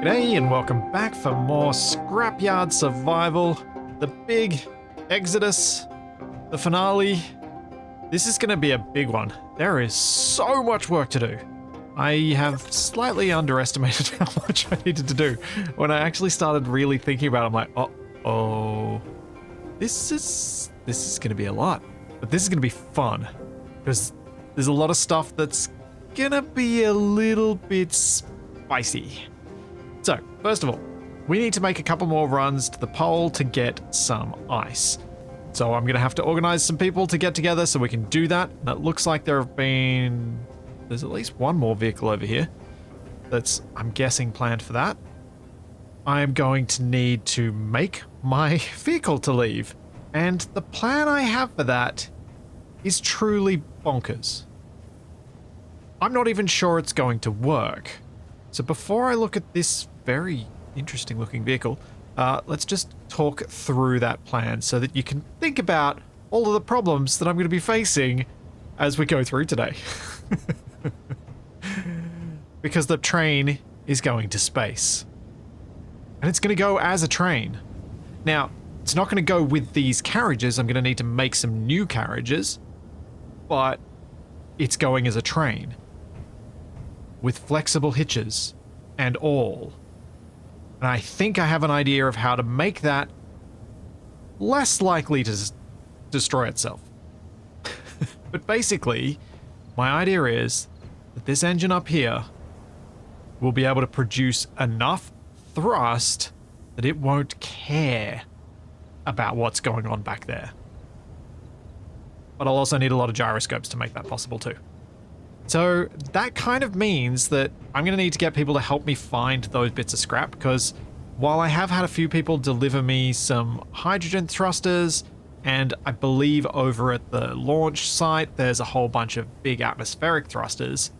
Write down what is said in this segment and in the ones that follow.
G'day and welcome back for more Scrapyard Survival, the big exodus, the finale. This is going to be a big one. There is so much work to do. I have slightly underestimated how much I needed to do. When I actually started really thinking about it, I'm like, oh, this is going to be a lot. But this is going to be fun because there's a lot of stuff that's going to be a little bit spicy. So, first of all, we need to make a couple more runs to the pole to get some ice. So I'm going to have to organize some people to get together so we can do that. And it looks like there's at least one more vehicle over here that's, I'm guessing, planned for that. I'm going to need to make my vehicle to leave. And the plan I have for that is truly bonkers. I'm not even sure it's going to work. So before I look at this very interesting looking vehicle, let's just talk through that plan so that you can think about all of the problems that I'm going to be facing as we go through today. Because the train is going to space. And it's going to go as a train. Now, it's not going to go with these carriages. I'm going to need to make some new carriages. But it's going as a train. With flexible hitches and all. And I think I have an idea of how to make that less likely to destroy itself. But basically, my idea is that this engine up here will be able to produce enough thrust that it won't care about what's going on back there. But I'll also need a lot of gyroscopes to make that possible too. So that kind of means that I'm going to need to get people to help me find those bits of scrap, because while I have had a few people deliver me some hydrogen thrusters, and I believe over at the launch site there's a whole bunch of big atmospheric thrusters,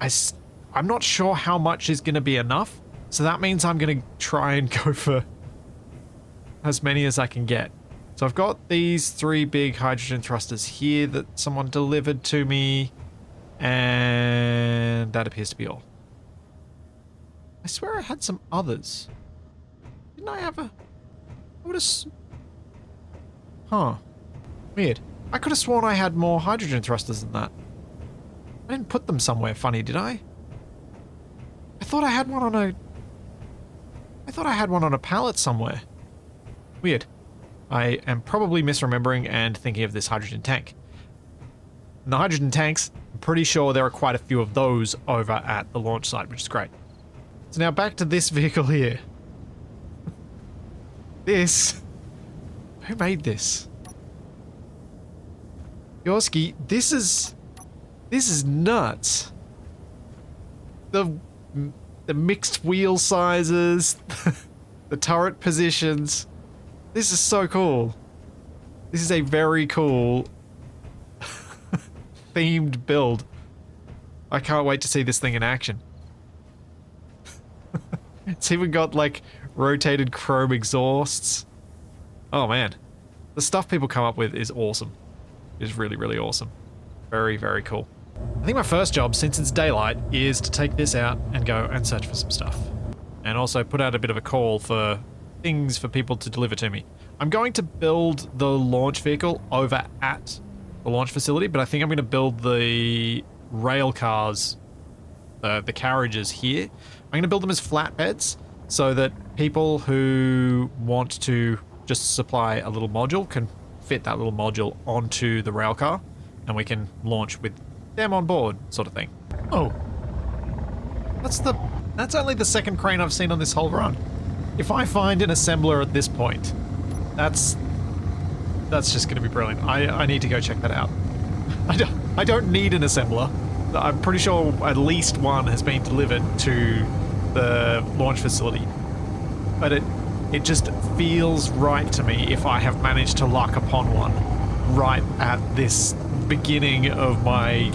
I'm not sure how much is going to be enough. So that means I'm going to try and go for as many as I can get. So I've got these 3 big hydrogen thrusters here that someone delivered to me. And that appears to be all. I swear I had some others. Didn't I have a... I would have... Huh. Weird. I could have sworn I had more hydrogen thrusters than that. I didn't put them somewhere funny, did I? I thought I had one on a... I thought I had one on a pallet somewhere. Weird. I am probably misremembering and thinking of this hydrogen tank. And the hydrogen tanks, I'm pretty sure there are quite a few of those over at the launch site, which is great. So now back to this vehicle here. This... Who made this? Yoski, this is nuts. The mixed wheel sizes, the turret positions. This is so cool. This is a very cool themed build. I can't wait to see this thing in action. It's even got like rotated chrome exhausts. Oh man, the stuff people come up with is awesome. It is really, really awesome. Very, very cool. I think my first job, since it's daylight, is to take this out and go and search for some stuff. And also put out a bit of a call for things for people to deliver to me. I'm going to build the launch vehicle over at the launch facility, but I think I'm going to build the rail cars, the carriages here. I'm going to build them as flatbeds so that people who want to just supply a little module can fit that little module onto the rail car, and we can launch with them on board, sort of thing. Oh, that's only the second crane I've seen on this whole run. If I find an assembler at this point, that's just going to be brilliant. I need to go check that out. I don't need an assembler. I'm pretty sure at least one has been delivered to the launch facility. But it just feels right to me if I have managed to luck upon one right at this beginning of my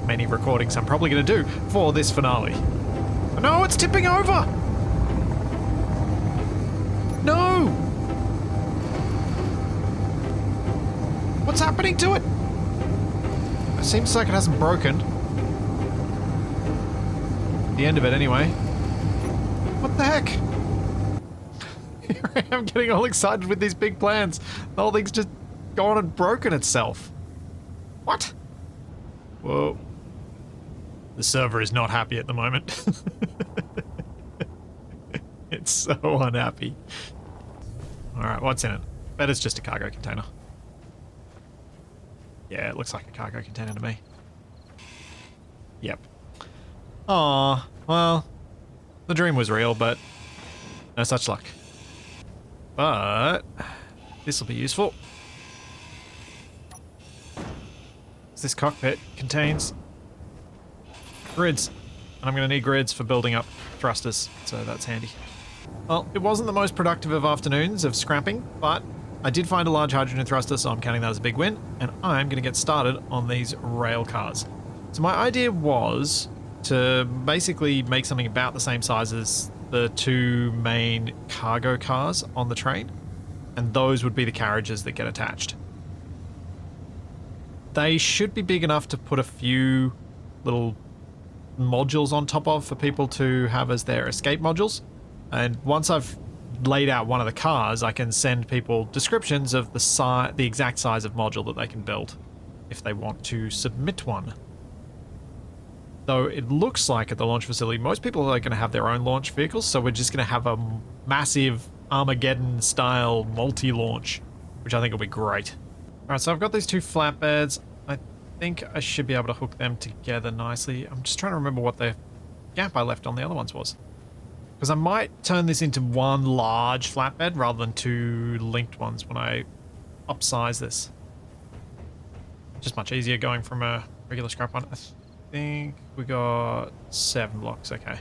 many recordings I'm probably going to do for this finale. No, it's tipping over! No! What's happening to it? It seems like it hasn't broken. The end of it, anyway. What the heck? Here I am getting all excited with these big plans. The whole thing's just gone and broken itself. What? Whoa. The server is not happy at the moment. It's so unhappy. Alright, what's in it? Bet it's just a cargo container. Yeah, it looks like a cargo container to me. Yep. Aw, well, the dream was real, but no such luck. But this will be useful. This cockpit contains grids, and I'm going to need grids for building up thrusters, so that's handy. Well, it wasn't the most productive of afternoons of scrapping, but I did find a large hydrogen thruster, so I'm counting that as a big win, and I'm going to get started on these rail cars. So my idea was to basically make something about the same size as the two main cargo cars on the train, and those would be the carriages that get attached. They should be big enough to put a few little modules on top of for people to have as their escape modules. And once I've laid out one of the cars, I can send people descriptions of the exact size of module that they can build if they want to submit one. Though it looks like at the launch facility, most people are going to have their own launch vehicles, so we're just going to have a massive Armageddon-style multi-launch, which I think will be great. Alright, so I've got these two flatbeds. I think I should be able to hook them together nicely. I'm just trying to remember what the gap I left on the other ones was. Because I might turn this into one large flatbed rather than two linked ones when I upsize this. Just much easier going from a regular scrap one. I think we got 7 blocks, okay.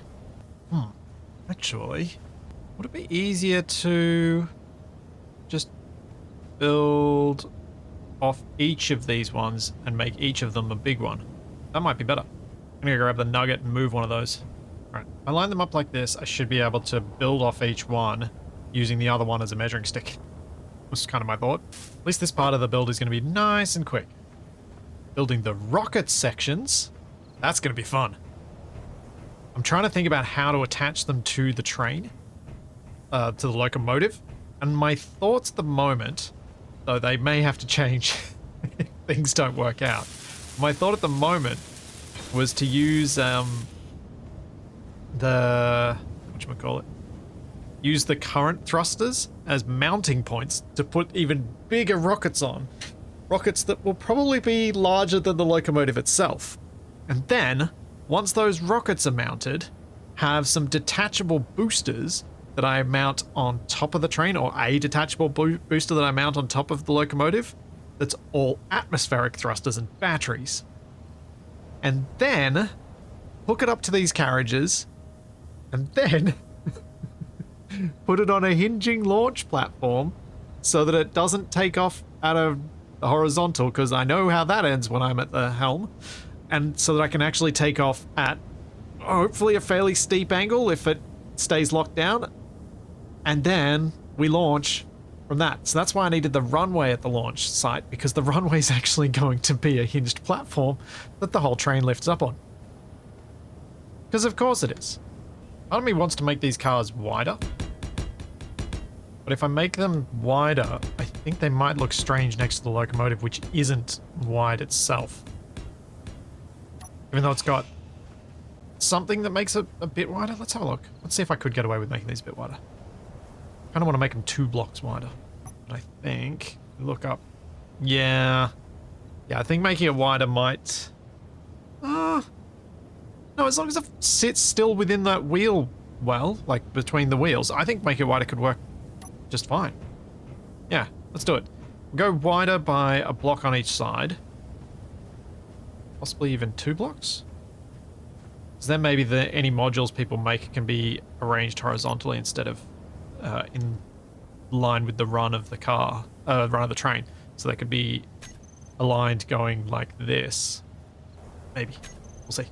Actually, would it be easier to just build off each of these ones and make each of them a big one? That might be better. I'm gonna grab the nugget and move one of those. Alright, I line them up like this, I should be able to build off each one using the other one as a measuring stick. Was kind of my thought. At least this part of the build is going to be nice and quick. Building the rocket sections, that's going to be fun. I'm trying to think about how to attach them to the train, to the locomotive, and my thoughts at the moment, though they may have to change if things don't work out. My thought at the moment was to use use the current thrusters as mounting points to put even bigger rockets on. Rockets that will probably be larger than the locomotive itself. And then, once those rockets are mounted, have some detachable boosters that I mount on top of the train, or a detachable booster that I mount on top of the locomotive that's all atmospheric thrusters and batteries. And then hook it up to these carriages, and then put it on a hinging launch platform so that it doesn't take off out of the horizontal, because I know how that ends when I'm at the helm, and so that I can actually take off at hopefully a fairly steep angle if it stays locked down, and then we launch from that. So that's why I needed the runway at the launch site, because the runway is actually going to be a hinged platform that the whole train lifts up on. Because of course it is. Part of me wants to make these cars wider, but if I make them wider, I think they might look strange next to the locomotive, which isn't wide itself. Even though it's got something that makes it a bit wider. Let's have a look. Let's see if I could get away with making these a bit wider. I kind of want to make them 2 blocks wider. But I think, look up. Yeah, I think making it wider might... No, as long as it sits still within that wheel well, like between the wheels, I think make it wider could work just fine. Yeah, let's do it. We'll go wider by a block on each side. Possibly even 2 blocks? So then maybe any modules people make can be arranged horizontally instead of in line with the run of the car, run of the train. So they could be aligned going like this. Maybe. We'll see.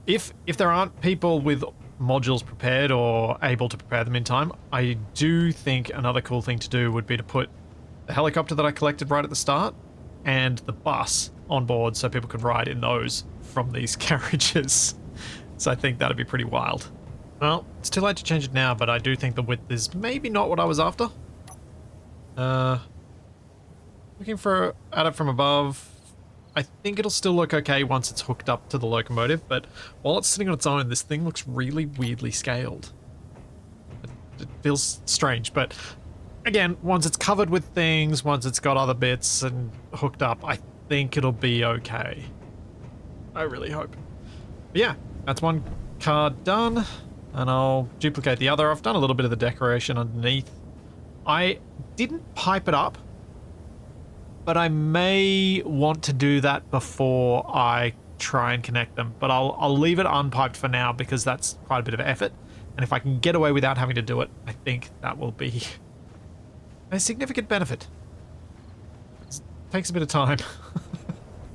If there aren't people with modules prepared or able to prepare them in time, I do think another cool thing to do would be to put the helicopter that I collected right at the start and the bus on board so people could ride in those from these carriages. So I think that'd be pretty wild. Well, it's too late to change it now, but I do think the width is maybe not what I was after. Looking at it from above, I think it'll still look okay once it's hooked up to the locomotive, but while it's sitting on its own, this thing looks really weirdly scaled. It feels strange, but again, once it's covered with things, once it's got other bits and hooked up, I think it'll be okay. I really hope. But yeah, that's one card done, and I'll duplicate the other. I've done a little bit of the decoration underneath. I didn't pipe it up, but I may want to do that before I try and connect them. But I'll leave it unpiped for now because that's quite a bit of effort. And if I can get away without having to do it, I think that will be a significant benefit. It takes a bit of time.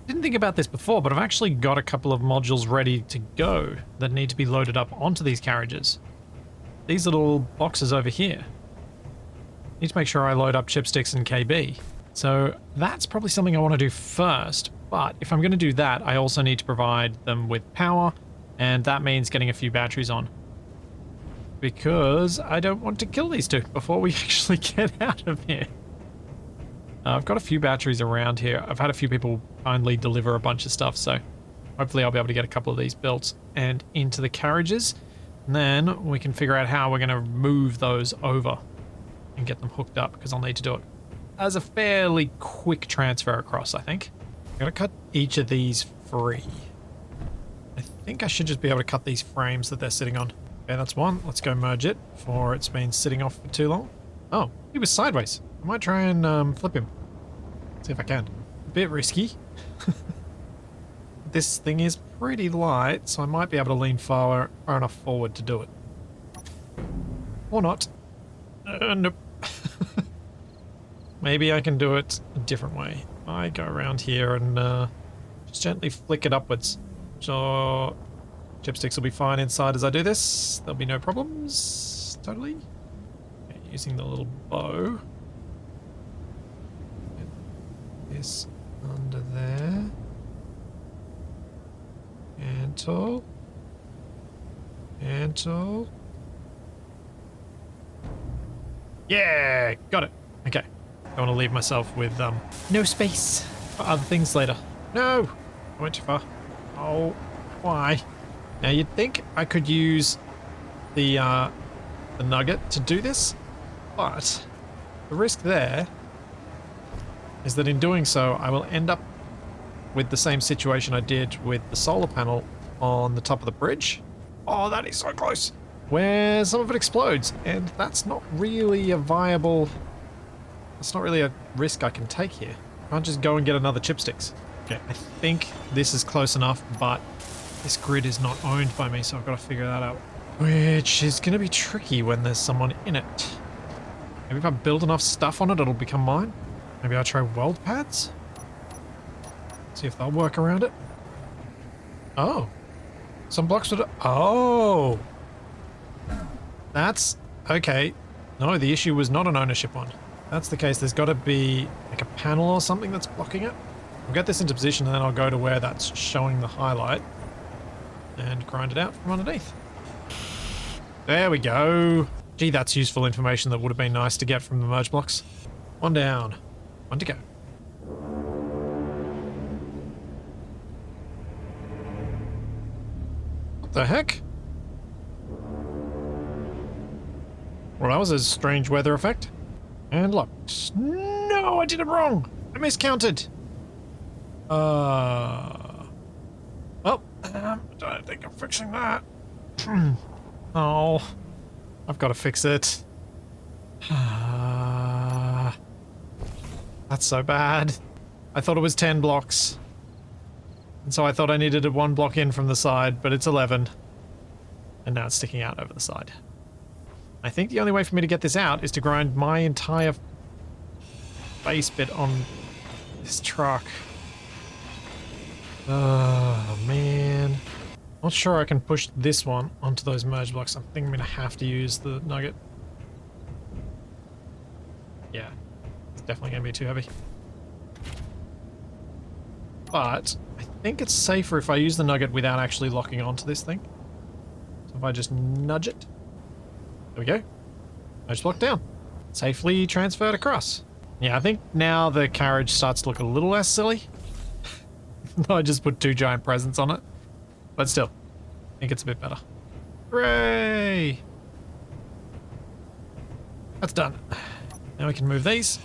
Didn't think about this before, but I've actually got a couple of modules ready to go that need to be loaded up onto these carriages. These little boxes over here. Need to make sure I load up chipsticks and KB. So that's probably something I want to do first, but if I'm going to do that, I also need to provide them with power, and that means getting a few batteries on. Because I don't want to kill these two before we actually get out of here. I've got a few batteries around here. I've had a few people kindly deliver a bunch of stuff, so hopefully I'll be able to get a couple of these built and into the carriages. And then we can figure out how we're going to move those over and get them hooked up, because I'll need to do it as a fairly quick transfer across, I think. I'm going to cut each of these free. I think I should just be able to cut these frames that they're sitting on. Okay, that's one. Let's go merge it before it's been sitting off for too long. Oh, he was sideways. I might try and flip him. See if I can. A bit risky. This thing is pretty light, so I might be able to lean far enough forward to do it. Or not. Nope. Maybe I can do it a different way. I go around here and just gently flick it upwards. So chipsticks will be fine inside as I do this. There'll be no problems. Totally. Okay, using the little bow. Get this under there. Antle. Antle. Yeah, got it. Okay. I want to leave myself with no space for other things later. No! I went too far. Oh, why? Now you'd think I could use the nugget to do this, but the risk there is that in doing so I will end up with the same situation I did with the solar panel on the top of the bridge. Oh, that is so close! Where some of it explodes, and that's not really a viable... That's not really a risk I can take here. I can't just go and get another chipsticks. Okay, I think this is close enough, but this grid is not owned by me, so I've got to figure that out. Which is going to be tricky when there's someone in it. Maybe if I build enough stuff on it, it'll become mine. Maybe I'll try weld pads? See if they'll work around it. Oh. Some blocks would... Oh! That's... Okay. No, the issue was not an ownership one. If that's the case, there's got to be like a panel or something that's blocking it. I'll get this into position and then I'll go to where that's showing the highlight and grind it out from underneath. There we go. Gee, that's useful information that would have been nice to get from the merge blocks. One down. One to go. What the heck? Well, that was a strange weather effect. And locked. No, I did it wrong. I miscounted. Well, I don't think I'm fixing that. Oh, I've got to fix it. That's so bad. I thought it was 10 blocks. And so I thought I needed a 1 block in from the side, but it's 11. And now it's sticking out over the side. I think the only way for me to get this out is to grind my entire base bit on this truck. Oh, man. Not sure I can push this one onto those merge blocks. I think I'm going to have to use the nugget. Yeah, it's definitely going to be too heavy. But I think it's safer if I use the nugget without actually locking onto this thing. So If I just nudge it. There we go. Nudge block down. Safely transferred across. Yeah, I think now the carriage starts to look a little less silly. I just put 2 giant presents on it. But still, I think it's a bit better. Hooray! That's done. Now we can move these.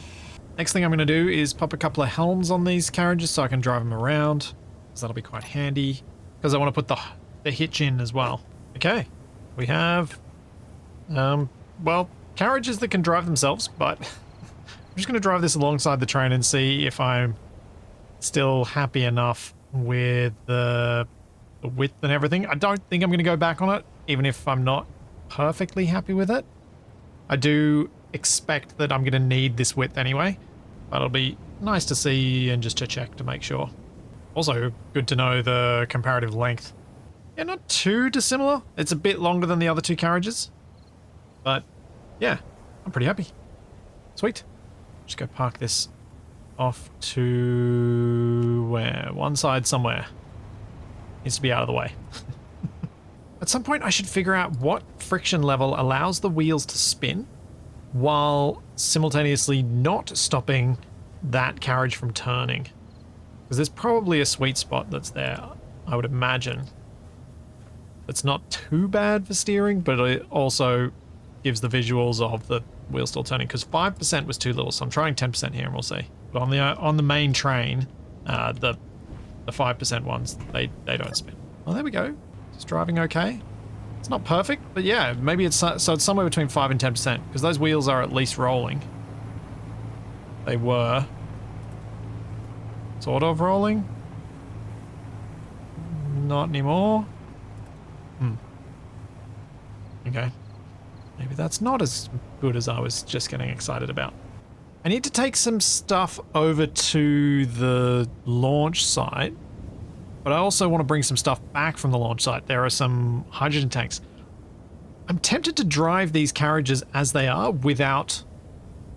Next thing I'm going to do is pop a couple of helms on these carriages so I can drive them around. Because that'll be quite handy. Because I want to put the hitch in as well. Okay. We have, well, carriages that can drive themselves, but I'm just going to drive this alongside the train and see if I'm still happy enough with the width and everything. I don't think I'm going to go back on it, even if I'm not perfectly happy with it. I do expect that I'm going to need this width anyway, but it'll be nice to see and just to check to make sure. Also, good to know the comparative length. Yeah, not too dissimilar. It's a bit longer than the other 2 carriages, but yeah, I'm pretty happy. Sweet. Just go park this off to where? One side somewhere. Needs to be out of the way. At some point I should figure out what friction level allows the wheels to spin while simultaneously not stopping that carriage from turning. Because there's probably a sweet spot that's there, I would imagine. It's not too bad for steering, but it also gives the visuals of the wheel still turning, because 5% was too little, so I'm trying 10% here and we'll see. But on the main train, the 5% ones, they don't spin. Oh, there we go. It's driving okay. It's not perfect, but yeah, maybe it's so it's somewhere between 5 and 10%, because those wheels are at least rolling. They were. Sort of rolling. Not anymore. Okay. Maybe that's not as good as I was just getting excited about. I need to take some stuff over to the launch site, but I also want to bring some stuff back from the launch site. There are some hydrogen tanks. I'm tempted to drive these carriages as they are without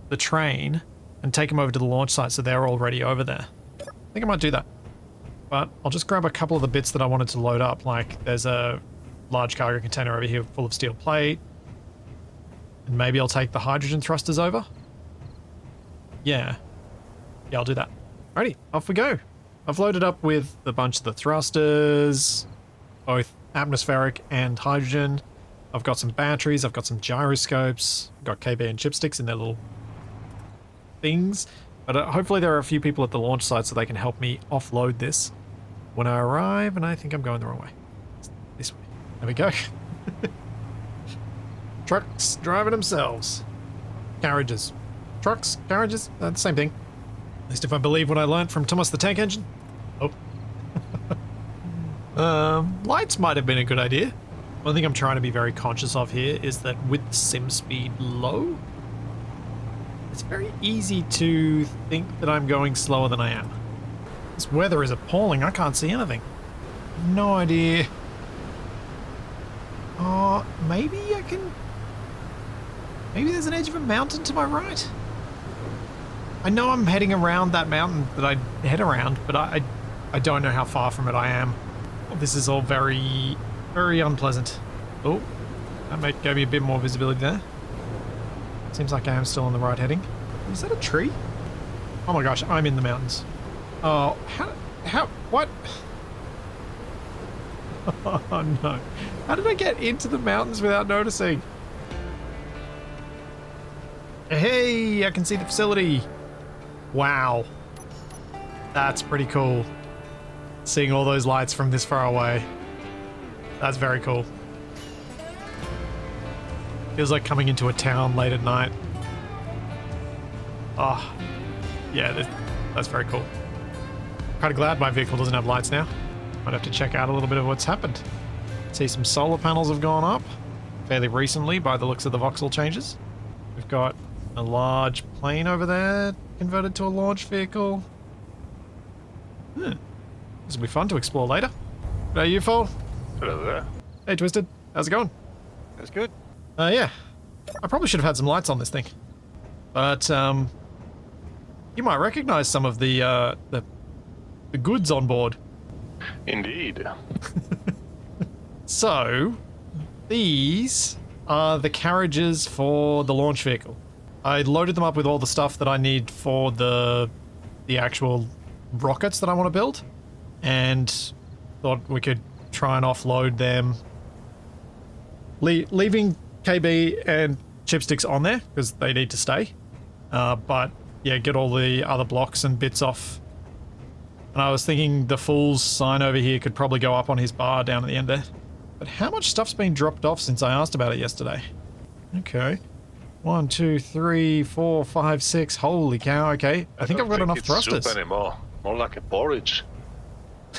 the train and take them over to the launch site so they're already over there. I think I might do that. But I'll just grab a couple of the bits that I wanted to load up, like there's a large cargo container over here full of steel plate. And maybe I'll take the hydrogen thrusters over. Yeah, I'll do that. Alrighty, off we go. I've loaded up with a bunch of the thrusters, both atmospheric and hydrogen. I've got some batteries, I've got some gyroscopes, I've got KB and chipsticks in their little things. But hopefully there are a few people at the launch site so they can help me offload this when I arrive, and I think I'm going the wrong way. This way. There we go. Trucks driving themselves. Carriages. Trucks, carriages, the same thing. At least if I believe what I learned from Thomas the Tank Engine. Oh. Lights might have been a good idea. One thing I'm trying to be very conscious of here is that with sim speed low, it's very easy to think that I'm going slower than I am. This weather is appalling. I can't see anything. No idea. Oh, maybe I can... Maybe there's an edge of a mountain to my right. I know I'm heading around that mountain that I head around, but I don't know how far from it I am. This is all very, very unpleasant. Oh, that gave me a bit more visibility there. Seems like I am still on the right heading. Is that a tree? Oh my gosh, I'm in the mountains. Oh, what? Oh no. How did I get into the mountains without noticing? Hey, I can see the facility. Wow. That's pretty cool. Seeing all those lights from this far away. That's very cool. Feels like coming into a town late at night. Oh, yeah, that's very cool. Kind of glad my vehicle doesn't have lights now. Might have to check out a little bit of what's happened. See, some solar panels have gone up fairly recently by the looks of the voxel changes. We've got a large plane over there converted to a launch vehicle. This will be fun to explore later. G'day, UFO. Hello there. Hey, Twisted. How's it going? That's good. Yeah. I probably should have had some lights on this thing. But, you might recognize some of the goods on board. Indeed. So, these are the carriages for the launch vehicle. I loaded them up with all the stuff that I need for the actual rockets that I want to build, and thought we could try and offload them, leaving KB and chipsticks on there because they need to stay. But yeah, get all the other blocks and bits off. And I was thinking the Fool's sign over here could probably go up on his bar down at the end there. But how much stuff's been dropped off since I asked about it yesterday? Okay. 1, 2, 3, 4, 5, 6. Holy cow, okay. I think I've got enough thrusters. Soup anymore. More like a porridge.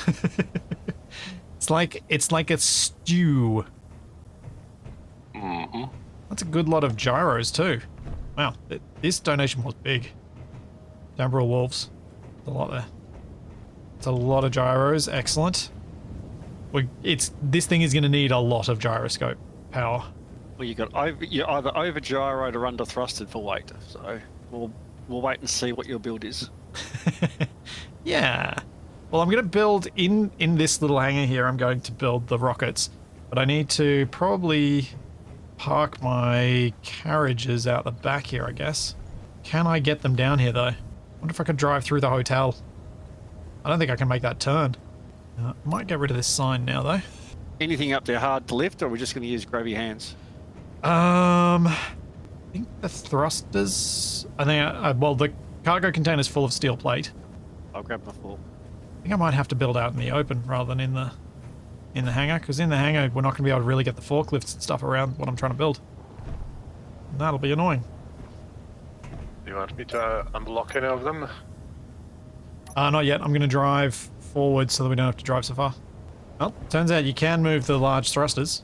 It's like a stew. Mm-hmm. That's a good lot of gyros too. Wow, this donation was big. Dambrel Wolves. There's a lot there. It's a lot of gyros. Excellent. This thing is going to need a lot of gyroscope power. Well, you're either over gyroed or under thrusted for weight. So we'll wait and see what your build is. Yeah. Well, I'm going to build in this little hangar here. I'm going to build the rockets, but I need to probably park my carriages out the back here, I guess. Can I get them down here, though? I wonder if I could drive through the hotel. I don't think I can make that turn. I might get rid of this sign now, though. Anything up there hard to lift, or are we just going to use grabby hands? I think the thrusters... I think, well, the cargo container's full of steel plate. I'll grab my fork. I think I might have to build out in the open rather than in the hangar, because in the hangar we're not going to be able to really get the forklifts and stuff around what I'm trying to build. And that'll be annoying. Do you want me to unblock any of them? Not yet. I'm going to drive forward so that we don't have to drive so far. Well, turns out you can move the large thrusters.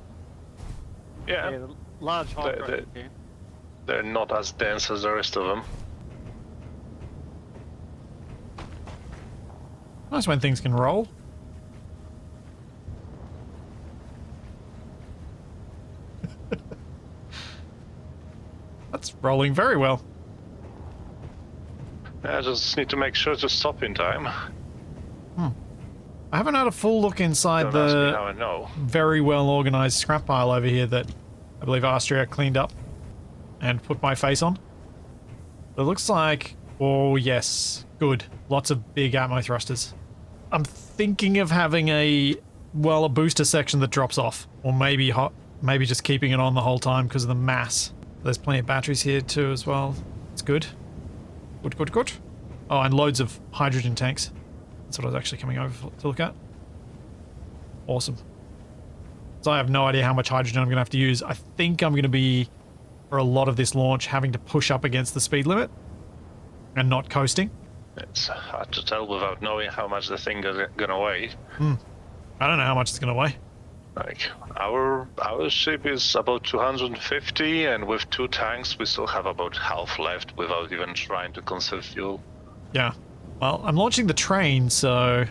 Yeah. The large hydro. They're not as dense as the rest of them. Nice when things can roll. That's rolling very well. I just need to make sure to stop in time. I haven't had a full look inside Don't ask me the how I know. very well organized scrap pile over here that I believe Austria cleaned up and put my face on. It looks like, oh yes, good. Lots of big atmo thrusters. I'm thinking of having a booster section that drops off, or maybe just keeping it on the whole time because of the mass. There's plenty of batteries here too as well. It's good. Good. Oh, and loads of hydrogen tanks. That's what I was actually coming over to look at. Awesome. So I have no idea how much hydrogen I'm going to have to use. I think I'm going to be, for a lot of this launch, having to push up against the speed limit and not coasting. It's hard to tell without knowing how much the thing is gonna weigh. I don't know how much it's going to weigh. Like, our ship is about 250, and with 2 tanks we still have about half left without even trying to conserve fuel. Yeah. Well, I'm launching the train, so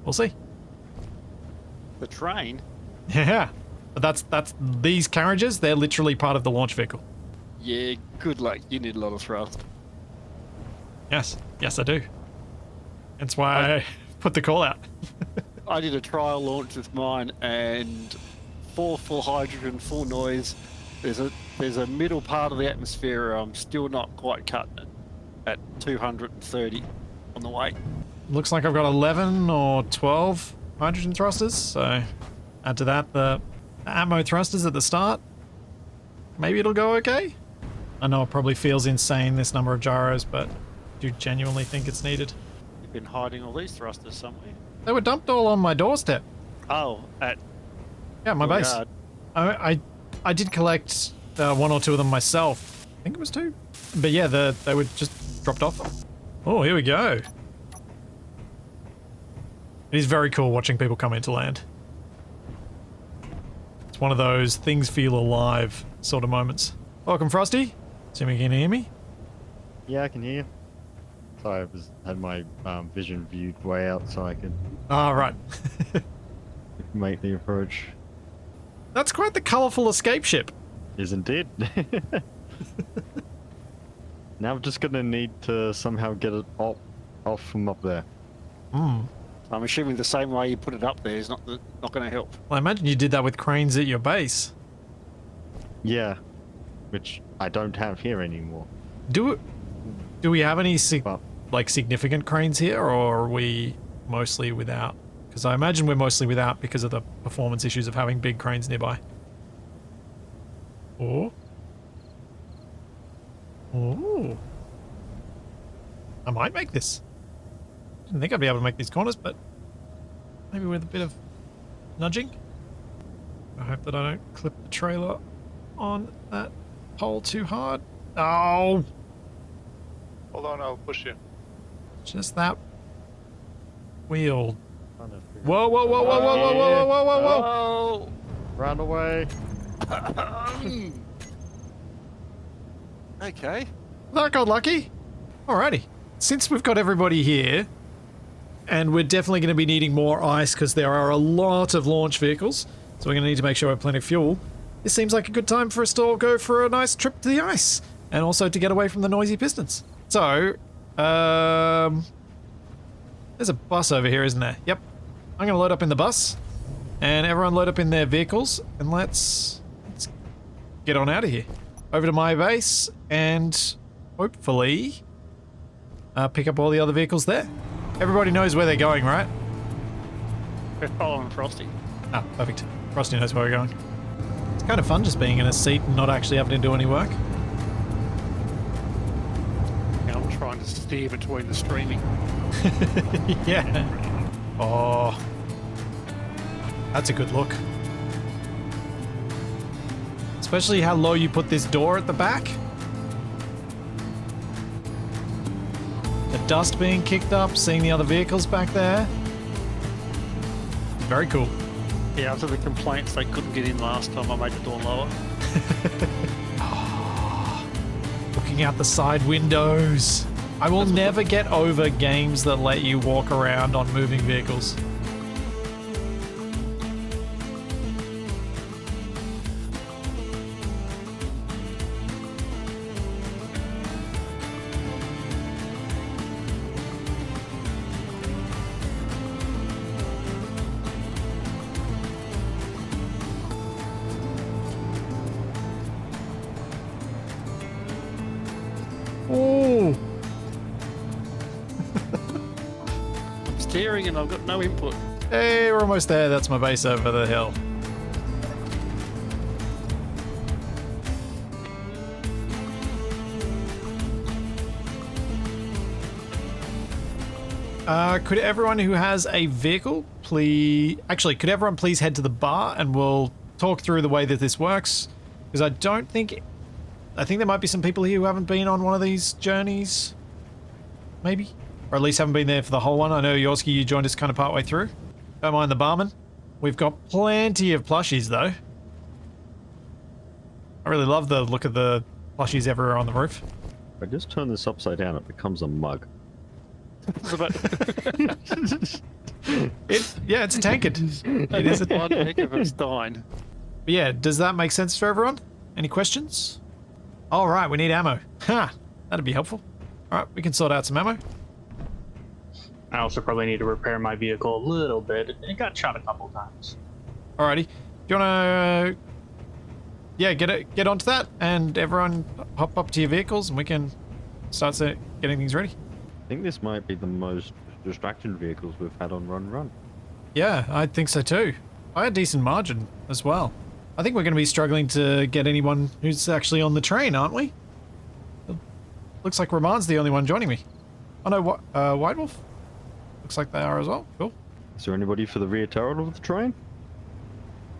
we'll see. The train? Yeah. But that's these carriages, they're literally part of the launch vehicle. Yeah, good luck. You need a lot of thrust. Yes, I do. That's why I put the call out. I did a trial launch with mine, and 4 full hydrogen, full noise. There's a middle part of the atmosphere I'm still not quite cutting it at 230 on the way. Looks like I've got 11 or 12 hydrogen thrusters, so add to that the atmo thrusters at the start. Maybe it'll go okay. I know it probably feels insane, this number of gyros, but I do genuinely think it's needed. You've been hiding all these thrusters somewhere. They were dumped all on my doorstep. Oh, at my your base. yard. I did collect 1 or 2 of them myself. I think it was 2. But yeah, they were just dropped off. Oh, here we go. It is very cool watching people come into land. It's one of those things feel alive sort of moments. Welcome, Frosty. Assuming you can hear me. Yeah, I can hear you. Sorry, had my vision viewed way out so I could Right. make the approach. That's quite the colourful escape ship. Is indeed. Now I'm just gonna need to somehow get it off from up there. I'm assuming the same way you put it up there is not going to help. Well, I imagine you did that with cranes at your base. Yeah, which I don't have here anymore. Do we have any But significant cranes here, or are we mostly without? Because I imagine we're mostly without because of the performance issues of having big cranes nearby. Oh. Oh. I might make this. Didn't think I'd be able to make these corners, but maybe with a bit of nudging. I hope that I don't clip the trailer on that pole too hard. Oh! Hold on, I'll push you. Just that wheel. trying to figure Whoa, out- whoa, whoa, whoa, whoa, whoa, whoa, whoa, whoa, whoa! Oh! Run away. Okay. That got lucky. Alrighty. Since we've got everybody here, and we're definitely going to be needing more ice because there are a lot of launch vehicles, so we're going to need to make sure we have plenty of fuel. This seems like a good time for us to all go for a nice trip to the ice, and also to get away from the noisy pistons. So, there's a bus over here, isn't there? Yep. I'm going to load up in the bus, and everyone load up in their vehicles, and let's get on out of here. Over to my base, and hopefully pick up all the other vehicles there. Everybody knows where they're going, right? We're following Frosty. Ah, perfect. Frosty knows where we're going. It's kind of fun just being in a seat and not actually having to do any work. And I'm trying to steer between the streaming. Yeah. Oh. That's a good look. Especially how low you put this door at the back. The dust being kicked up, seeing the other vehicles back there. Very cool. Yeah, after the complaints they couldn't get in last time, I made the door lower. Looking out the side windows. I will never get over games that let you walk around on moving vehicles. Oh, I'm steering and I've got no input. hey, we're almost there. That's my base over the hill. Could everyone who has a vehicle please... Actually, could everyone please head to the bar and we'll talk through the way that this works? Because I don't think... I think there might be some people here who haven't been on one of these journeys. Maybe? Or at least haven't been there for the whole one. I know, Yorski, you joined us kind of partway through. Don't mind the barman. We've got plenty of plushies, though. I really love the look of the plushies everywhere on the roof. If I just turn this upside down, it becomes a mug. It's about Yeah, it's a tankard. It is a... one heck of a stein. But yeah, does that make sense for everyone? Any questions? All right, we need ammo. Ha! That'd be helpful. All right, we can sort out some ammo. I also probably need to repair my vehicle a little bit. It got shot a couple times. Alrighty. Do you wanna... yeah, get onto that, and everyone hop up to your vehicles, and we can start getting things ready. I think this might be the most distraction vehicles we've had on Run Run. Yeah, I think so too. By a decent margin as well. I think we're going to be struggling to get anyone who's actually on the train, aren't we? Looks like Remaarn's the only one joining me. Oh no, White Wolf? Looks like they are as well. Cool. Is there anybody for the rear turret of the train?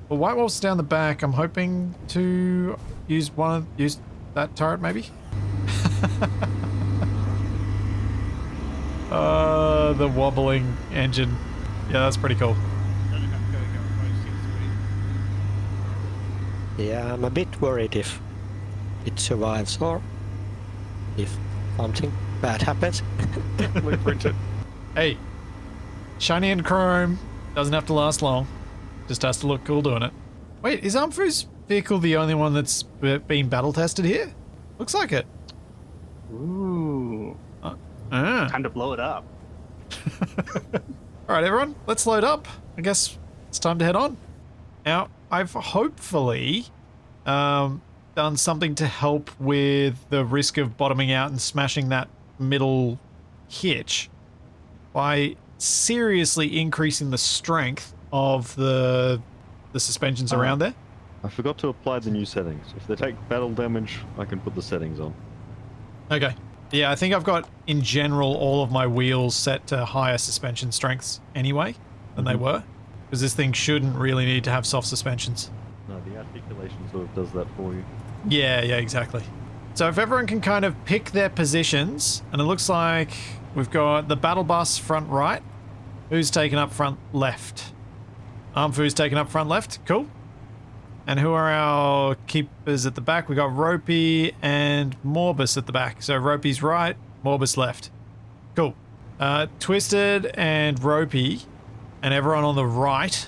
Well, White Wolf's down the back. I'm hoping to use that turret maybe. The wobbling engine. Yeah, that's pretty cool. Yeah, I'm a bit worried if it survives or if something bad happens. Blueprint it. Hey, shiny and chrome. Doesn't have to last long. Just has to look cool doing it. Wait, is Umfu's vehicle the only one that's been battle tested here? Looks like it. Ooh. Ah. Time to blow it up. All right, everyone, let's load up. I guess it's time to head on. Now, I've hopefully done something to help with the risk of bottoming out and smashing that middle hitch by seriously increasing the strength of the suspensions around there. I forgot to apply the new settings. If they take battle damage, I can put the settings on. Okay. Yeah, I think I've got, in general, all of my wheels set to higher suspension strengths anyway than they were. Because this thing shouldn't really need to have soft suspensions. No, the articulation sort of does that for you. Yeah, exactly. So if everyone can kind of pick their positions, and it looks like we've got the battle bus front right. Who's taking up front left? Armfu's taking up front left. Cool. And who are our keepers at the back? We got Ropey and Morbus at the back. So Ropey's right, Morbus left. Cool. Twisted and Ropey and everyone on the right.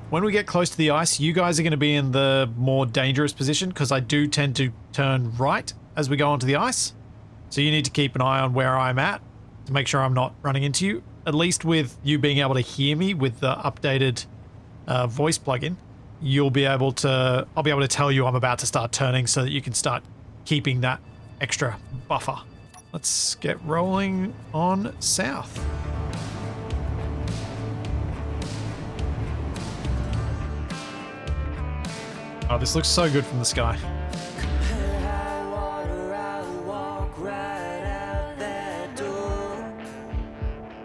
When we get close to the ice, you guys are going to be in the more dangerous position because I do tend to turn right as we go onto the ice. So you need to keep an eye on where I'm at to make sure I'm not running into you. At least with you being able to hear me with the updated voice plugin. I'll be able to tell you I'm about to start turning so that you can start keeping that extra buffer. Let's get rolling on south. Oh, this looks so good from the sky.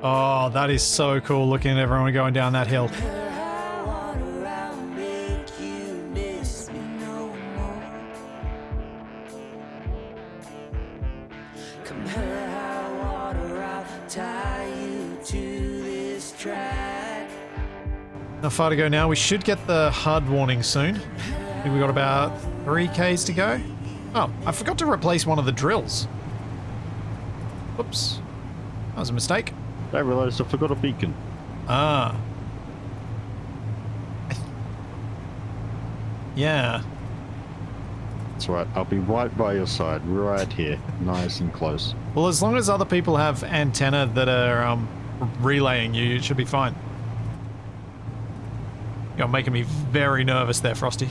Oh, that is so cool looking at everyone going down that hill. How far to go now? We should get the HUD warning soon. I think we got about 3Ks to go. Oh, I forgot to replace one of the drills. Oops. That was a mistake. I realized I forgot a beacon. Ah. Yeah. That's right. I'll be right by your side, right here. Nice and close. Well, as long as other people have antenna that are relaying you, it should be fine. You're making me very nervous there, Frosty.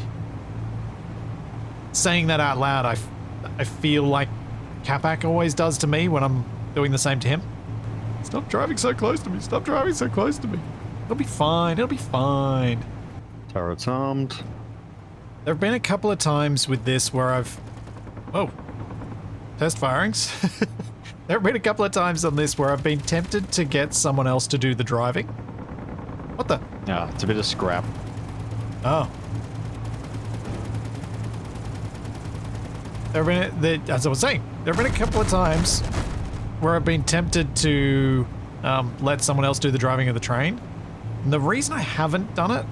Saying that out loud, I feel like Capac always does to me when I'm doing the same to him. Stop driving so close to me. Stop driving so close to me. It'll be fine. It'll be fine. Turret's armed. There have been a couple of times with this where I've... Whoa. Test firings. There have been a couple of times on this where I've been tempted to get someone else to do the driving. What the... Yeah, it's a bit of scrap. Oh. As I was saying, there have been a couple of times where I've been tempted to let someone else do the driving of the train. And the reason I haven't done it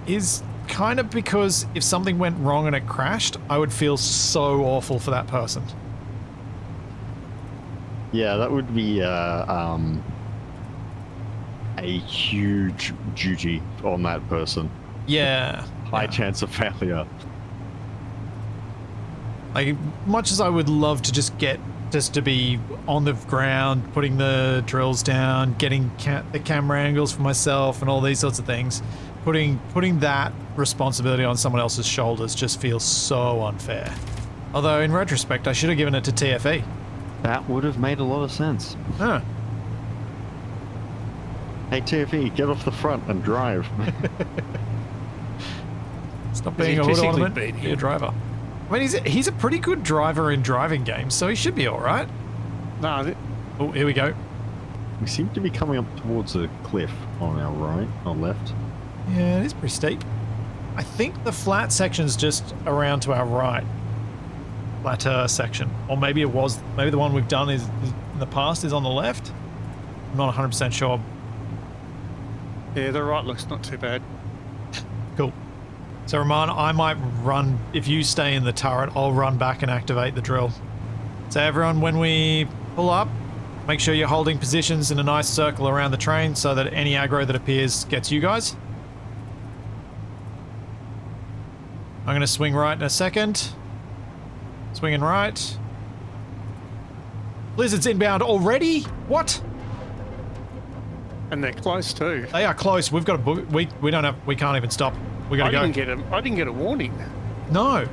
is kind of because if something went wrong and it crashed, I would feel so awful for that person. Yeah, that would be a huge duty on that person. Yeah. High chance of failure. Like, much as I would love to just to be on the ground, putting the drills down, getting the camera angles for myself and all these sorts of things, putting that responsibility on someone else's shoulders just feels so unfair. Although, in retrospect, I should have given it to TFE. That would have made a lot of sense. Huh. Hey TFE, get off the front and drive. Stop being a hood ornament, be a driver. I mean, he's a pretty good driver in driving games, so he should be alright. No, Oh, here we go. We seem to be coming up towards a cliff on our right, or left. Yeah, it is pretty steep. I think the flat section's just around to our right. Flatter section. Or maybe it was, maybe the one we've done is in the past is on the left. I'm not 100% sure. yeah, the right looks not too bad. Cool. So Remaarn, I might run, if you stay in the turret, I'll run back and activate the drill. So everyone, when we pull up, make sure you're holding positions in a nice circle around the train so that any aggro that appears gets you guys. I'm going to swing right in a second. Swinging right. Blizzard's inbound already? What? And they're close too. They are close. We've got a we don't have, we can't even stop. We gotta I go. didn't get a warning. No.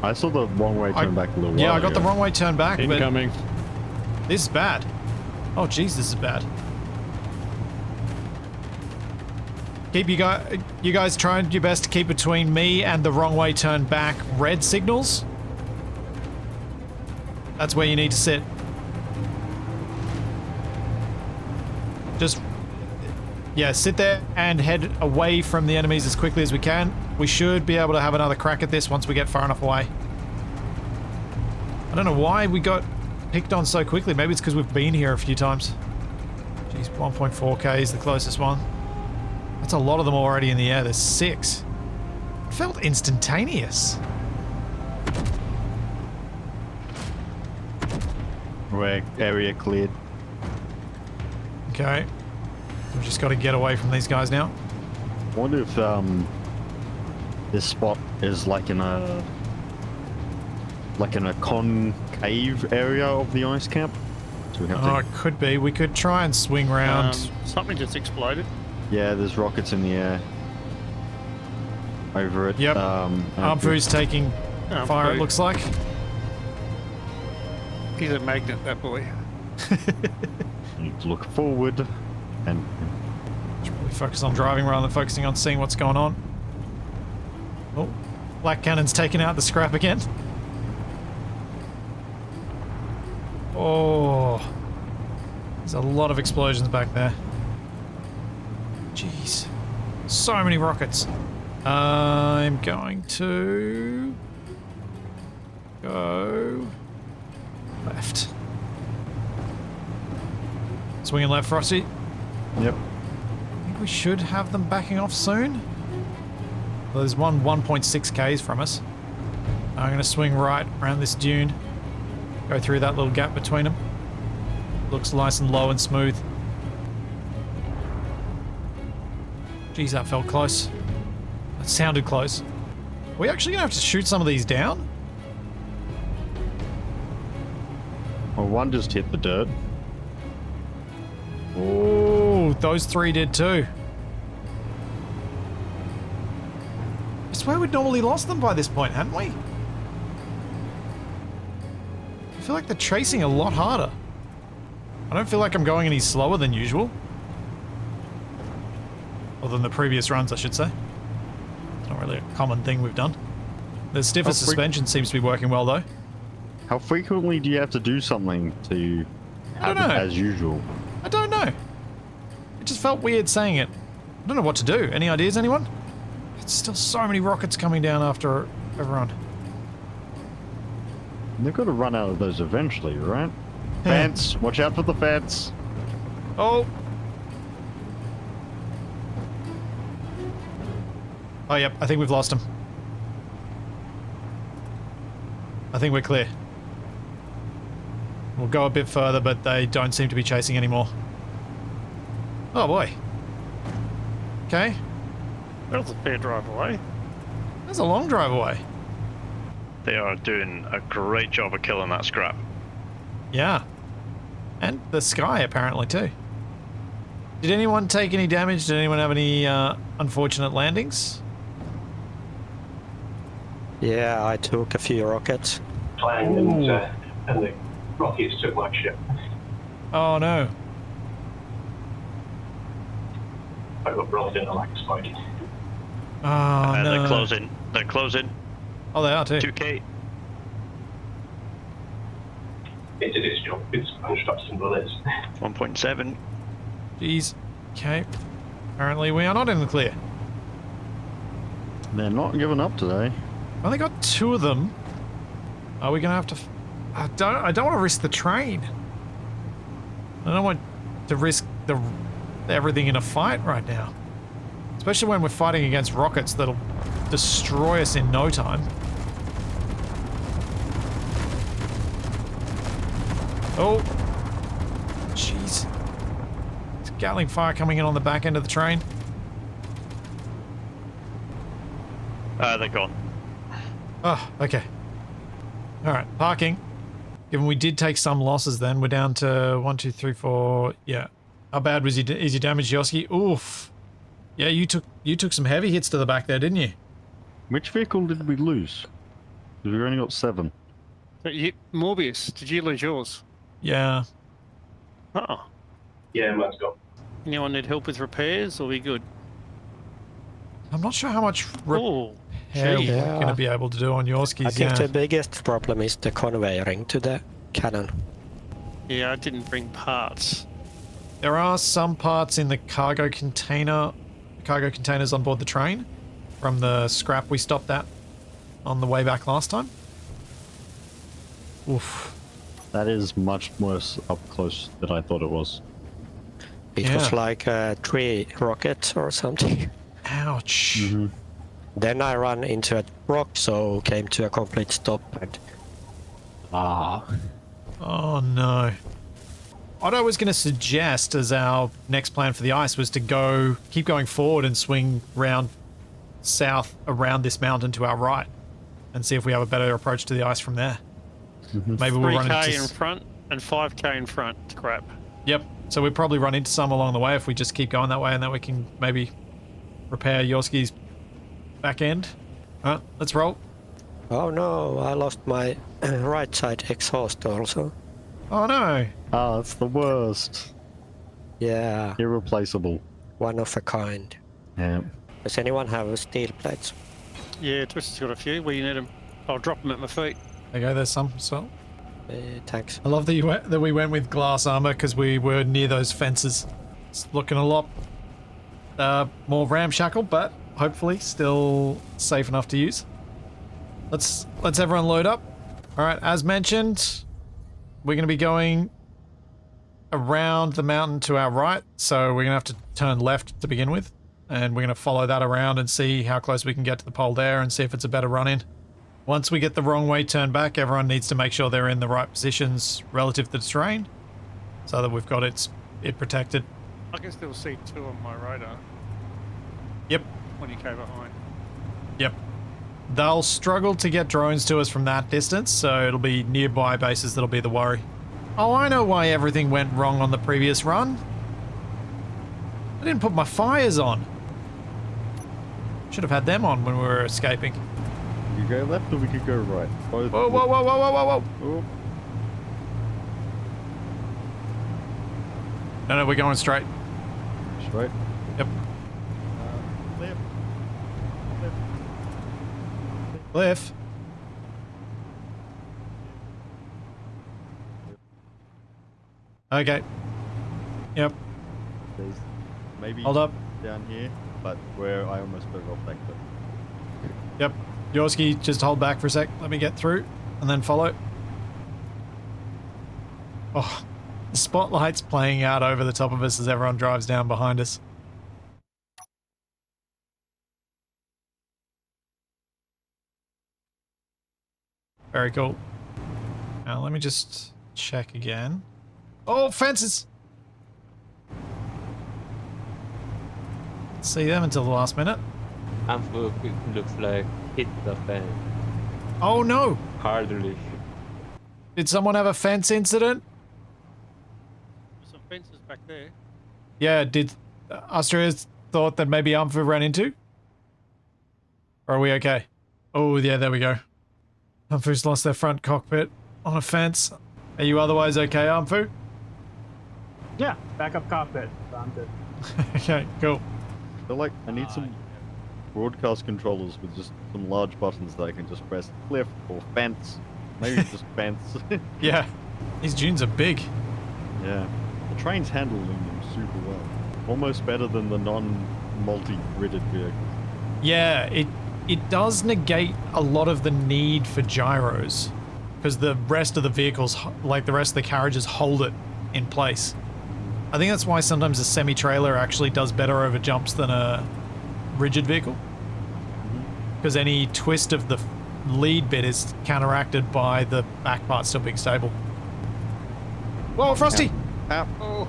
I saw the wrong way turn back a little while Yeah, I got the ago. wrong way turn back, Incoming. but this is bad. Oh, jeez, this is bad. Keep you guys trying your best to keep between me and the wrong way turn back red signals. That's where you need to sit. Just, yeah, sit there and head away from the enemies as quickly as we can. We should be able to have another crack at this once we get far enough away. I don't know why we got picked on so quickly. Maybe it's because we've been here a few times. Jeez, 1.4k is the closest one. That's a lot of them already in the air. There's 6. It felt instantaneous. Area cleared. Okay. We've just got to get away from these guys now. I wonder if this spot is like in a concave area of the ice camp. So we have Oh, to, it could be. We could try and swing round. Something just exploded. yeah, there's rockets in the air over it. Yep. Armfu's taking Oh, fire, it great. looks like. He's a magnet, that boy. You need to look forward and Should probably focus on driving rather than focusing on seeing what's going on. Oh, Black Cannon's taking out the scrap again. Oh, there's a lot of explosions back there. Jeez, so many rockets. I'm going to go left. Swinging left, Frosty. yep. I think we should have them backing off soon. Well, there's one 1.6k's from us. I'm going to swing right around this dune. Go through that little gap between them. Looks nice and low and smooth. Geez, that felt close. That sounded close. Are we actually going to have to shoot some of these down? Well, one just hit the dirt. Oh, those 3 did too. I swear we'd normally lost them by this point, hadn't we? I feel like they're chasing a lot harder. I don't feel like I'm going any slower than usual. Or than the previous runs, I should say. It's not really a common thing we've done. The stiffer suspension seems to be working well, though. How frequently do you have to do something to I don't have it know. as usual? I don't know. It just felt weird saying it. I don't know what to do. Any ideas, anyone? It's still so many rockets coming down after everyone. They've got to run out of those eventually, right? Fence! Watch out for the fence! Oh! Oh, yep. I think we've lost him. I think we're clear. We'll go a bit further, but they don't seem to be chasing anymore. Oh, boy. Okay. That was a fair drive away. That's a long drive away. They are doing a great job of killing that scrap. Yeah. And the sky, apparently, too. Did anyone take any damage? Did anyone have any unfortunate landings? Yeah, I took a few rockets. Clang and the rockets took my ship. Oh, no. I got rolled in like a spike. Oh, no. They're closing. They're closing. Oh, they are, too. 2k. It did its job. It's punched up some bullets. 1.7. Jeez. Okay. Apparently we are not in the clear. They're not giving up today. I only got 2 of them. Are we gonna have to? I don't want to risk the train. I don't want to risk everything in a fight right now, especially when we're fighting against rockets that'll destroy us in no time. Oh, jeez! It's Gatling fire coming in on the back end of the train. They're gone. Oh, okay. Alright, parking. Given we did take some losses then, we're down to 1, 2, 3, 4, yeah. How bad was is your damage, Yoski? Oof. Yeah, you took some heavy hits to the back there, didn't you? Which vehicle did we lose? 'Cause we only got 7. Morbius, did you lose yours? Yeah. Oh. Yeah, mine's gone. Anyone need help with repairs, or we good? I'm not sure how much Oh, repair gee. we're Yeah. going to be able to do on Yorskis. I think Yeah. the biggest problem is the conveying to the cannon. Yeah, I didn't bring parts. There are some parts in the cargo containers on board the train from the scrap we stopped at on the way back last time. Oof. That is much worse up close than I thought it was. It was Yeah. like 3 rockets or something. Ouch. Mm-hmm. Then I ran into a rock, so came to a complete stop and... Oh no. What I was going to suggest as our next plan for the ice was to keep going forward and swing round south around this mountain to our right and see if we have a better approach to the ice from there. Maybe we'll run 3k into... in front and 5k in front. Crap. Yep. So we'll probably run into some along the way if we just keep going that way, and then we can maybe repair Yorski's back end. Alright, let's roll. Oh no, I lost my right side exhaust also. Oh no. Ah, it's the worst. Yeah, Irreplaceable. one of a kind. Yeah. Does anyone have steel plates? Yeah, Twister's got a few. Where you need them? I'll drop them at my feet. There you go, there's some as well. Thanks. I love that we went with glass armor because we were near those fences. It's looking a lot more ramshackle, but hopefully still safe enough to use. Let's everyone load up. All right, as mentioned, we're going to be going around the mountain to our right, so we're going to have to turn left to begin with, and we're going to follow that around and see how close we can get to the pole there and see if it's a better run-in. Once we get the wrong way turned back, everyone needs to make sure they're in the right positions relative to the terrain so that we've got it protected. I can still see 2 on my radar. Yep. 20k behind. Yep. They'll struggle to get drones to us from that distance, so it'll be nearby bases that'll be the worry. Oh, I know why everything went wrong on the previous run. I didn't put my fires on. Should have had them on when we were escaping. You go left or we could go right? Both. Whoa, whoa, whoa, whoa, whoa, whoa, whoa. Oh. No, we're going straight. Straight. Yep. Left. Cliff. Okay. Yep. There's maybe Hold up. down here, but where I almost put it off back there. Yep. Yorski, just hold back for a sec. Let me get through and then follow. Oh, the spotlight's playing out over the top of us as everyone drives down behind us. Very cool. Now let me just check again. Oh, fences! See them until the last minute. Amphib looks like hit the fan. Oh no! Hardly. Did someone have a fence incident? There's some fences back there. Yeah, did Austria's thought that maybe Amphib ran into? Or are we okay? Oh, yeah, there we go. Amphib's lost their front cockpit on a fence. Are you otherwise okay, Amphib? Yeah, backup cockpit. So I'm good. Okay, cool. I feel like I need some broadcast controllers with just some large buttons that I can just press left or fence. Maybe just fence. Yeah, these dunes are big. Yeah. The train's handling them super well. Almost better than the non-multi-gridded vehicles. Yeah, it does negate a lot of the need for gyros because the rest of the vehicles, like the rest of the carriages, hold it in place. I think that's why sometimes a semi-trailer actually does better over jumps than a rigid vehicle, because any twist of the lead bit is counteracted by the back part still being stable. Whoa, Frosty! Ow. Oh.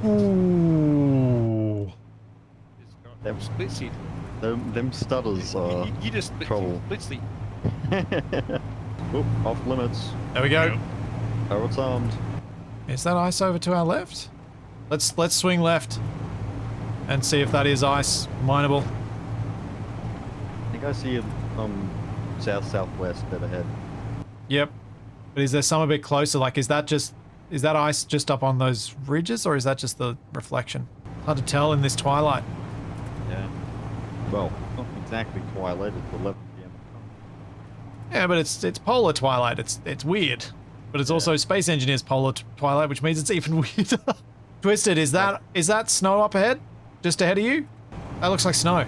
Ooh. Them, Splitsy. them stutters are You just split trouble. Splitsy. Oop, off limits. There we go. Turrets armed. Is that ice over to our left? Let's swing left and see if that is ice mineable. I think I see it south-southwest dead ahead. Yep. But is there some a bit closer? Like, is that ice just up on those ridges, or is that just the reflection? Hard to tell in this twilight. Yeah. Well, not exactly twilight, it's 11 p.m. Yeah, but it's polar twilight. It's weird. But it's also Space Engineer's polar twilight, which means it's even weirder. Twisted, is that snow up ahead? Just ahead of you? That looks like snow.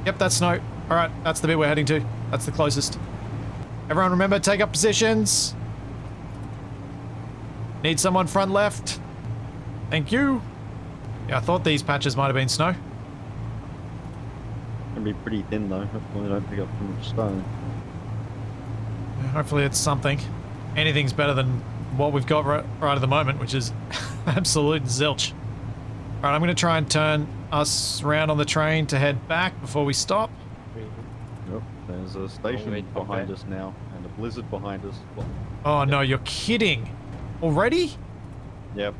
Yep, that's snow. Alright, that's the bit we're heading to. That's the closest. Everyone remember, take up positions. Need someone front left. Thank you. Yeah, I thought these patches might have been snow. Can be pretty thin though, hopefully they don't pick up too much stone. Hopefully it's something. Anything's better than what we've got right at the moment, which is absolute zilch. Alright, I'm going to try and turn us around on the train to head back before we stop. Yep, there's a station wait, behind okay. us now, and a blizzard behind us. Well, Oh no, you're kidding. Already? yep,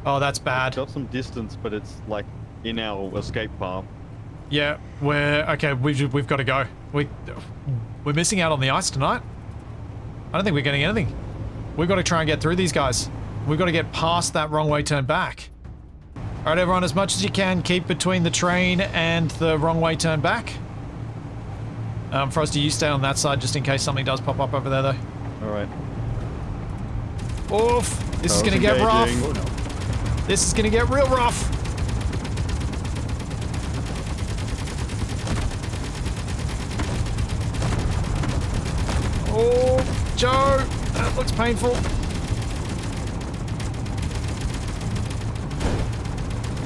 Oh, that's it's bad. got some distance, but it's like in our escape path. Yeah, we've got to go. We're missing out on the ice tonight. I don't think we're getting anything. We've got to try and get through these guys. We've got to get past that wrong way turn back. Alright everyone, as much as you can, keep between the train and the wrong way turn back. Frosty, you stay on that side just in case something does pop up over there though. Alright. Oof! This is gonna get rough. This is gonna get real rough. Oh, Joe, that looks painful.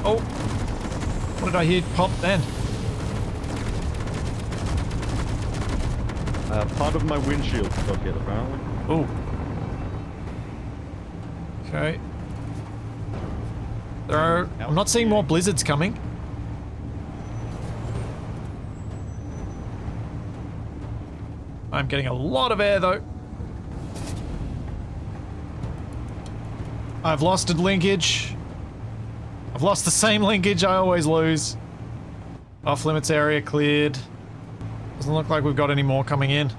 Oh, what did I hear pop then? Part of my windshield got hit apparently. Oh. Okay. I'm not seeing more blizzards coming. I'm getting a lot of air though. I've lost a linkage. I've lost the same linkage I always lose. Off limits area cleared. Doesn't look like we've got any more coming in.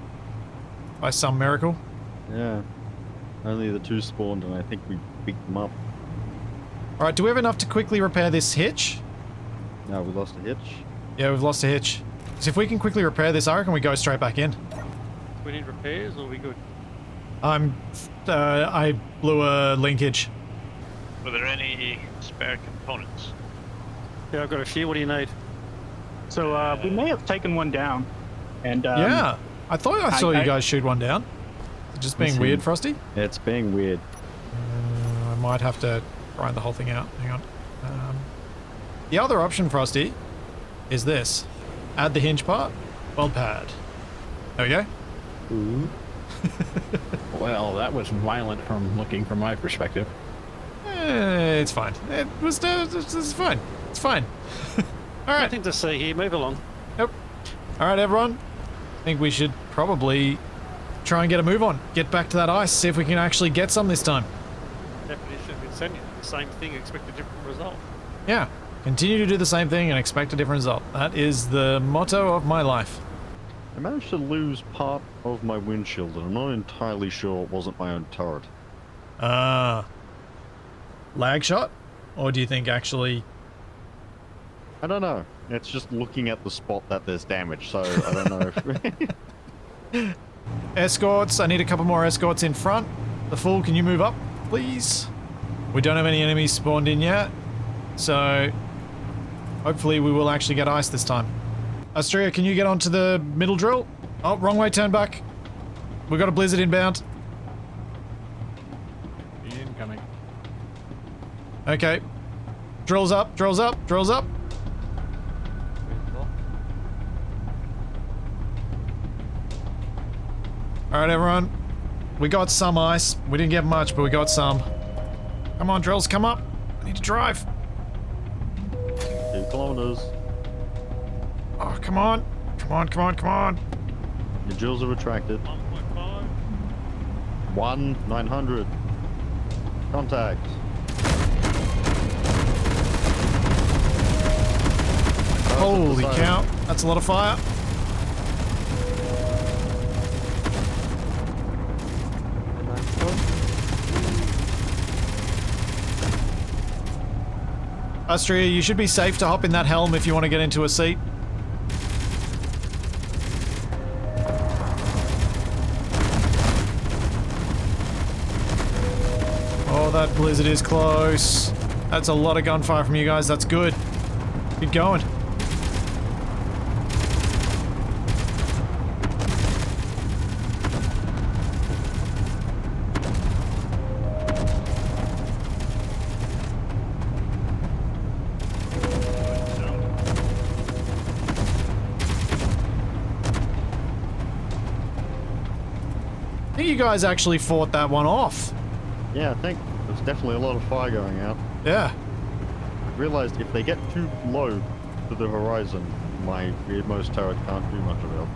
By some miracle. Yeah. Only the two spawned, and I think we picked them up. Alright, do we have enough to quickly repair this hitch? No, we lost a hitch. Yeah, we've lost a hitch. So if we can quickly repair this, I reckon we go straight back in. We need repairs, or are we good? I blew a linkage. Were there any spare components? Yeah, I've got a few. What do you need? So we may have taken one down. And Yeah, I thought I saw you guys shoot one down. Just being Listen. weird, Frosty? Yeah, it's being weird. I might have to grind the whole thing out. Hang on. The other option, Frosty, is this. Add the hinge part, weld pad. There we go. Ooh. Well, that was violent from my perspective. It's fine. It's fine. It's fine. Alright. Nothing to see here. Move along. Yep. Alright, everyone. I think we should probably try and get a move on. Get back to that ice, see if we can actually get some this time. Definition of insanity. The same thing, expect a different result. Yeah. Continue to do the same thing and expect a different result. That is the motto of my life. I managed to lose part of my windshield, and I'm not entirely sure it wasn't my own turret. Lag shot? Or do you think actually... I don't know. It's just looking at the spot that there's damage, so I don't know if... Escorts, I need a couple more escorts in front. The Fool, can you move up, please? We don't have any enemies spawned in yet, so hopefully we will actually get ice this time. Astria, can you get onto the middle drill? Oh, wrong way, turn back. We got a blizzard inbound. Incoming. Okay. Drills up, drills up, drills up. Alright, everyone. We got some ice. We didn't get much, but we got some. Come on, drills, come up. I need to drive. 2 kilometers. Oh, come on. Come on, come on, come on. The drills are retracted. 1.5. 900. Contact. Holy cow, that's a lot of fire. Austria, you should be safe to hop in that helm if you want to get into a seat. Oh, that blizzard is close. That's a lot of gunfire from you guys. That's good. Keep going. I think you guys actually fought that one off. Yeah, I think there's definitely a lot of fire going out. Yeah. I realized if they get too low to the horizon, my rearmost turret can't do much about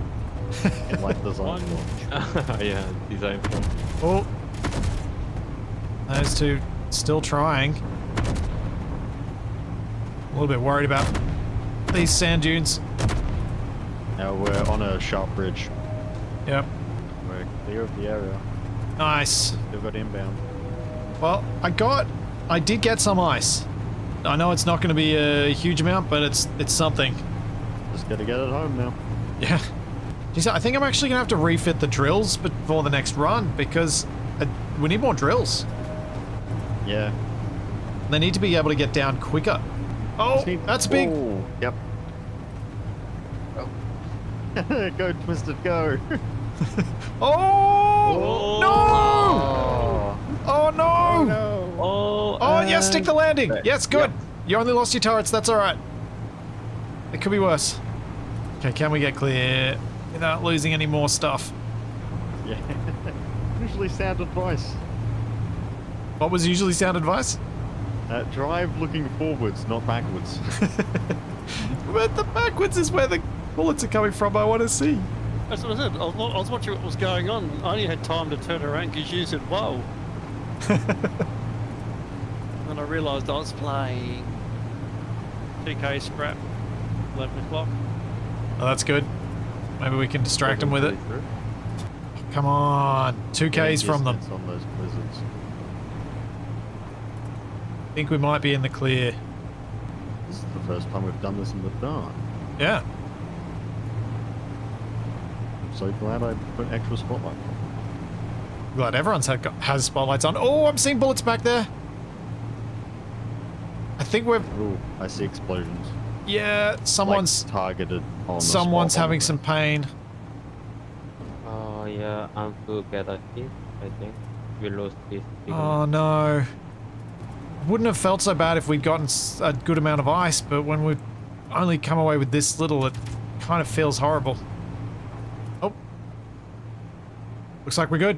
it. In like design launch. Yeah, design flaw. Oh. Those two still trying. A little bit worried about these sand dunes. Now we're on a sharp bridge. Yep. We're clear of the area. Nice. Still got inbound. Well, I did get some ice. I know it's not going to be a huge amount, but it's something. Just gotta get it home now. Yeah. Geez, I think I'm actually going to have to refit the drills before the next run, because we need more drills. Yeah. They need to be able to get down quicker. Oh, that's big. Oh, yep. Oh. Go, Twisted, go. Oh! No! Oh no! Oh, yes, stick the landing. Yes, good. Yep. You only lost your turrets. That's all right. It could be worse. Okay, can we get clear without losing any more stuff? Yeah. Usually sound advice. What was usually sound advice? Drive looking forwards, not backwards. But the backwards is where the bullets are coming from. I want to see. That's what I said. I was watching what was going on. I only had time to turn around because you said, whoa. Then I realised I was playing TK Scrap 11 o'clock. Oh, that's good. Maybe we can distract them with it. Come on. 2Ks from them. On those blizzards. I think we might be in the clear. This is the first time we've done this in the dark. Yeah. I'm so glad I put extra spotlight on. Glad everyone's has spotlights on. Oh, I'm seeing bullets back there. I think we're... Oh, I see explosions. Yeah, someone's... Like targeted on the someone's spot having on some pain. Oh yeah, I'm to get a hit, I think. We lost this signal. Oh no. Wouldn't have felt so bad if we'd gotten a good amount of ice, but when we've only come away with this little, it kind of feels horrible. Oh. Looks like we're good.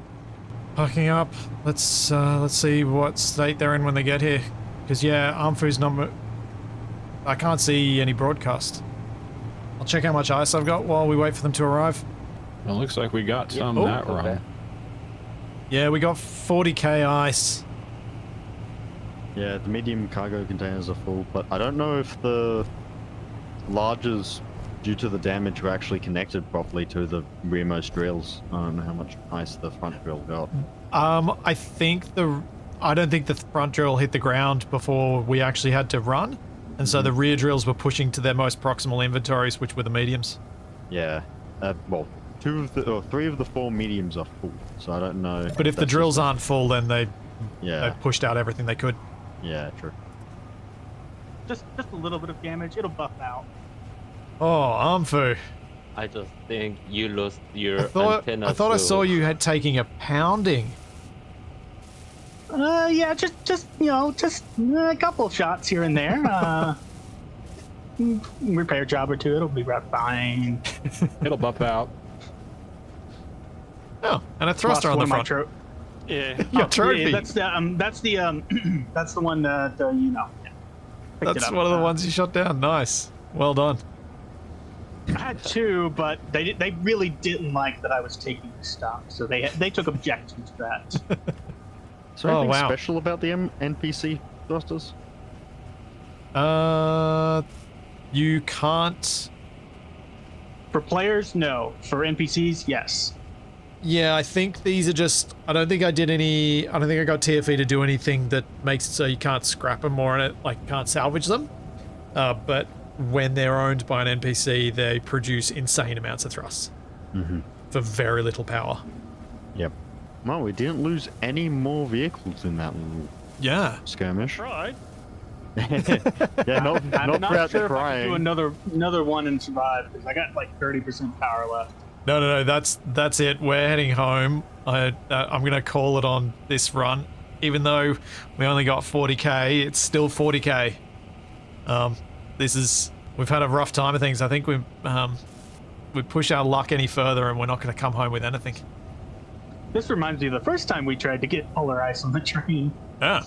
Parking up. Let's see what state they're in when they get here. Because yeah, Armfu's number... I can't see any broadcast. I'll check how much ice I've got while we wait for them to arrive. Well, looks like we got some Oh. that run. Yeah, we got 40k ice. Yeah, the medium cargo containers are full, but I don't know if the larges, due to the damage, were actually connected properly to the rearmost drills. I don't know how much ice the front drill got. I don't think the front drill hit the ground before we actually had to run, and so the rear drills were pushing to their most proximal inventories, which were the mediums. Yeah, well, 3 of the 4 mediums are full, so I don't know. But if the drills aren't full, then they pushed out everything they could. Yeah, true. Just a little bit of damage. It'll buff out. Oh, Armfu. I just think you lost your antenna. I thought I saw you had taking a pounding. Yeah, just you know, just a couple shots here and there. Repair job or two, it'll be right fine. It'll buff out. Oh, and a thruster on the front. Yeah. Your trophy. Yeah, that's the that's the one that you know. Yeah. That's one of the ones you shot down. Nice. Well done. I had 2, but they really didn't like that I was taking the stock, so they took objection to that. Is there anything special about the NPC thrusters? You can't... For players, no. For NPCs, yes. Yeah, I think these are just... I don't think I did any... I don't think I got TFE to do anything that makes it so you can't scrap them or like can't salvage them. But when they're owned by an NPC, they produce insane amounts of thrust. For very little power. Yep. Well, we didn't lose any more vehicles in that little skirmish. Right. Yeah, not I'm not throughout sure the if I can crying. do another one and survive, because I got like 30% power left. No, that's it. We're heading home. I'm gonna call it on this run, even though we only got 40k. It's still 40k. We've had a rough time of things. I think we push our luck any further, and we're not gonna come home with anything. This reminds me of the first time we tried to get polar ice on the train. Yeah.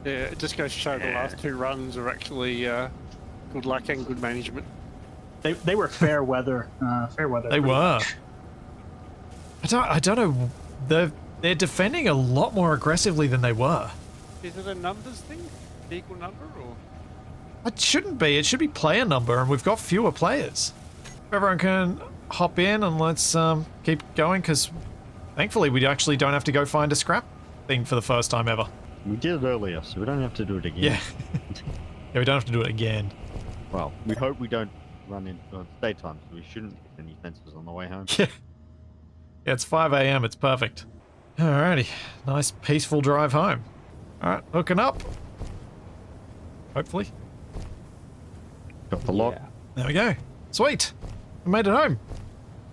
Yeah, it just goes to show the last 2 runs are actually good luck and good management. They were fair weather. They were. I don't know. They're defending a lot more aggressively than they were. Is it a numbers thing? Equal number or? It shouldn't be. It should be player number, and we've got fewer players. Everyone can hop in and let's keep going, because thankfully we actually don't have to go find a scrap thing for the first time ever. We did it earlier, so we don't have to do it again. Yeah. Yeah, we don't have to do it again. Well, we hope we don't run in daytime, so we shouldn't hit any fences on the way home. Yeah. Yeah, it's 5 a.m. It's perfect. Alrighty. Nice, peaceful drive home. Alright, hooking up. Hopefully. Got the lock. There we go. Sweet. We made it home.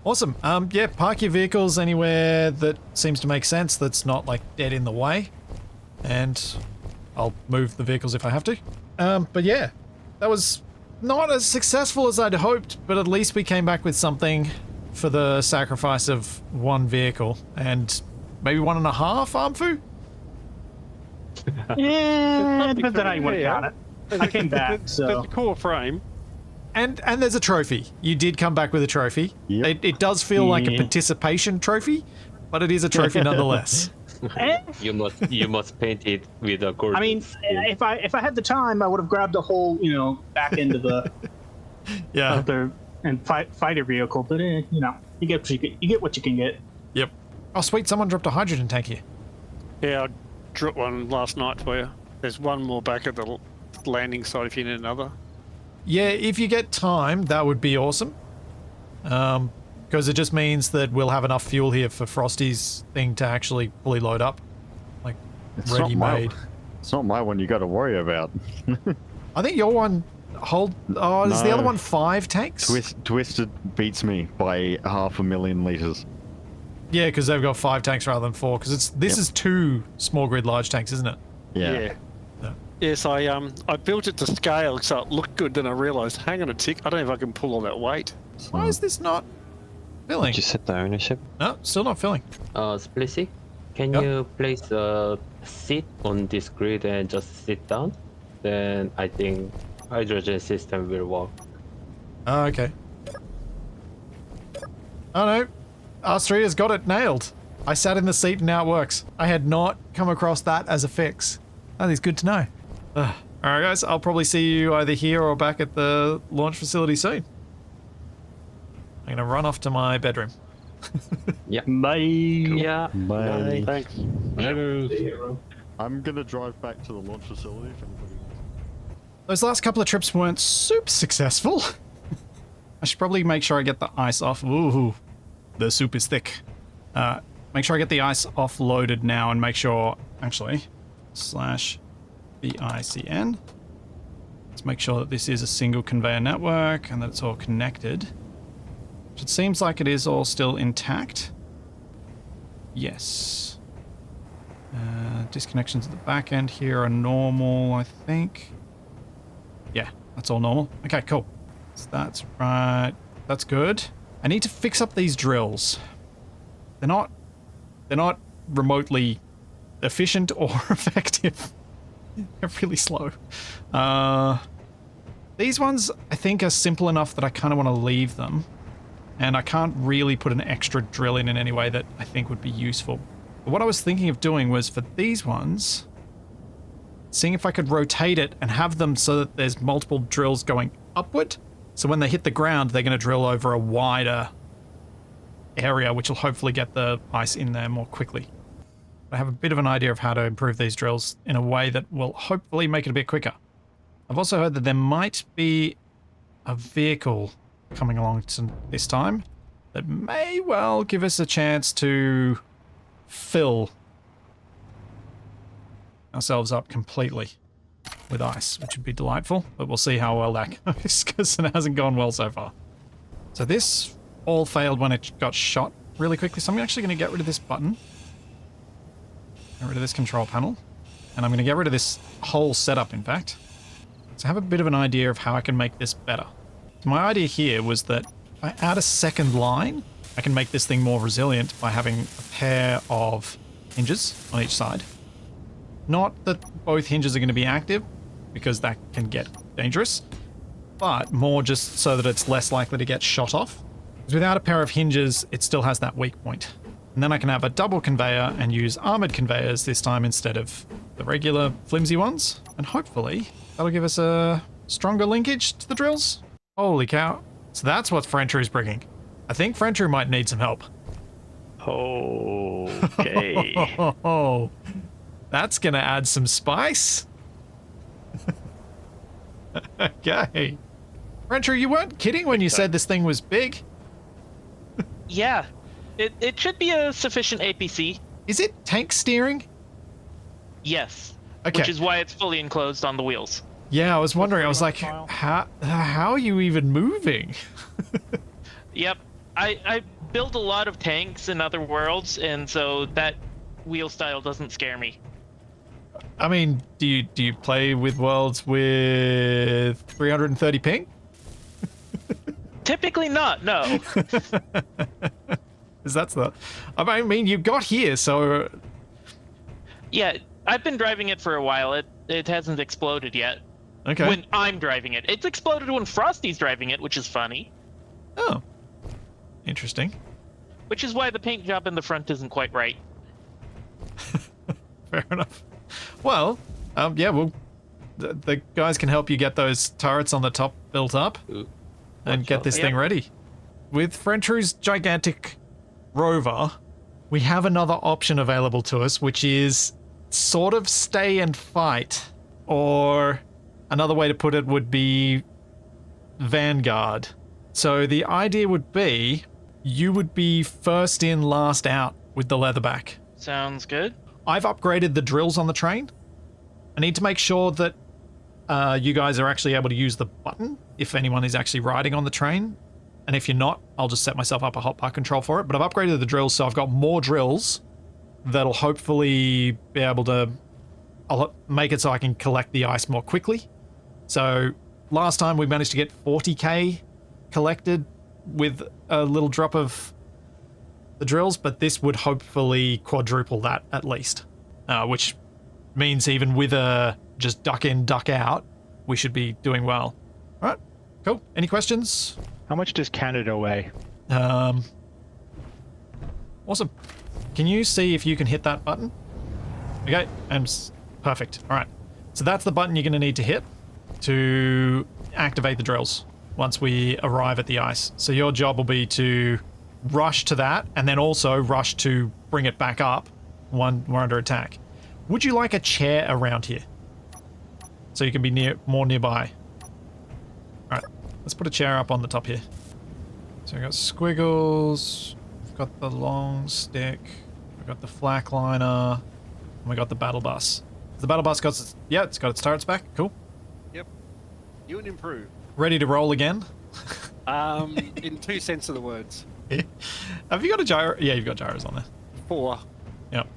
Awesome. Yeah, park your vehicles anywhere that seems to make sense, that's not like dead in the way. And I'll move the vehicles if I have to. But yeah, that was not as successful as I'd hoped, but at least we came back with something for the sacrifice of 1 vehicle and maybe 1.5 Armfu? Yeah, depends on how you want to count it. I came back, so... There's a core frame. And there's a trophy. You did come back with a trophy. Yep. It does feel like a participation trophy, but it is a trophy nonetheless. You must paint it with a gold. I mean, if I had the time, I would have grabbed a whole, back end of the fighter vehicle. But you get what you can get. Yep. Oh, sweet! Someone dropped a hydrogen tank here. Yeah, I dropped one last night for you. There's one more back at the landing site if you need another. Yeah, if you get time, that would be awesome. Because it just means that we'll have enough fuel here for Frosty's thing to actually fully load up. Like, ready-made. It's not my one you got to worry about. I think your one is the other one 5 tanks? Twisted beats me by 500,000 liters. Yeah, because they've got 5 tanks rather than 4, because this is 2 small grid large tanks, isn't it? Yeah. Yes, I built it to scale so it looked good, then I realised, hang on a tick, I don't know if I can pull all that weight. Why is this not filling? Did you set the ownership? No, still not filling. Splissy, can you place a seat on this grid and just sit down? Then I think hydrogen system will work. Oh, okay. Oh no, R3 has got it nailed. I sat in the seat and now it works. I had not come across that as a fix. That is good to know. Alright guys, I'll probably see you either here or back at the launch facility soon. I'm gonna run off to my bedroom. Yeah. Bye. Yeah. Bye. Thanks. I'm gonna drive back to the launch facility if anybody wants. Those last couple of trips weren't super successful. I should probably make sure I get the ice off. Ooh, the soup is thick. Make sure I get the ice offloaded now and make sure, actually, /BICN. Let's make sure that this is a single conveyor network and that it's all connected. Which it seems like it is all still intact. Yes. Disconnections at the back end here are normal, I think. Yeah, that's all normal. Okay, cool. So that's right. That's good. I need to fix up these drills. They're not remotely efficient or effective. They're really slow. These ones, I think, are simple enough that I kind of want to leave them. And I can't really put an extra drill in any way that I think would be useful. But what I was thinking of doing was for these ones, seeing if I could rotate it and have them so that there's multiple drills going upward. So when they hit the ground, they're going to drill over a wider area, which will hopefully get the ice in there more quickly. I have a bit of an idea of how to improve these drills in a way that will hopefully make it a bit quicker. I've also heard that there might be a vehicle coming along this time that may well give us a chance to fill ourselves up completely with ice, which would be delightful, but we'll see how well that goes because it hasn't gone well so far. So this all failed when it got shot really quickly, so I'm actually going to get rid of this button, get rid of this control panel, and I'm going to get rid of this whole setup, in fact. So I have a bit of an idea of how I can make this better. So my idea here was that if I add a second line, I can make this thing more resilient by having a pair of hinges on each side. Not that both hinges are going to be active, because that can get dangerous, but more just so that it's less likely to get shot off. Because without a pair of hinges, it still has that weak point. And then I can have a double conveyor and use armored conveyors this time instead of the regular flimsy ones. And hopefully that'll give us a stronger linkage to the drills. Holy cow. So that's what Frencher is bringing. I think Frencher might need some help. Okay. Oh, that's going to add some spice. Okay. Frencher, you weren't kidding when you said this thing was big. Yeah. It should be a sufficient APC. Is it tank steering? Yes. Okay. Which is why it's fully enclosed on the wheels. Yeah, I was wondering. I was like, how are you even moving? Yep. I build a lot of tanks in other worlds, and so that wheel style doesn't scare me. I mean, do you play with worlds with 330 ping? Typically not, no. Because that's the... I mean, you got here, so... Yeah, I've been driving it for a while. It hasn't exploded yet. Okay. When I'm driving it. It's exploded when Frosty's driving it, which is funny. Oh. Interesting. Which is why the paint job in the front isn't quite right. Fair enough. Well, yeah, well, the guys can help you get those turrets on the top built up and get this thing ready. With Frencher's gigantic rover, we have another option available to us, which is sort of stay and fight, or another way to put it would be Vanguard. So the idea would be you would be first in, last out with the leatherback. Sounds good. I've upgraded the drills on the train. I need to make sure that you guys are actually able to use the button if anyone is actually riding on the train. And if you're not, I'll just set myself up a hotbar control for it. But I've upgraded the drills, so I've got more drills that'll hopefully be able to... I'll make it so I can collect the ice more quickly. So last time we managed to get 40k collected with a little drop of the drills, but this would hopefully quadruple that at least, which means even with a just duck in, duck out, we should be doing well. All right, cool. Any questions? How much does Canada weigh? Awesome. Can you see if you can hit that button? Okay, and perfect. All right, so that's the button you're going to need to hit to activate the drills once we arrive at the ice. So your job will be to rush to that, and then also rush to bring it back up when we're under attack. Would you like a chair around here? So you can be more nearby. Alright, let's put a chair up on the top here. So we've got squiggles, we've got the long stick, we've got the flak liner, and we got the battle bus. The battle bus got its, yeah, it's got its turrets back, cool. Yep. You would improve. Ready to roll again? In two sense of the words. Have you got a gyro? Yeah, you've got gyros on there. 4. Yep.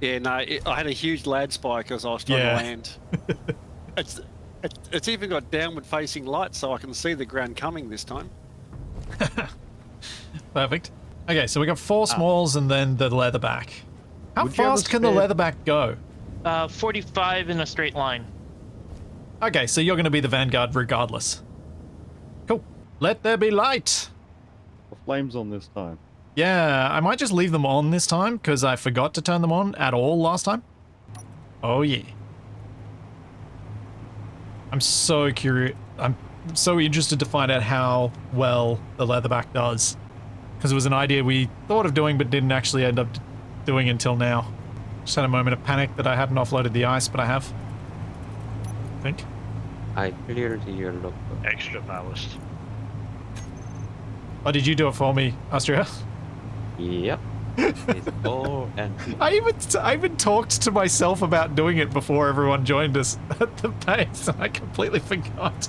Yeah, no, I had a huge lag spike as I was trying to land. It's even got downward facing lights so I can see the ground coming this time. Perfect. Okay, so we got 4 smalls and then the leatherback. How fast can the leatherback go? 45 in a straight line. Okay, so you're going to be the Vanguard regardless. Cool. Let there be light. The flames on this time. Yeah, I might just leave them on this time because I forgot to turn them on at all last time. Oh yeah. I'm so curious. I'm so interested to find out how well the leatherback does. Because it was an idea we thought of doing but didn't actually end up doing until now. Just had a moment of panic that I hadn't offloaded the ice, but I have. I think. I cleared your logbook. Extra ballast. Oh, did you do it for me, Austria? Yep. It's all empty. I even talked to myself about doing it before everyone joined us at the base, and I completely forgot.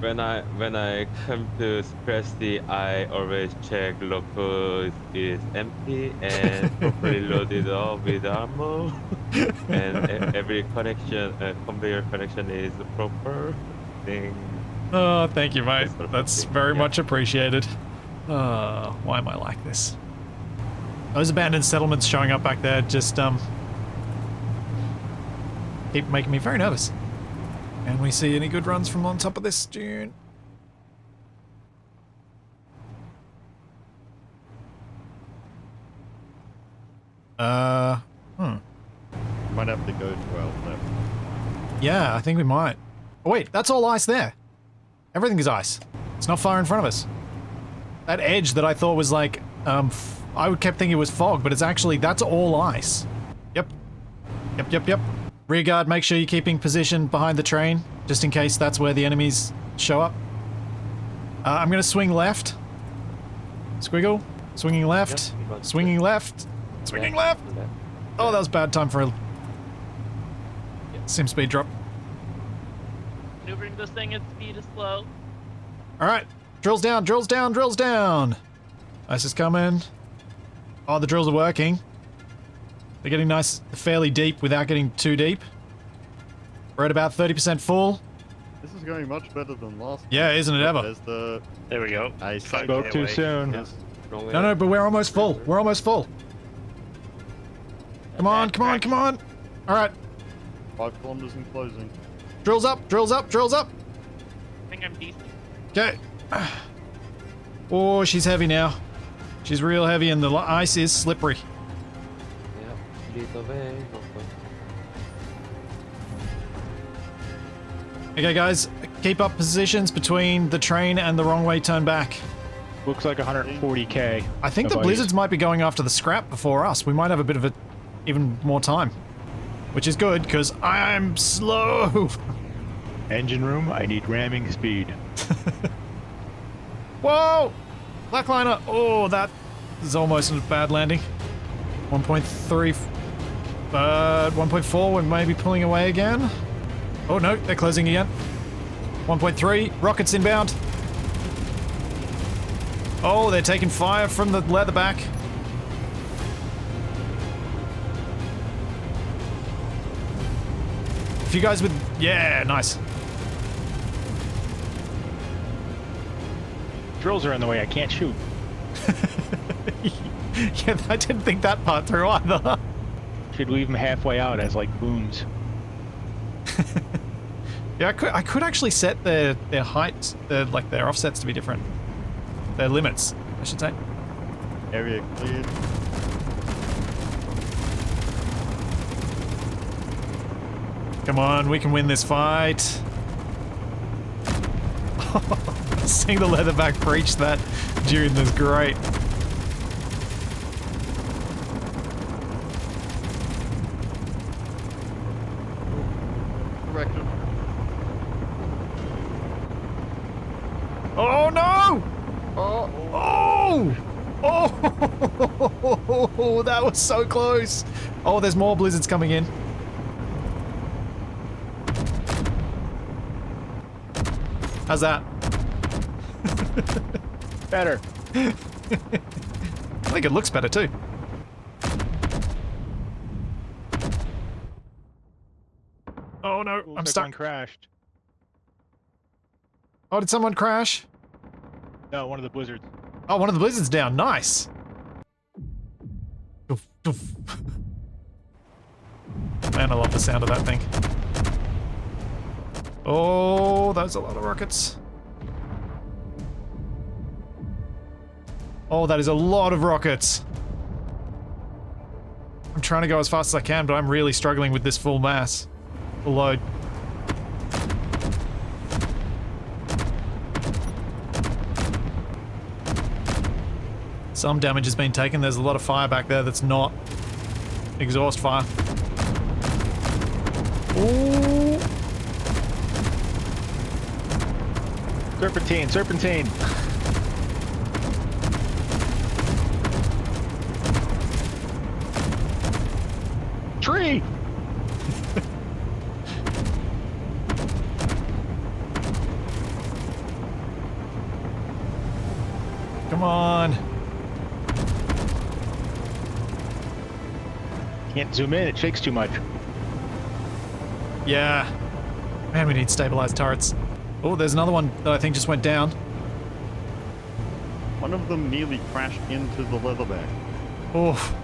When I come to Scratchy, I always check logbook is empty and properly loaded up with ammo, and every connection, conveyor connection is proper. Thing. Oh, thank you, mate. That's very much appreciated. Why am I like this? Those abandoned settlements showing up back there just keep making me very nervous. Can we see any good runs from on top of this dune? Might have to go 12 left. Yeah, I think we might. Oh wait, that's all ice there. Everything is ice. It's not far in front of us. That edge that I thought was like, I kept thinking it was fog, but it's actually, that's all ice. Yep. Yep. Rear guard, make sure you're keeping position behind the train, just in case that's where the enemies show up. I'm gonna swing left. Squiggle. Swinging left. Yep, Swinging left. Swinging left. Oh, that was bad time for a sim speed drop. Maneuvering this thing at speed is slow. Alright. Drills down, drills down, drills down. Ice is coming. Oh, the drills are working. They're getting nice, fairly deep without getting too deep. We're at about 30% full. This is going much better than last time. Yeah, isn't it ever? There's the... There we go. I Spoke too soon. Yes. No, but we're almost full. We're almost full. Come on, come on, come on. Alright. 5 kilometers in closing. Drills up, drills up, drills up. I think I'm decent. Okay. Oh, she's heavy now. She's real heavy and the ice is slippery. Yeah, lead away. Okay, guys, keep up positions between the train and the wrong way turn back. Looks like 140k. I think the of blizzards ice. might be going after the scrap before us. We might have a bit of a even more time, which is good because I'm slow. Engine room, I need ramming speed. Whoa! Blackliner! Oh, that is almost a bad landing. 1.3... 1.4, we may be pulling away again. Oh no, they're closing again. 1.3, rockets inbound. Oh, they're taking fire from the leatherback. If you guys would... Yeah, nice. Drills are in the way, I can't shoot. Yeah, I didn't think that part through either. Should leave them halfway out as like booms. Yeah, I could actually set their height, like their offsets to be different. Their limits, I should say. Area cleared. Come on, we can win this fight. Seeing the leatherback breach that dune is great. Correction. Oh no! Oh! Oh! Oh! That was so close! Oh, there's more blizzards coming in. How's that? Better. I think it looks better too. Oh no, I'm Looks like stuck. one crashed. Oh, did someone crash? No, one of the blizzards. Oh, one of the blizzards down. Nice. Doof, doof. Man, I love the sound of that thing. Oh, that's a lot of rockets. Oh, that is a lot of rockets. I'm trying to go as fast as I can, but I'm really struggling with this full mass. Full load. Some damage has been taken. There's a lot of fire back there that's not exhaust fire. Ooh. Serpentine, serpentine. Tree. Come on. Can't zoom in, it shakes too much. Yeah. Man, we need stabilized turrets. Oh, there's another one that I think just went down. One of them nearly crashed into the leatherback. Oh.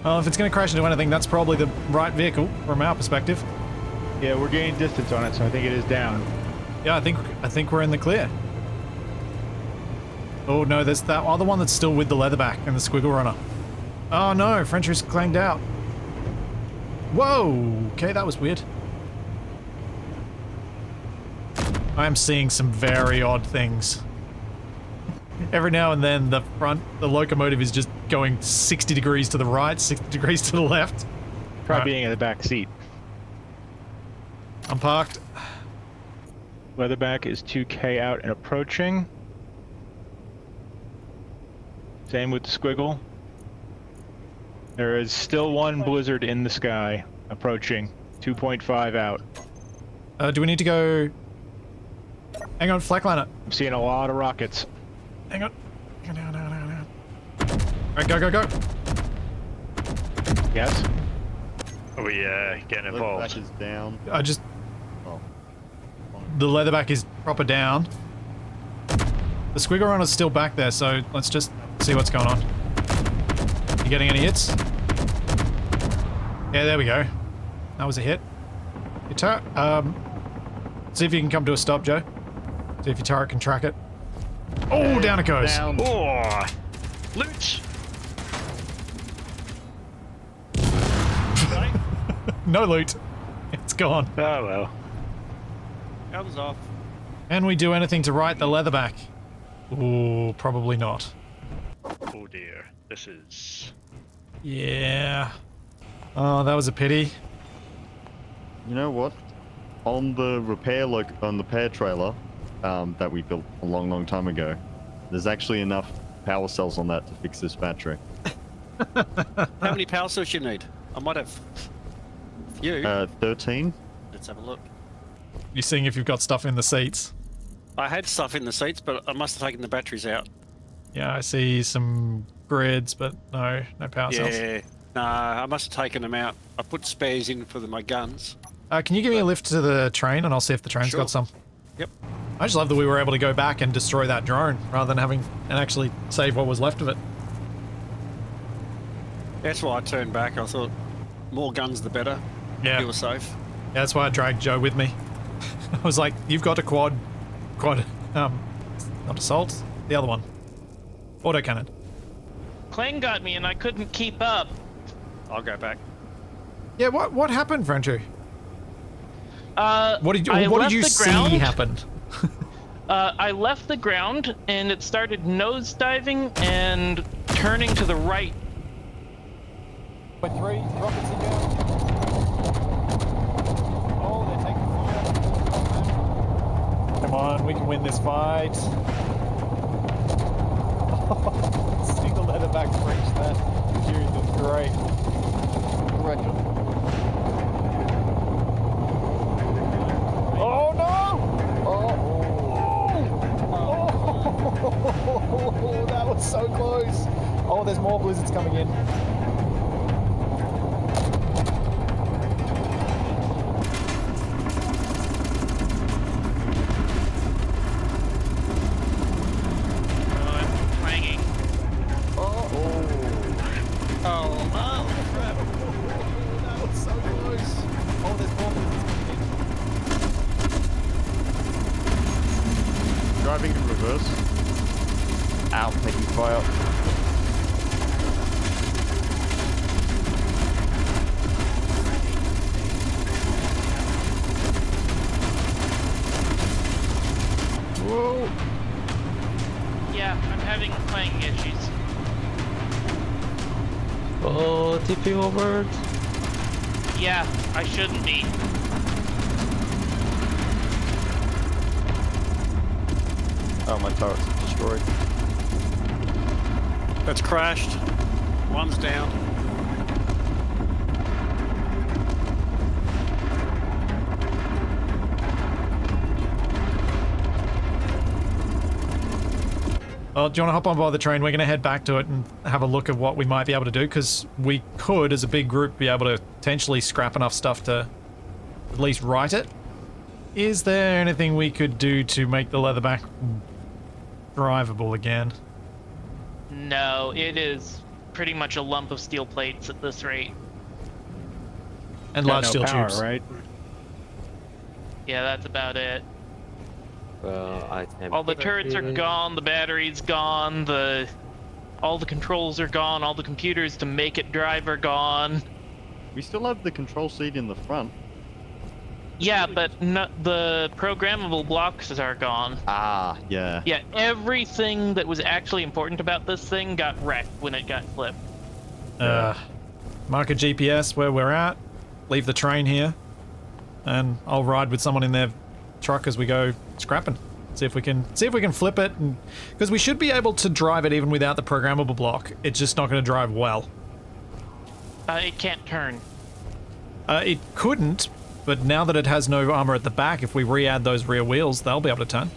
Well, if it's going to crash into anything, that's probably the right vehicle from our perspective. Yeah, we're gaining distance on it, so I think it is down. Yeah, I think we're in the clear. Oh no, there's that other one that's still with the leatherback and the squiggle runner. Oh no, Frencher's clanged out. Whoa! Okay, that was weird. I am seeing some very odd things. Every now and then the locomotive is just going 60 degrees to the right, 60 degrees to the left. Try being in the back seat. I'm parked. Leatherback is 2K out and approaching. Same with the squiggle. There is still one blizzard in the sky, approaching. 2.5 out. Do we need to go... Hang on, flatliner. I'm seeing a lot of rockets. Hang on. Hang on. Alright, go, go, go. Yes? Are we getting involved? Leatherback is down. I just... Oh. The leatherback is proper down. The squiggle runner's still back there, so let's just see what's going on. You getting any hits? Yeah, there we go. That was a hit. Your turret, see if you can come to a stop, Joe. See if your turret can track it. Oh, down it goes. Down. Oh, loot! No loot. It's gone. Oh well. Comes off. Can we do anything to right the leatherback? Ooh, probably not. Oh dear, this is... Yeah. Oh, that was a pity. You know what? On the repair trailer that we built a long time ago, there's actually enough power cells on that to fix this battery. How many power cells you need? I might have a few. 13. Let's have a look. You're seeing if you've got stuff in the seats. I had stuff in the seats, but I must have taken the batteries out. Yeah, I see some grids, but no power cells. Yeah. Nah, I must have taken them out. I put spares in for my guns. Can you give me a lift to the train and I'll see if the train's got some? Yep. I just love that we were able to go back and destroy that drone rather than having and actually save what was left of it. That's why I turned back. I thought more guns the better. Yeah. You were safe. Yeah, that's why I dragged Joe with me. I was like, you've got a quad, not assault, the other one. Autocannon. Clang got me and I couldn't keep up. I'll go back. Yeah, what happened, Frencher? What did I you left the see ground. happen? I left the ground and it started nosediving and turning to the right. With 3 rockets in there. Oh, they're taking fire. Come on, we can win this fight. Single leatherback breach that. Series is great. Oh no! Oh, that was so close. Oh, there's more blizzards coming in. Driving in reverse. Ow, taking fire. Yeah, I'm having clanging issues. Oh, tipping over. Yeah, I shouldn't be. Oh, my turret's destroyed. That's crashed. One's down. Well, do you want to hop on board the train? We're going to head back to it and have a look at what we might be able to do, because we could, as a big group, be able to potentially scrap enough stuff to at least right it. Is there anything we could do to make the leatherback drivable again? No, it is pretty much a lump of steel plates at this rate. And Got large no steel power, tubes. right? Yeah, that's about it. Well, I can All the turrets are gone, the battery's gone, all the controls are gone, all the computers to make it drive are gone. We still have the control seat in the front. Yeah, but the programmable blocks are gone. Ah, yeah. Yeah, everything that was actually important about this thing got wrecked when it got flipped. Mark a GPS where we're at, leave the train here, and I'll ride with someone in their truck as we go scrapping. See if we can flip it, and because we should be able to drive it even without the programmable block. It's just not going to drive well. It can't turn. It couldn't, but now that it has no armor at the back, if we re-add those rear wheels, they'll be able to turn.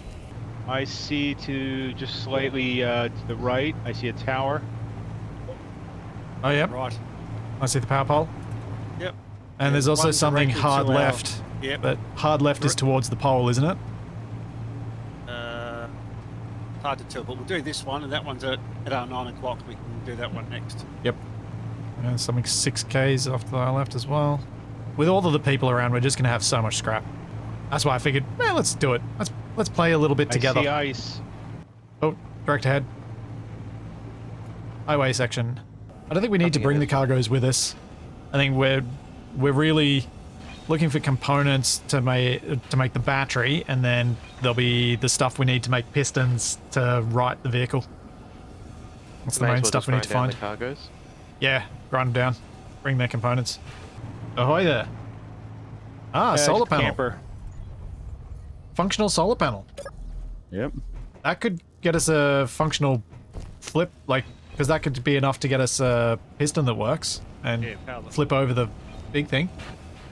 I see to just slightly to the right, I see a tower. Oh, yep. Right. I see the power pole. Yep. And there's also one something directed hard to our- left. Yep. But hard left is towards the pole, isn't it? Hard to tell, but we'll do this one, and that one's at our 9 o'clock. We can do that one next. Yep. And something 6Ks off to the left as well. With all of the people around, we're just going to have so much scrap. That's why I figured, let's do it. Let's play a little bit together. I see ice. Oh, direct ahead. Highway section. I don't think we need to bring the cargoes with us. I think we're really looking for components to make the battery, and then there'll be the stuff we need to make pistons to right the vehicle. That's the main stuff we need to find. The cargoes. Yeah, grind them down. Bring their components. Ahoy there. Ah, solar panel. Camper. Functional solar panel. Yep. That could get us a functional flip, because that could be enough to get us a piston that works and flip over the big thing.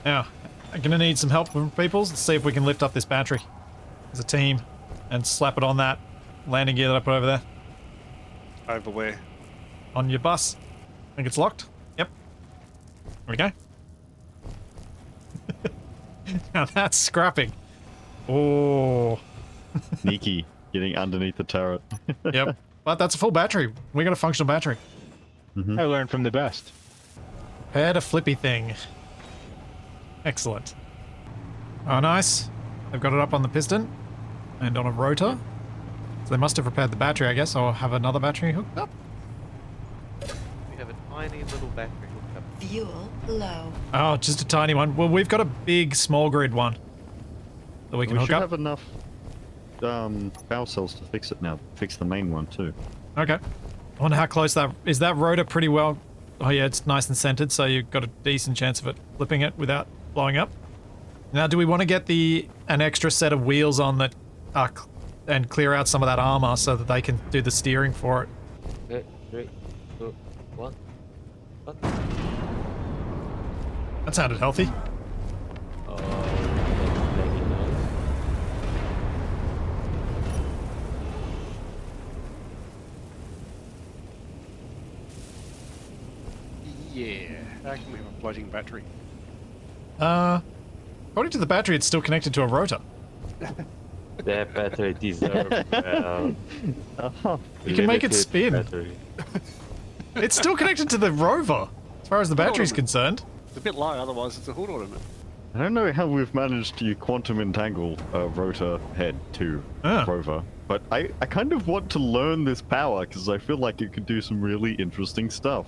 Now, I'm gonna need some help from people. Let's see if we can lift up this battery as a team and slap it on that landing gear that I put over there. Over where? On your bus. I think it's locked. Yep. There we go. Now that's scrapping. Oh. Sneaky, getting underneath the turret. Yep. But that's a full battery. We got a functional battery. I learned from the best. Prepared a flippy thing. Excellent. Oh, nice. They've got it up on the piston and on a rotor. So they must have repaired the battery, I guess, or have another battery hooked up. We have a tiny little battery hooked up. Fuel low. Oh, just a tiny one. Well, we've got a big small grid one that we can hook should up. have enough power cells to fix it now. Fix the main one too. Okay. I wonder how close that is. That rotor pretty well. Oh yeah, it's nice and centered, so you've got a decent chance of it flipping it without blowing up. Now, do we want to get an extra set of wheels on that and clear out some of that armor so that they can do the steering for it? 3, 2, 1. That sounded healthy. Yeah. How can we have a floating battery? According to the battery, it's still connected to a rotor. That battery deserves well. You can make it spin. It's still connected to the rover, as far as the battery's concerned. It's a bit low, otherwise it's a hood ornament. I don't know how we've managed to quantum entangle a rotor head to rover, but I kind of want to learn this power because I feel like it could do some really interesting stuff.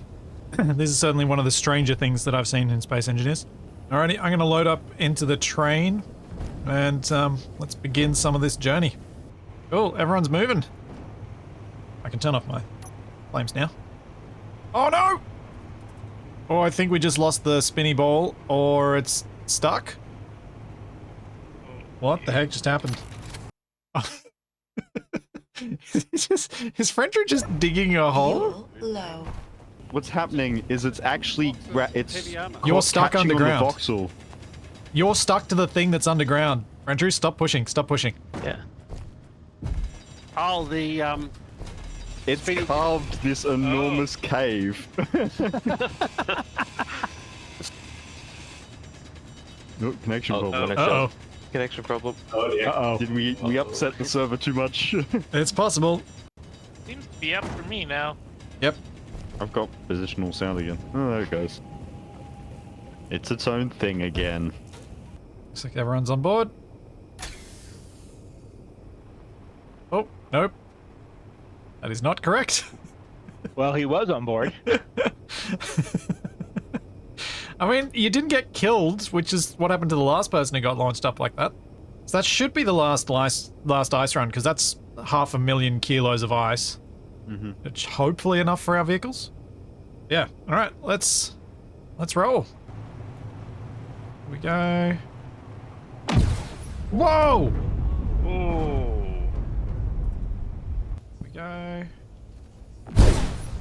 This is certainly one of the stranger things that I've seen in Space Engineers. Alrighty, I'm going to load up into the train, and let's begin some of this journey. Cool, everyone's moving. I can turn off my flames now. Oh no! Oh, I think we just lost the spinny ball, or it's stuck. What the heck just happened? Is Frencher just digging a hole? Low. What's happening is it's actually it's You're stuck catching on the underground. voxel. You're stuck to the thing that's underground. Frencher, stop pushing. Stop pushing. Yeah. Oh, the It's carved this enormous cave. No, connection problem. Uh-oh. Connection problem. Oh yeah. Uh-oh. Did we upset the server too much? It's possible. Seems to be up for me now. Yep. I've got positional sound again. Oh, there it goes. It's its own thing again. Looks like everyone's on board. Oh, nope. That is not correct. Well, he was on board. I mean, you didn't get killed, which is what happened to the last person who got launched up like that. So that should be the last ice run, because that's 500,000 kilos of ice. Mm-hmm. Which hopefully enough for our vehicles. Yeah. All right. Let's roll. Here we go. Whoa! Oh. Here we go.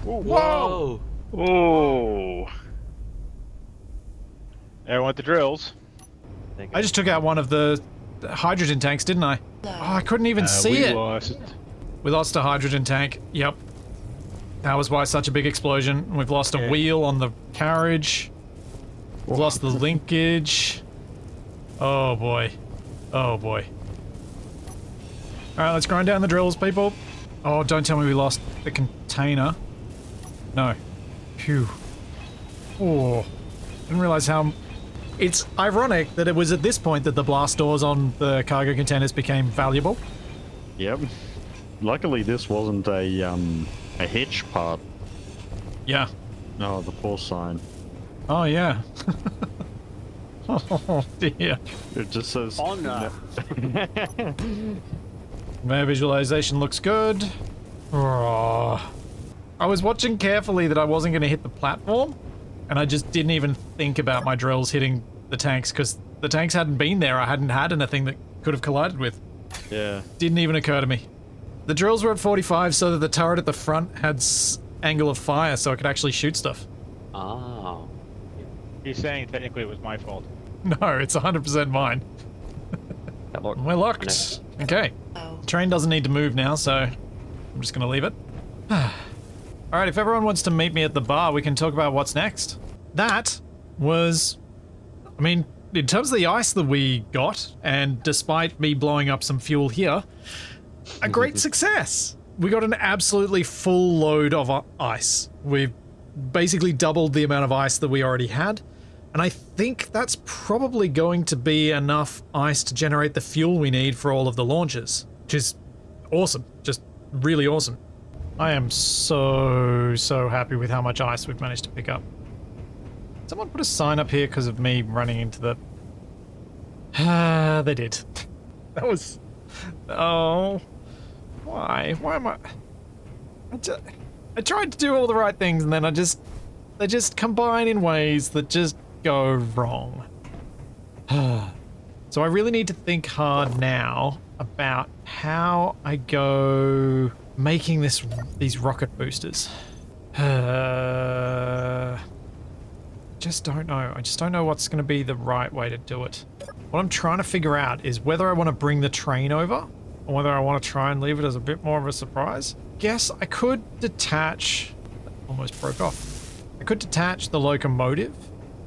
Whoa! Oh. There went the drills. I just took out one of the hydrogen tanks, didn't I? Oh, I couldn't even see we it. lost. We lost a hydrogen tank. Yep. That was why such a big explosion. We've lost a wheel on the carriage. We've lost the linkage. Oh boy. Oh boy. Alright, let's grind down the drills, people. Oh, don't tell me we lost the container. No. Phew. Oh. Didn't realize how... It's ironic that it was at this point that the blast doors on the cargo containers became valuable. Yep. Luckily, this wasn't a hitch part. Yeah. No, the force sign. Oh, yeah. Oh, dear. It just says... honor. My visualization looks good. Oh. I was watching carefully that I wasn't going to hit the platform, and I just didn't even think about my drills hitting the tanks, because the tanks hadn't been there. I hadn't had anything that could have collided with. Yeah. Didn't even occur to me. The drills were at 45 so that the turret at the front had angle of fire so it could actually shoot stuff. Oh. He's saying technically it was my fault. No, it's 100% mine. We're locked. Okay. The train doesn't need to move now, so I'm just gonna leave it. Alright, if everyone wants to meet me at the bar, we can talk about what's next. That was... I mean, in terms of the ice that we got, and despite me blowing up some fuel here, a great success! We got an absolutely full load of ice. We've basically doubled the amount of ice that we already had, and I think that's probably going to be enough ice to generate the fuel we need for all of the launches, which is awesome. Just really awesome. I am so happy with how much ice we've managed to pick up. Someone put a sign up here because of me running into the... they did. That was... Oh... Why? Why am I... I tried to do all the right things and then they just combine in ways that just go wrong. So I really need to think hard now about how I go making these rocket boosters. Just don't know. I just don't know what's going to be the right way to do it. What I'm trying to figure out is whether I want to bring the train over or whether I want to try and leave it as a bit more of a surprise. Guess I could detach... Almost broke off. I could detach the locomotive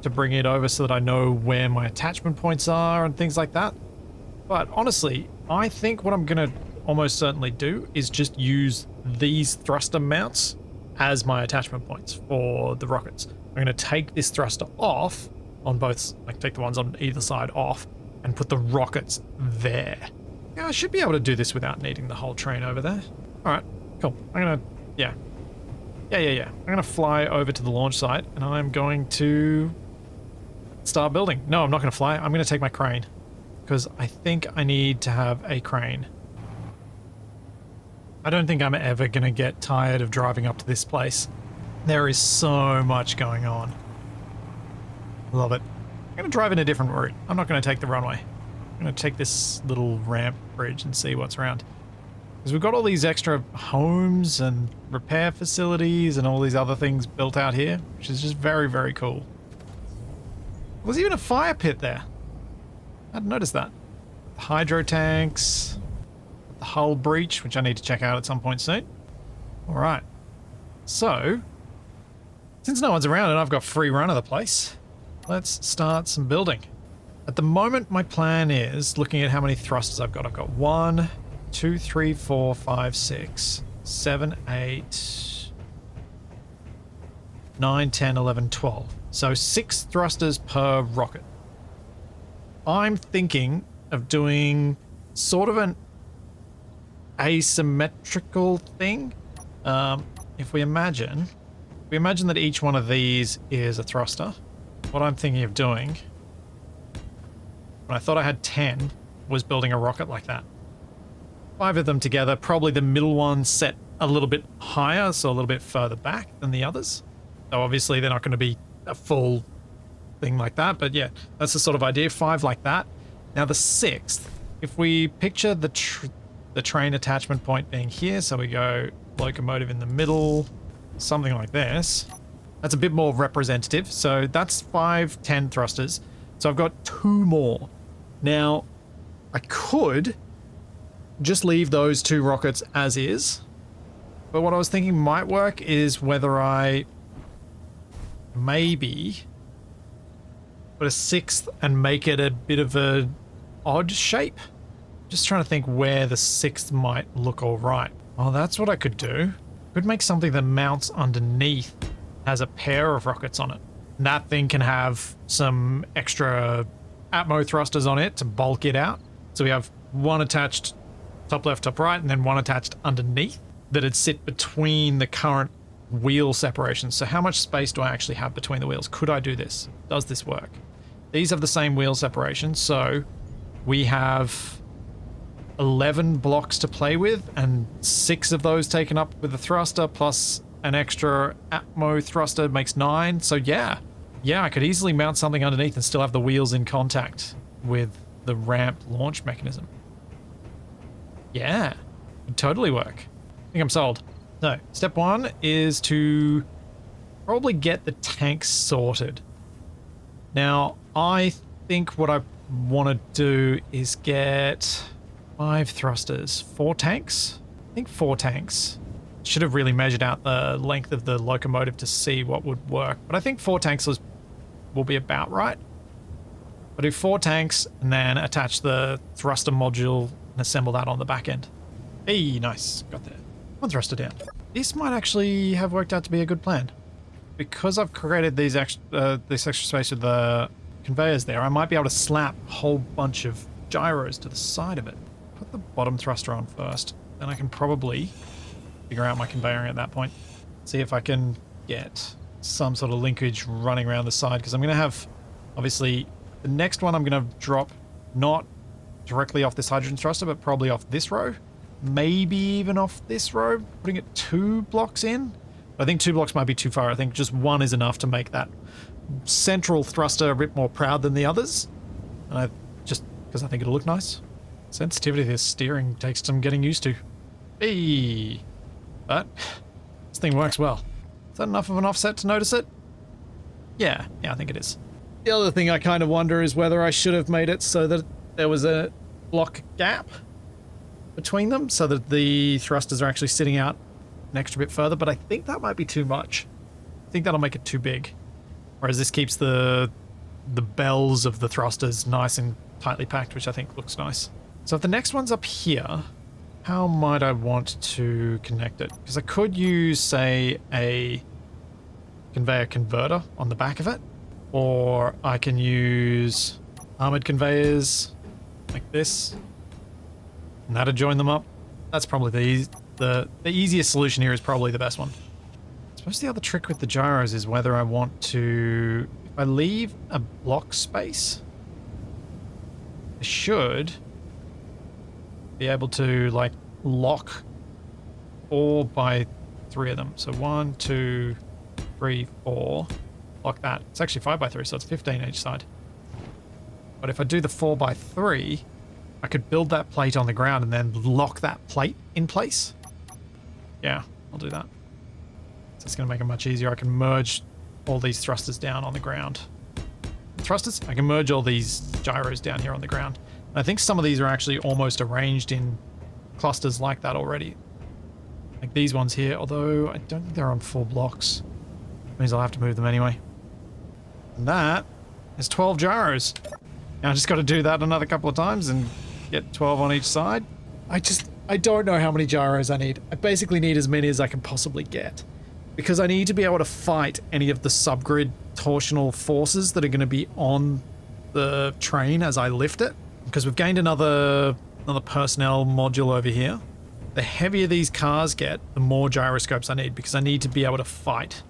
to bring it over so that I know where my attachment points are and things like that. But honestly, I think what I'm going to almost certainly do is just use these thruster mounts as my attachment points for the rockets. I'm going to take this thruster off on both, like take the ones on either side off and put the rockets there. Yeah, I should be able to do this without needing the whole train over there. All right, cool. I'm going to, yeah. I'm going to fly over to the launch site and I'm going to start building. No, I'm not going to fly. I'm going to take my crane because I think I need to have a crane. I don't think I'm ever going to get tired of driving up to this place. There is so much going on. Love it. I'm going to drive in a different route. I'm not going to take the runway. I'm going to take this little ramp bridge and see what's around. Because we've got all these extra homes and repair facilities and all these other things built out here, which is just very, very cool. There's even a fire pit there. I hadn't noticed that. The hydro tanks, the hull breach, which I need to check out at some point soon. Alright. So, since no one's around and I've got free run of the place, let's start some building. At the moment, my plan is, looking at how many thrusters I've got 1, 2, 3, 4, 5, 6, 7, 8, 9, 10, 11, 12. So 6 thrusters per rocket. I'm thinking of doing sort of an asymmetrical thing. If we imagine that each one of these is a thruster, what I'm thinking of doing, when I thought I had 10, was building a rocket like that. 5 of them together, probably the middle one set a little bit higher, so a little bit further back than the others. So obviously they're not going to be a full thing like that, but yeah, that's the sort of idea. 5 like that. Now the 6th, if we picture the train attachment point being here, so we go locomotive in the middle, something like this. That's a bit more representative. So that's 5, 10 thrusters. So I've got 2 more. Now, I could just leave those 2 rockets as is, but what I was thinking might work is whether I maybe put a 6th and make it a bit of a odd shape. Just trying to think where the 6th might look all right. Well, that's what I could do. Could make something that mounts underneath, has a pair of rockets on it. And that thing can have some extra atmo thrusters on it to bulk it out. So we have one attached top left, top right, and then one attached underneath that'd sit between the current wheel separations. So how much space do I actually have between the wheels? Could I do this? Does this work? These have the same wheel separation, so we have 11 blocks to play with, and 6 of those taken up with the thruster, plus an extra atmo thruster makes 9. So yeah, I could easily mount something underneath and still have the wheels in contact with the ramp launch mechanism. Yeah, it'd totally work. I think I'm sold. So, step 1 is to probably get the tanks sorted. Now, I think what I want to do is get 5 thrusters, 4 tanks? I think 4 tanks. Should have really measured out the length of the locomotive to see what would work, but I think 4 tanks will be about right. I'll do 4 tanks and then attach the thruster module and assemble that on the back end. Hey, nice. Got there. 1 thruster down. This might actually have worked out to be a good plan. Because I've created these this extra space with the conveyors there, I might be able to slap a whole bunch of gyros to the side of it. Put the bottom thruster on first, then I can probably figure out my conveyor at that point. See if I can get some sort of linkage running around the side, because I'm going to have, obviously, the next one I'm going to drop not directly off this hydrogen thruster, but probably off this row. Maybe even off this row, putting it 2 blocks in. I think 2 blocks might be too far. I think just 1 is enough to make that central thruster a bit more proud than the others. And just because I think it'll look nice. Sensitivity to steering takes some getting used to. Hey, but this thing works well. Is that enough of an offset to notice it? Yeah, I think it is. The other thing I kind of wonder is whether I should have made it so that there was a block gap between them so that the thrusters are actually sitting out an extra bit further, but I think that might be too much. I think that'll make it too big. Whereas this keeps the bells of the thrusters nice and tightly packed, which I think looks nice. So if the next one's up here, how might I want to connect it? Because I could use, say, a conveyor converter on the back of it, or I can use armored conveyors like this, and that'll join them up. That's probably the easiest solution here is probably the best one. I suppose the other trick with the gyros is whether I want to, if I leave a block space, I should be able to like lock 4 by 3 of them. So 1, 2, 3, 4. block that. It's actually 5x3, so it's 15 each side. But if I do the 4x3, I could build that plate on the ground and then lock that plate in place. Yeah, I'll do that. So it's going to make it much easier. I can merge all these thrusters down on the ground. Thrusters? I can merge all these gyros down here on the ground. And I think some of these are actually almost arranged in clusters like that already. Like these ones here, although I don't think they're on full blocks. Means I'll have to move them anyway. And that is 12 gyros. Now I just got to do that another couple of times and get 12 on each side. I don't know how many gyros I need. I basically need as many as I can possibly get. Because I need to be able to fight any of the subgrid torsional forces that are going to be on the train as I lift it. Because we've gained another personnel module over here. The heavier these cars get, the more gyroscopes I need, because I need to be able to fight.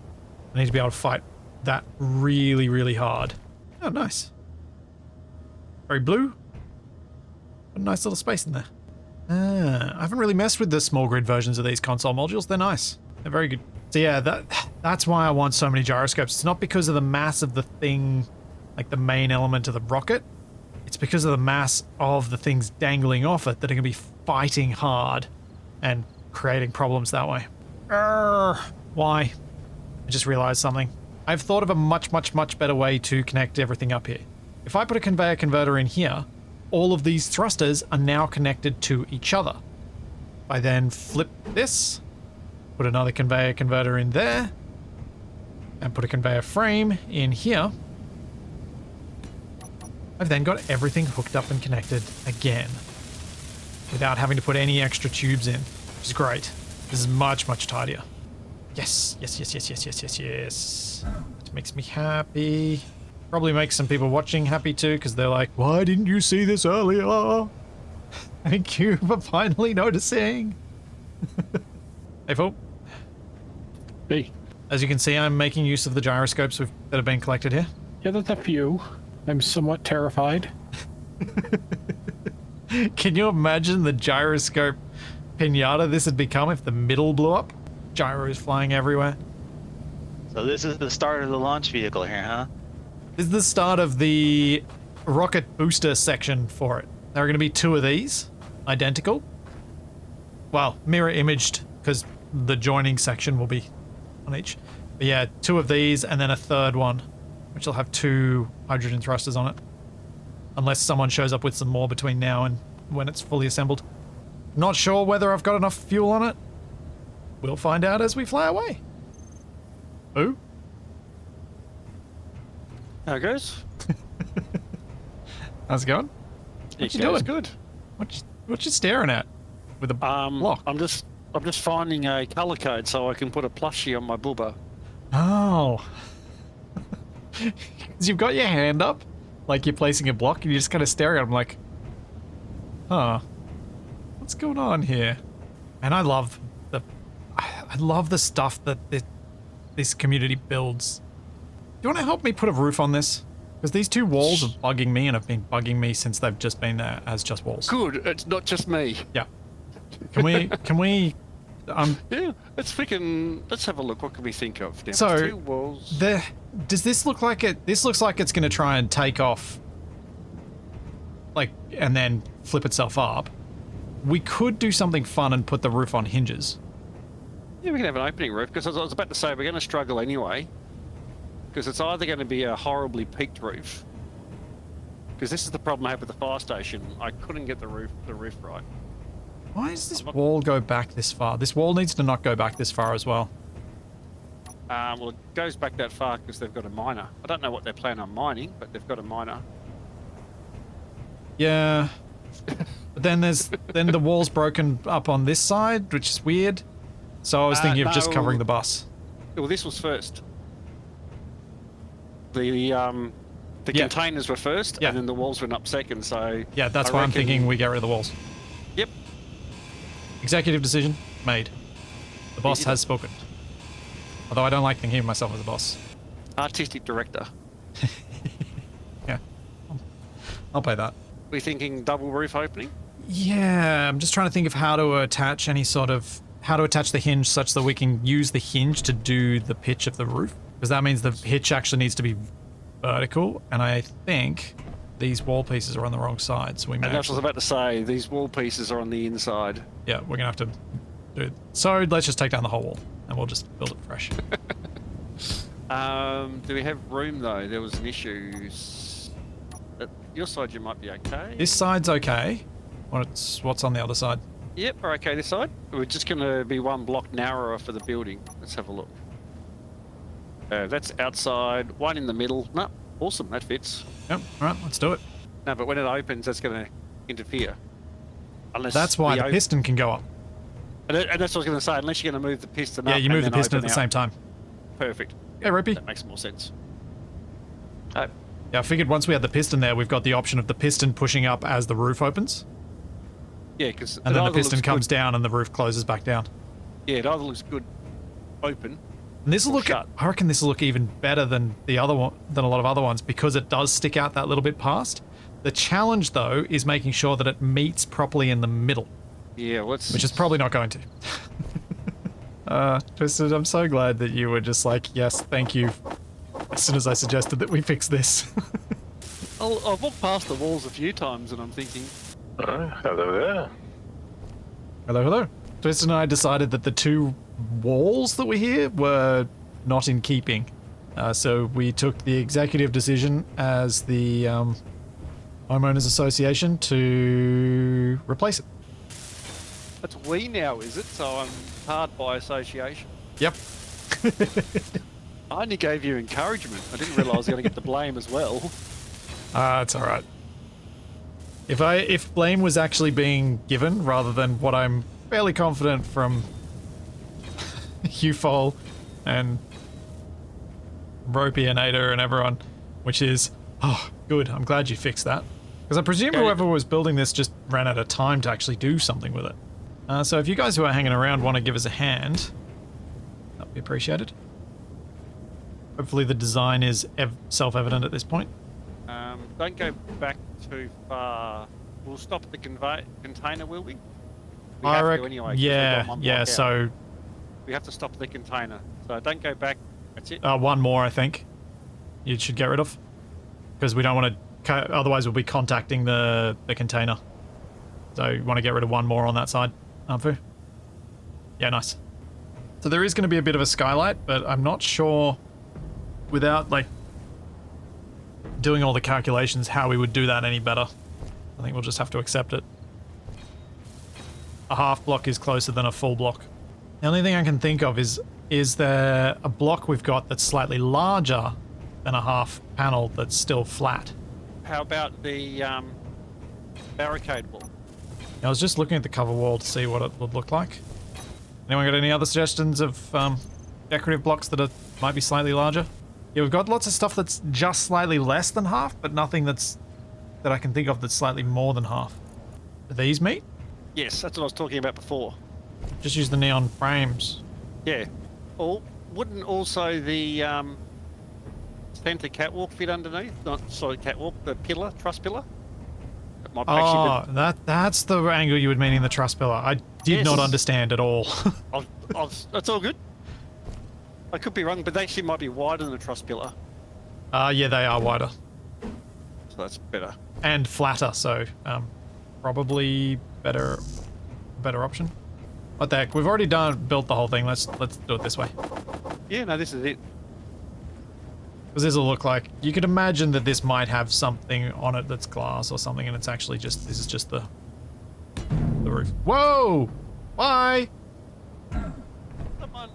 I need to be able to fight that really, really hard. Oh, nice. Very blue. A nice little space in there. I haven't really messed with the small grid versions of these console modules. They're nice. They're very good. So yeah, that's why I want so many gyroscopes. It's not because of the mass of the thing, like the main element of the rocket. It's because of the mass of the things dangling off it that are going to be fighting hard and creating problems that way. Why? I just realized something. I've thought of a much, much, much better way to connect everything up here. If I put a conveyor converter in here, all of these thrusters are now connected to each other. I then flip this, put another conveyor converter in there, and put a conveyor frame in here. I've then got everything hooked up and connected again without having to put any extra tubes in, which is great. This is much, much tidier. Yes, yes, yes, yes, yes, yes, yes, yes. It makes me happy. Probably makes some people watching happy too, because they're like, why didn't you see this earlier? Thank you for finally noticing. Hey, Phil. Hey. As you can see, I'm making use of the gyroscopes that have been collected here. Yeah, there's a few. I'm somewhat terrified. Can you imagine the gyroscope pinata this had become if the middle blew up? Gyros flying everywhere. So this is the start of the launch vehicle here, huh? This is the start of the rocket booster section for it. There are going to be 2 of these, identical. Well, mirror imaged, because the joining section will be on each. But yeah, 2 of these, and then a third one, which will have 2 hydrogen thrusters on it. Unless someone shows up with some more between now and when it's fully assembled. Not sure whether I've got enough fuel on it. We'll find out as we fly away. Ooh. How it goes? How's it going? What you doing? Good. What you staring at? With a block? I'm just finding a color code so I can put a plushie on my booba. Oh. Because you've got your hand up, like you're placing a block, and you're just kind of staring at them like, huh, what's going on here? And I love the stuff that this community builds. Do you want to help me put a roof on this? Because these 2 walls are bugging me and have been bugging me since they've just been there as just walls. Good, it's not just me. Yeah. Can we yeah, let's have a look. What can we think of? Now, so 2 walls. Does this look like it? This looks like it's going to try and take off, like, and then flip itself up. We could do something fun and put the roof on hinges. Yeah, we can have an opening roof, because I was about to say we're going to struggle anyway. Because it's either going to be a horribly peaked roof. Because this is the problem I have with the fire station. I couldn't get the roof right. Why does this wall go back this far? This wall needs to not go back this far as well. Well, it goes back that far because they've got a miner. I don't know what they're planning on mining, but they've got a miner. Yeah. But then the wall's broken up on this side, which is weird. So I was thinking of just covering the bus. Well, this was first. The containers were first, and then the walls went up second. So yeah, that's why I'm thinking we get rid of the walls. Yep. Executive decision made. The boss has spoken. Although I don't like thinking of myself as a boss. Artistic director. Yeah. I'll play that. We're thinking double roof opening? Yeah, I'm just trying to think of how to attach the hinge such that we can use the hinge to do the pitch of the roof. Because that means the hitch actually needs to be vertical, and I think these wall pieces are on the wrong side, so we may And that's what I was actually... about to say. These wall pieces are on the inside. Yeah, we're gonna have to do it. So let's just take down the whole wall, and we'll just build it fresh. Do we have room though? There was an issue. At your side, you might be okay. This side's okay. What's on the other side? Yep, we're okay this side. We're just going to be one block narrower for the building. Let's have a look. That's outside, one in the middle. No, awesome, that fits. Yep, alright, let's do it. No, but when it opens, that's going to interfere. Unless That's why the piston can go up. And that's what I was going to say, unless you're going to move the piston up. Yeah, you move the and then piston at open the out. same time. Perfect. Yeah, Ropey. That makes more sense. Yeah, I figured once we had the piston there, we've got the option of the piston pushing up as the roof opens. Yeah, because And then the piston comes down and the roof closes back down. Yeah, it either looks good open. And this will look, shut. I reckon this will look even better than the other one, than a lot of other ones, because it does stick out that little bit past. The challenge though is making sure that it meets properly in the middle. Yeah, which is probably not going to. Twisted, I'm so glad that you were just like, yes, thank you, as soon as I suggested that we fix this. I've walked past the walls a few times and I'm thinking... Hello there. Hello, hello. Twisted and I decided that the two walls that were here were not in keeping. So we took the executive decision as the Homeowners Association to replace it. That's we now, is it? So I'm hard by association. Yep. I only gave you encouragement. I didn't realise I was going to get the blame as well. It's alright. If blame was actually being given rather than what I'm fairly confident from Ufol and Ropey and Ada and everyone, which is, oh, good, I'm glad you fixed that. Because I presume whoever was building this just ran out of time to actually do something with it. So if you guys who are hanging around want to give us a hand, that'd be appreciated. Hopefully the design is self-evident at this point. Don't go back too far. We'll stop at the container, will we? We have to anyway. 'Cause we've got one block out. So... We have to stop at the container. So don't go back. That's it. one more, I think. You should get rid of. Because we don't want to... Otherwise we'll be contacting the container. So you want to get rid of one more on that side, Amphu? Yeah, nice. So there is going to be a bit of a skylight, but I'm not sure without, like, doing all the calculations how we would do that any better. I think we'll just have to accept it. A half block is closer than a full block. The only thing I can think of is there a block we've got that's slightly larger than a half panel that's still flat? How about the barricade wall? I was just looking at the cover wall to see what it would look like. Anyone got any other suggestions of decorative blocks that might be slightly larger? Yeah, we've got lots of stuff that's just slightly less than half, but nothing that I can think of that's slightly more than half. Do these meet? Yes, that's what I was talking about before. Just use the neon frames. Yeah. Or wouldn't also the center catwalk fit underneath? Not sorry, catwalk, the pillar, truss pillar. That might actually be... that's the angle you would mean in the truss pillar. I did not understand at all. That's all good. I could be wrong, but they actually might be wider than a truss pillar. Yeah, they are wider. So that's better. And flatter, so probably better option. What the heck? We've already built the whole thing. Let's do it this way. Yeah, no, this is it. Because this will look like, you could imagine that this might have something on it that's glass or something, and it's actually just, this is just the roof. Whoa! Why? Someone,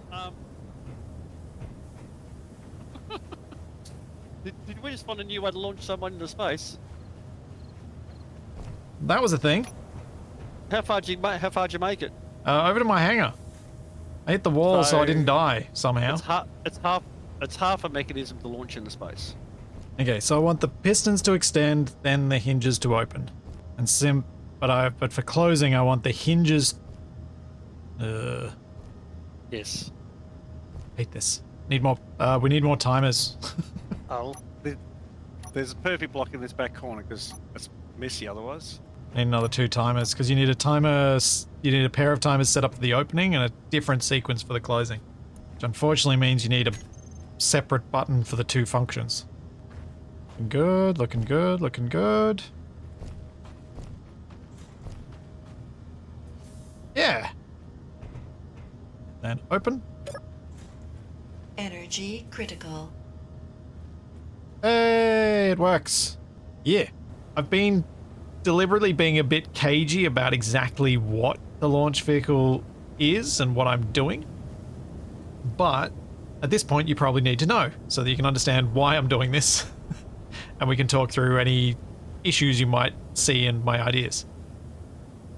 did we just find a new way to launch someone into space? That was a thing. How far did you make it? Over to my hangar. I hit the wall, so I didn't die somehow. It's half a mechanism to launch into space. Okay, so I want the pistons to extend, then the hinges to open, and but for closing, I want the hinges. Yes. Hate this. Need more. We need more timers. Oh, there's a perfect block in this back corner because it's messy otherwise. Need another 2 timers because you need a timer. You need a pair of timers set up for the opening and a different sequence for the closing, which unfortunately means you need a separate button for the two functions. Looking good, looking good, looking good. Yeah. And open. Energy critical. Hey, it works. Yeah. I've been deliberately being a bit cagey about exactly what the launch vehicle is and what I'm doing. But at this point, you probably need to know so that you can understand why I'm doing this. And we can talk through any issues you might see in my ideas.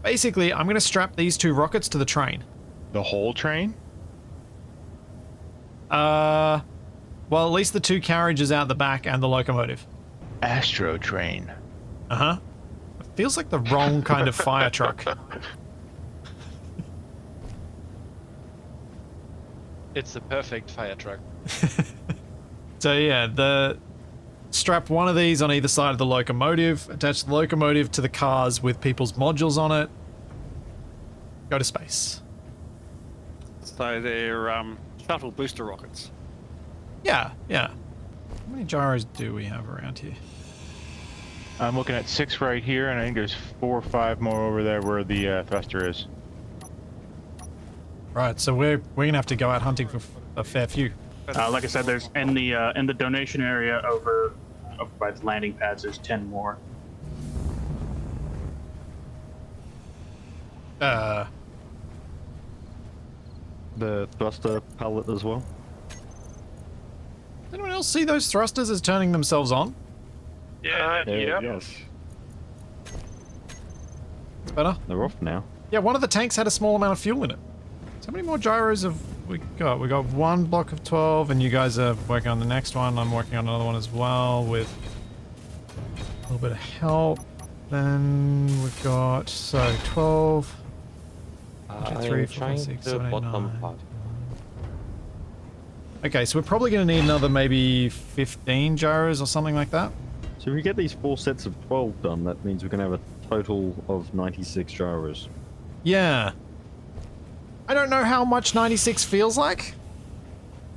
Basically, I'm going to strap these two rockets to the train. The whole train? Well, at least the two carriages out the back and the locomotive. Astro train. Uh-huh. It feels like the wrong kind of fire truck. It's the perfect fire truck. So yeah, strap one of these on either side of the locomotive, attach the locomotive to the cars with people's modules on it, go to space. So they're shuttle booster rockets. Yeah, yeah. How many gyros do we have around here? I'm looking at 6 right here, and I think there's 4 or 5 more over there where the thruster is. Right, so we're gonna have to go out hunting for a fair few. Like I said, there's in the donation area over by the landing pads. There's 10 more. The thruster pallet as well. Anyone else see those thrusters as turning themselves on? Yeah, yeah. Yes. It's better. They're off now. Yeah, one of the tanks had a small amount of fuel in it. So how many more gyros have we got? We got one block of 12, and you guys are working on the next one. I'm working on another one as well with a little bit of help. Then we've got, so 12, 1, 2, 3, 4, 5, 6, 7, 8, 9. Okay, so we're probably going to need another maybe 15 gyros or something like that. So if we get these 4 sets of 12 done, that means we're going to have a total of 96 gyros. Yeah. I don't know how much 96 feels like.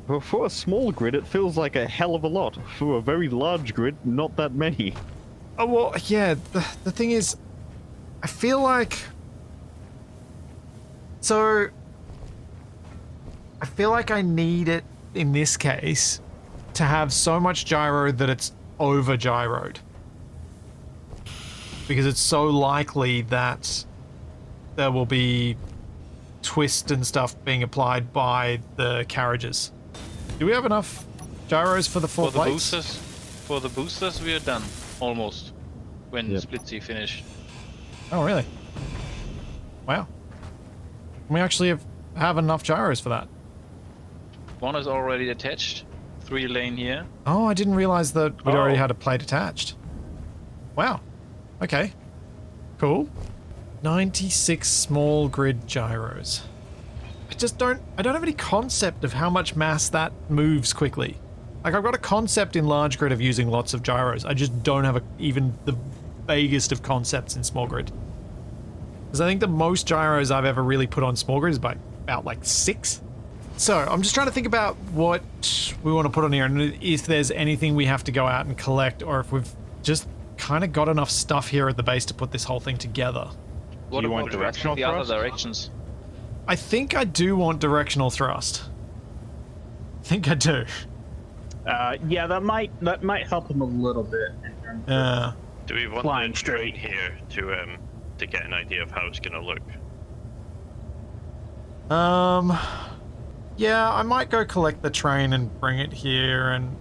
Well, for a small grid, it feels like a hell of a lot. For a very large grid, not that many. Oh, well, yeah, the thing is, I feel like... So... I feel like I need it, in this case, to have so much gyro that it's over gyroed. Because it's so likely that there will be twist and stuff being applied by the carriages. Do we have enough gyros for the 4 plates? For the boosters, we are done. Almost. When Yep. Splitsy finished. Oh, really? Wow. We actually have enough gyros for that. One is already attached. 3 lane here. Oh, I didn't realize that we'd already had a plate attached. Wow. Okay. Cool. 96 small grid gyros. I don't have any concept of how much mass that moves quickly. Like, I've got a concept in large grid of using lots of gyros. I just don't have even the vaguest of concepts in small grid. Because I think the most gyros I've ever really put on small grid is about like 6. So I'm just trying to think about what we want to put on here and if there's anything we have to go out and collect, or if we've just kind of got enough stuff here at the base to put this whole thing together. What Do you about want directional the thrust? other directions? I think I do want directional thrust. I think I do. Yeah, that might help him a little bit in terms of Do we want flying the straight train here to get an idea of how it's gonna look? Yeah, I might go collect the train and bring it here, and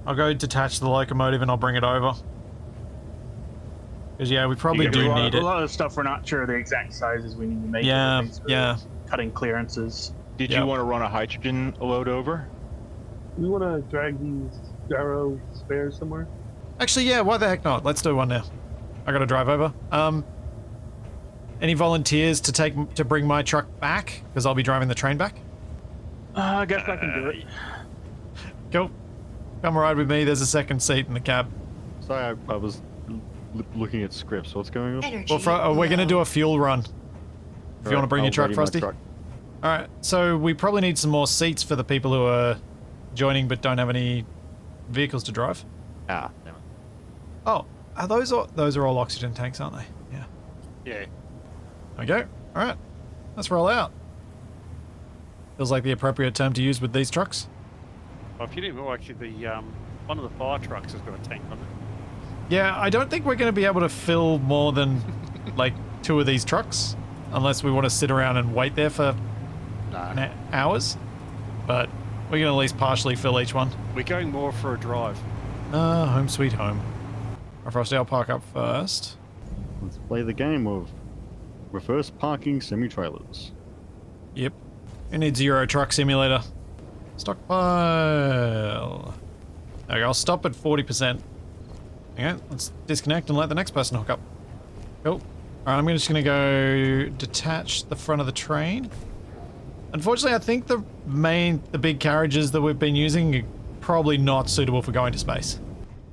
I'll go detach the locomotive and I'll bring it over. Because yeah, we probably do need it. A lot of stuff we're not sure the exact sizes we need to make. Yeah, yeah. Cutting clearances. Did you want to run a hydrogen load over? We want to drag these gyro spares somewhere? Actually, yeah, why the heck not? Let's do one now. I gotta drive over. Any volunteers to bring my truck back? Because I'll be driving the train back. I guess I can do it. Cool. Come ride with me. There's a second seat in the cab. Sorry, I was looking at scripts. What's going on? Energy Well, we're gonna do a fuel run. If you want to bring your truck, I'll ready my Frosty. truck. All right. So we probably need some more seats for the people who are joining but don't have any vehicles to drive. Ah, damn it. Oh, are those are all oxygen tanks, aren't they? Yeah. Yeah. Okay. All right. Let's roll out. Feels like the appropriate term to use with these trucks. Well, if you didn't know, actually, the one of the fire trucks has got a tank on it. Yeah, I don't think we're going to be able to fill more than like 2 of these trucks, unless we want to sit around and wait there for hours. But we can at least partially fill each one. We're going more for a drive. Home sweet home. Alright, Frosty, I'll park up first. Let's play the game of reverse parking semi-trailers. Yep. We need Zero Truck Simulator. Stockpile. Okay, I'll stop at 40%. Okay, let's disconnect and let the next person hook up. Cool. Alright, I'm just gonna go detach the front of the train. Unfortunately, I think the big carriages that we've been using are probably not suitable for going to space.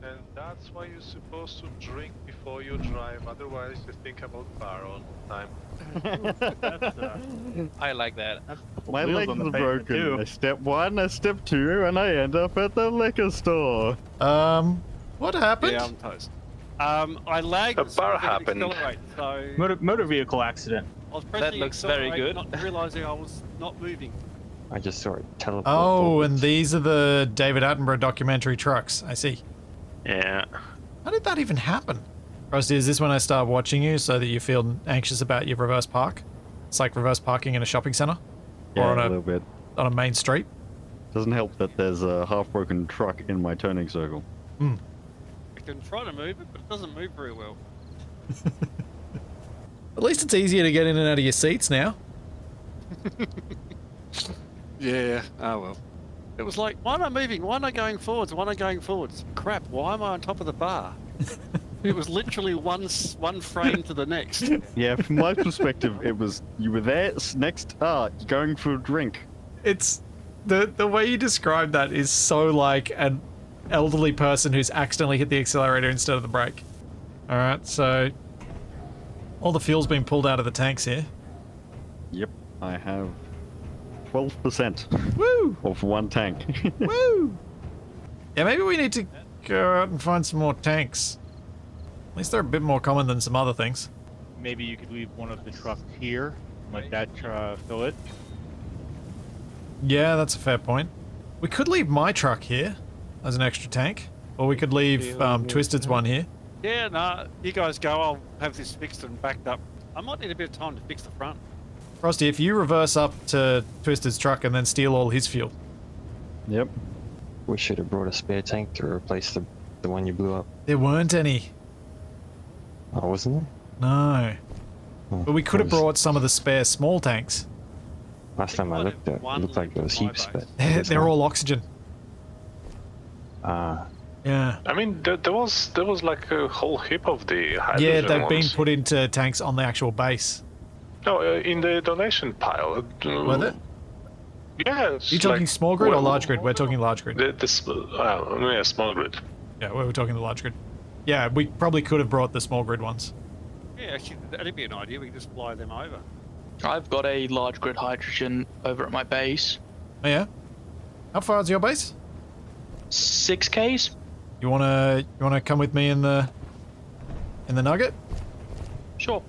And that's why you're supposed to drink before you drive, otherwise you think about bar all the time. I like that. My Wheels legs on the are pavement, broken. too. I step 1, I step 2, and I end up at the liquor store. What happened? Yeah, I'm toast. I lagged. A bar happened. So Motor vehicle accident. I was pressing That looks very accelerate, good. not realizing I was not moving. I just saw it teleport. Oh, forwards. and these are the David Attenborough documentary trucks. I see. Yeah. How did that even happen? Rusty, is this when I start watching you so that you feel anxious about your reverse park? It's like reverse parking in a shopping center? Yeah, or on a little bit. on a main street? Doesn't help that there's a half-broken truck in my turning circle. Hmm. I can try to move it, but it doesn't move very well. At least it's easier to get in and out of your seats now. Yeah. Oh well. It was like, why am I moving? Why am I going forwards? Why am I going forwards? Crap! Why am I on top of the bar? It was literally one frame to the next. Yeah, from my perspective, it was you were there next. Going for a drink. It's the way you describe that is so like an elderly person who's accidentally hit the accelerator instead of the brake. All right, so all the fuel's been pulled out of the tanks here. Yep, I have 12% Woo! of one tank. Woo! Yeah, maybe we need to go out and find some more tanks. At least they're a bit more common than some other things. Maybe you could leave one of the trucks here, like that, fill it. Yeah, that's a fair point. We could leave my truck here as an extra tank, or we could leave Twisted's one here. Yeah, nah. You guys go. I'll have this fixed and backed up. I might need a bit of time to fix the front. Frosty, if you reverse up to Twisted's truck and then steal all his fuel. Yep. We should have brought a spare tank to replace the one you blew up. There weren't any. Oh, wasn't there? No. Oh, But we could have brought some of the spare small tanks. Last time I looked at it, looked like there was heaps, but They're all oxygen. Yeah. I mean, there was like a whole heap of the hydrogen Yeah, they've been ones. put into tanks on the actual base. No, in the donation pile. Were they? Yeah. Are you talking small grid or large grid? We're talking large grid. Yeah, small grid. Yeah, we were talking the large grid. Yeah, we probably could have brought the small grid ones. Yeah, actually, that'd be an idea. We can just fly them over. I've got a large grid hydrogen over at my base. Oh yeah? How far is your base? 6Ks? You wanna come with me in the nugget? Sure.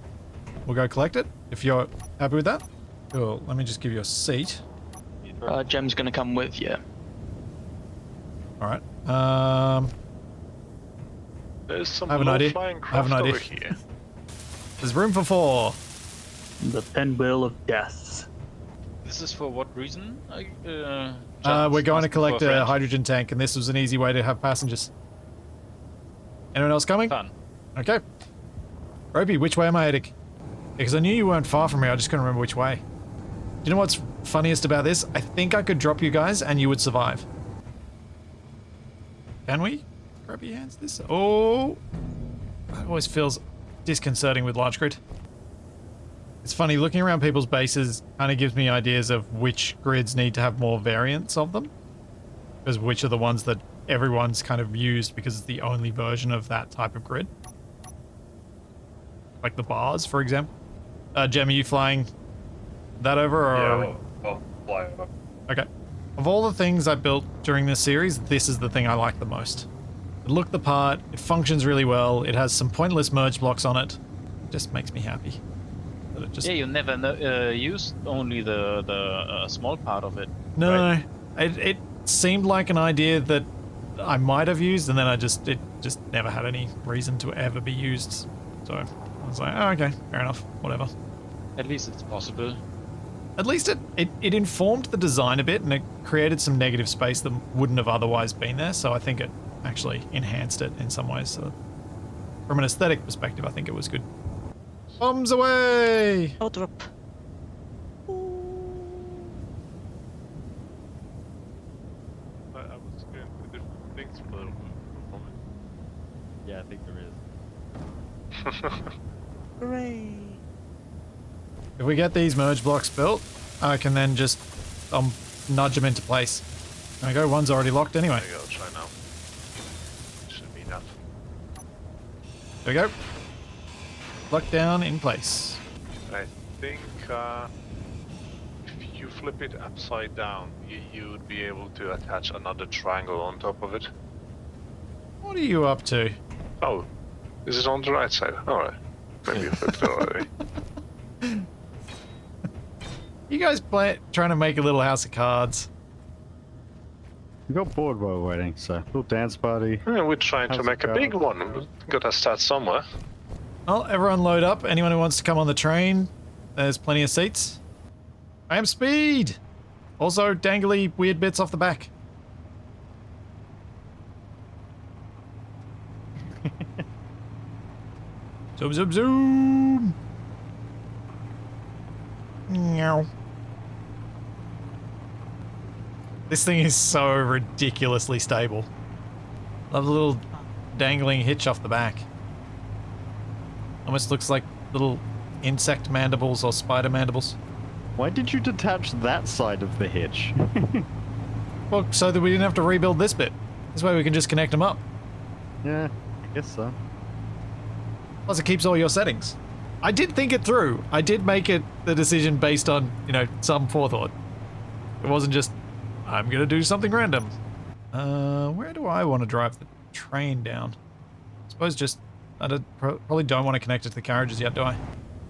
We'll go collect it, if you're happy with that. Cool, let me just give you a seat. Gem's gonna come with you. Alright, There's some I have an idea. low-flying I have an craft idea. over here. There's room for 4. The pinwheel of death. This is for what reason? We're going to collect a hydrogen tank, and this was an easy way to have passengers. Anyone else coming? Fun. Okay. Ropey, which way am I heading? Because I knew you weren't far from me, I just couldn't remember which way. Do you know what's funniest about this? I think I could drop you guys and you would survive. Can we? Grab your hands this. Oh! That always feels disconcerting with large grid. It's funny, looking around people's bases kind of gives me ideas of which grids need to have more variants of them. Because which are the ones that everyone's kind of used because it's the only version of that type of grid. Like the bars, for example. Jem, are you flying that over or? Yeah, I'll fly over. Okay. Of all the things I built during this series, this is the thing I like the most. It looked the part, it functions really well, it has some pointless merge blocks on it. It just makes me happy. That it just... Yeah, you never used only the small part of it. No, right? it seemed like an idea that I might have used, and then it just never had any reason to ever be used. So I was like, oh, okay, fair enough, whatever. At least it's possible. At least it informed the design a bit, and it created some negative space that wouldn't have otherwise been there, so I think it actually enhanced it in some ways. So from an aesthetic perspective, I think it was good. Bombs away! Oh, drop. I was going for different things for a moment. Yeah, I think there is. Hooray! If we get these merge blocks built, I can then just nudge them into place. There we go, one's already locked anyway. There you go, try now. Should be enough. There we go. Locked down in place. I think if you flip it upside down, you would be able to attach another triangle on top of it. What are you up to? Oh, is it on the right side? Alright. Maybe you flipped it already. You guys trying to make a little house of cards? We got bored while waiting, so little dance party. Yeah, we're trying to make a big one. Gotta start somewhere. Well, everyone load up. Anyone who wants to come on the train, there's plenty of seats. I am Speed! Also, dangly weird bits off the back. Zoom, zoom, zoom! Meow. This thing is so ridiculously stable. Love the little dangling hitch off the back. Almost looks like little insect mandibles or spider mandibles. Why did you detach that side of the hitch? Well, so that we didn't have to rebuild this bit. This way we can just connect them up. Yeah, I guess so. Plus it keeps all your settings. I did think it through. I did make it the decision based on, you know, some forethought. It wasn't just, I'm gonna do something random. Where do I want to drive the train down? I suppose just, probably don't want to connect it to the carriages yet, do I?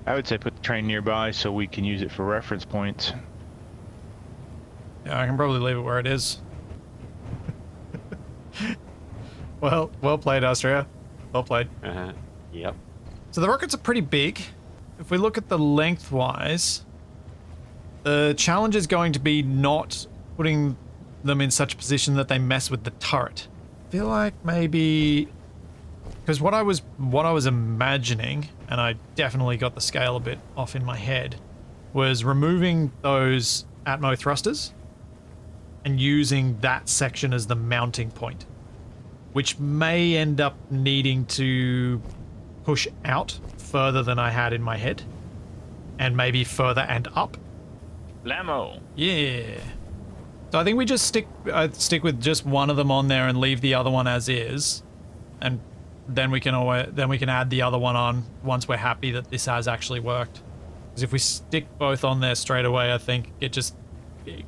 I would say put the train nearby so we can use it for reference points. Yeah, I can probably leave it where it is. Well played, Austria. Well played. Yep. So the rockets are pretty big. If we look at the lengthwise, the challenge is going to be not putting them in such a position that they mess with the turret. I feel like maybe, because what I was imagining, and I definitely got the scale a bit off in my head, was removing those Atmo thrusters and using that section as the mounting point, which may end up needing to push out further than I had in my head, and maybe further and up. Blammo. Yeah. So I think we just stick with just one of them on there and leave the other one as is, and then we can add the other one on once we're happy that this has actually worked. Because if we stick both on there straight away, I think it just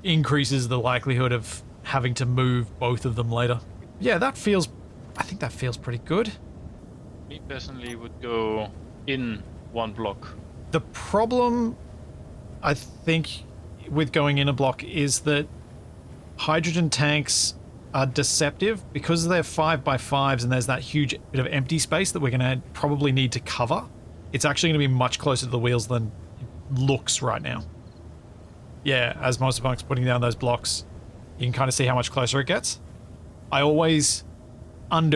increases the likelihood of having to move both of them later. Yeah, I think that feels pretty good. Me personally would go in one block. The problem, I think, with going in a block is that hydrogen tanks are deceptive because they're 5x5s and there's that huge bit of empty space that we're going to probably need to cover. It's actually going to be much closer to the wheels than it looks right now. Yeah, as Monsterpunk's putting down those blocks, you can kind of see how much closer it gets. I always find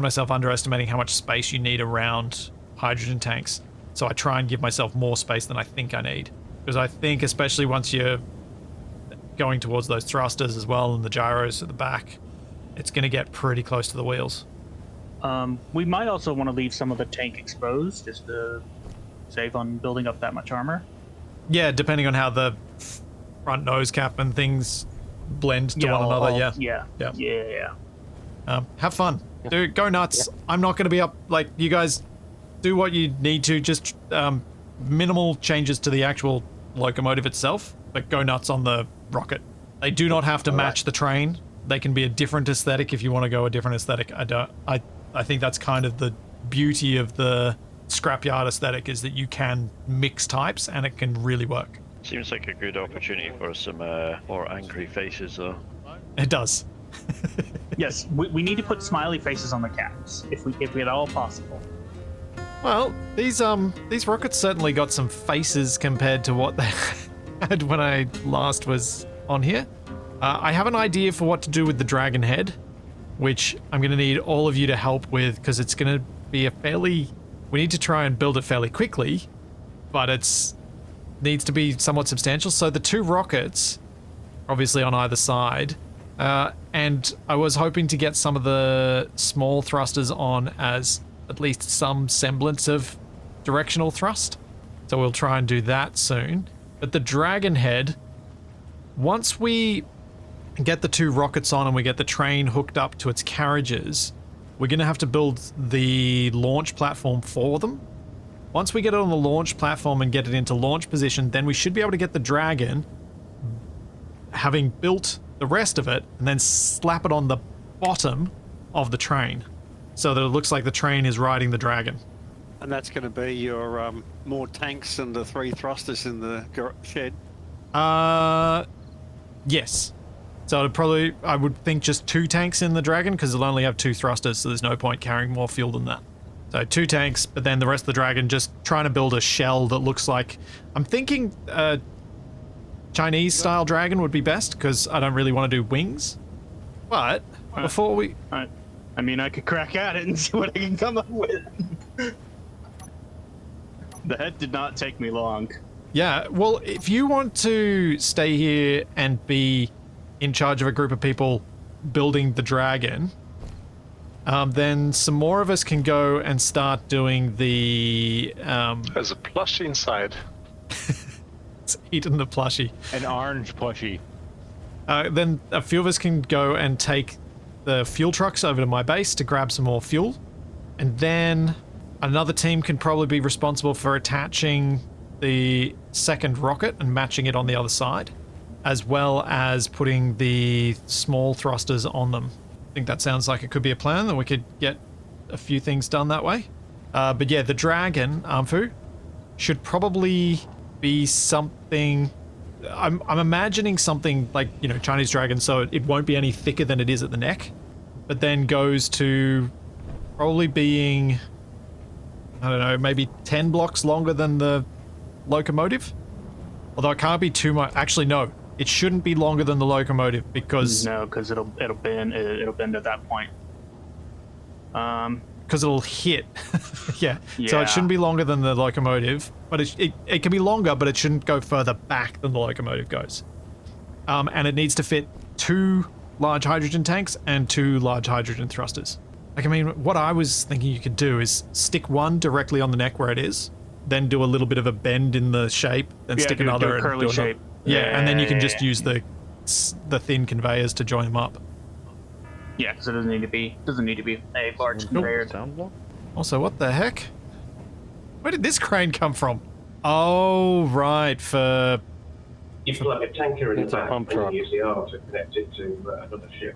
myself underestimating how much space you need around hydrogen tanks. So I try and give myself more space than I think I need. Because I think especially once you're going towards those thrusters as well and the gyros at the back, it's going to get pretty close to the wheels. We might also want to leave some of the tank exposed just to save on building up that much armor. Yeah, depending on how the front nose cap and things blend to one another. Yeah. Have fun. Dude, go nuts. I'm not going to be up. Like, you guys do what you need to. Just minimal changes to the actual locomotive itself. but go nuts on the rocket. They do not have to match the train. They can be a different aesthetic if you want to go a different aesthetic. I think that's kind of the beauty of the Scrapyard aesthetic, is that you can mix types and it can really work. Seems like a good opportunity for some more angry faces, though. It does. Yes, we need to put smiley faces on the caps if at all possible. Well, these rockets certainly got some faces compared to what they had when I last was on here. I have an idea for what to do with the dragon head, which I'm going to need all of you to help with, because it's going to be we need to try and build it fairly quickly, but needs to be somewhat substantial. So the 2 rockets, obviously on either side, and I was hoping to get some of the small thrusters on as at least some semblance of directional thrust. So we'll try and do that soon. But the dragon head, once we get the 2 rockets on and we get the train hooked up to its carriages, we're going to have to build the launch platform for them. Once we get it on the launch platform and get it into launch position, then we should be able to get the dragon, having built the rest of it, and then slap it on the bottom of the train so that it looks like the train is riding the dragon. And that's going to be your more tanks and the 3 thrusters in the shed? Yes. So I would think just 2 tanks in the dragon, because it'll only have 2 thrusters, so there's no point carrying more fuel than that. So 2 tanks, but then the rest of the dragon just trying to build a shell that looks like... I'm thinking Chinese-style dragon would be best, because I don't really want to do wings. But before we... I mean, I could crack at it and see what I can come up with. The head did not take me long. Yeah, well, if you want to stay here and be in charge of a group of people building the dragon, then some more of us can go and start doing the... There's a plushie inside. It's eating the plushie. An orange plushie. Then a few of us can go and take the fuel trucks over to my base to grab some more fuel. And then another team can probably be responsible for attaching the second rocket and matching it on the other side, as well as putting the small thrusters on them. I think that sounds like it could be a plan, that we could get a few things done that way. But yeah, the dragon, Armfu, should probably be something... I'm imagining something like, you know, Chinese dragon, so it won't be any thicker than it is at the neck, but then goes to probably being, I don't know, maybe 10 blocks longer than the locomotive? Although it can't be too much. Actually, no. It shouldn't be longer than the locomotive, because... No, because it'll bend at that point. Because it'll hit. Yeah. So it shouldn't be longer than the locomotive, but it can be longer, but it shouldn't go further back than the locomotive goes. And it needs to fit 2 large hydrogen tanks and 2 large hydrogen thrusters. Like, I mean, what I was thinking you could do is stick one directly on the neck where it is, then do a little bit of a bend in the shape, then stick another and curly do shape. Yeah, and then you can just use the thin conveyors to join them up. Yeah, because it doesn't need to be a large conveyor. Also, what the heck? Where did this crane come from? Oh, right, for... You plug a tanker in the back and you use the arm to connect it to another ship.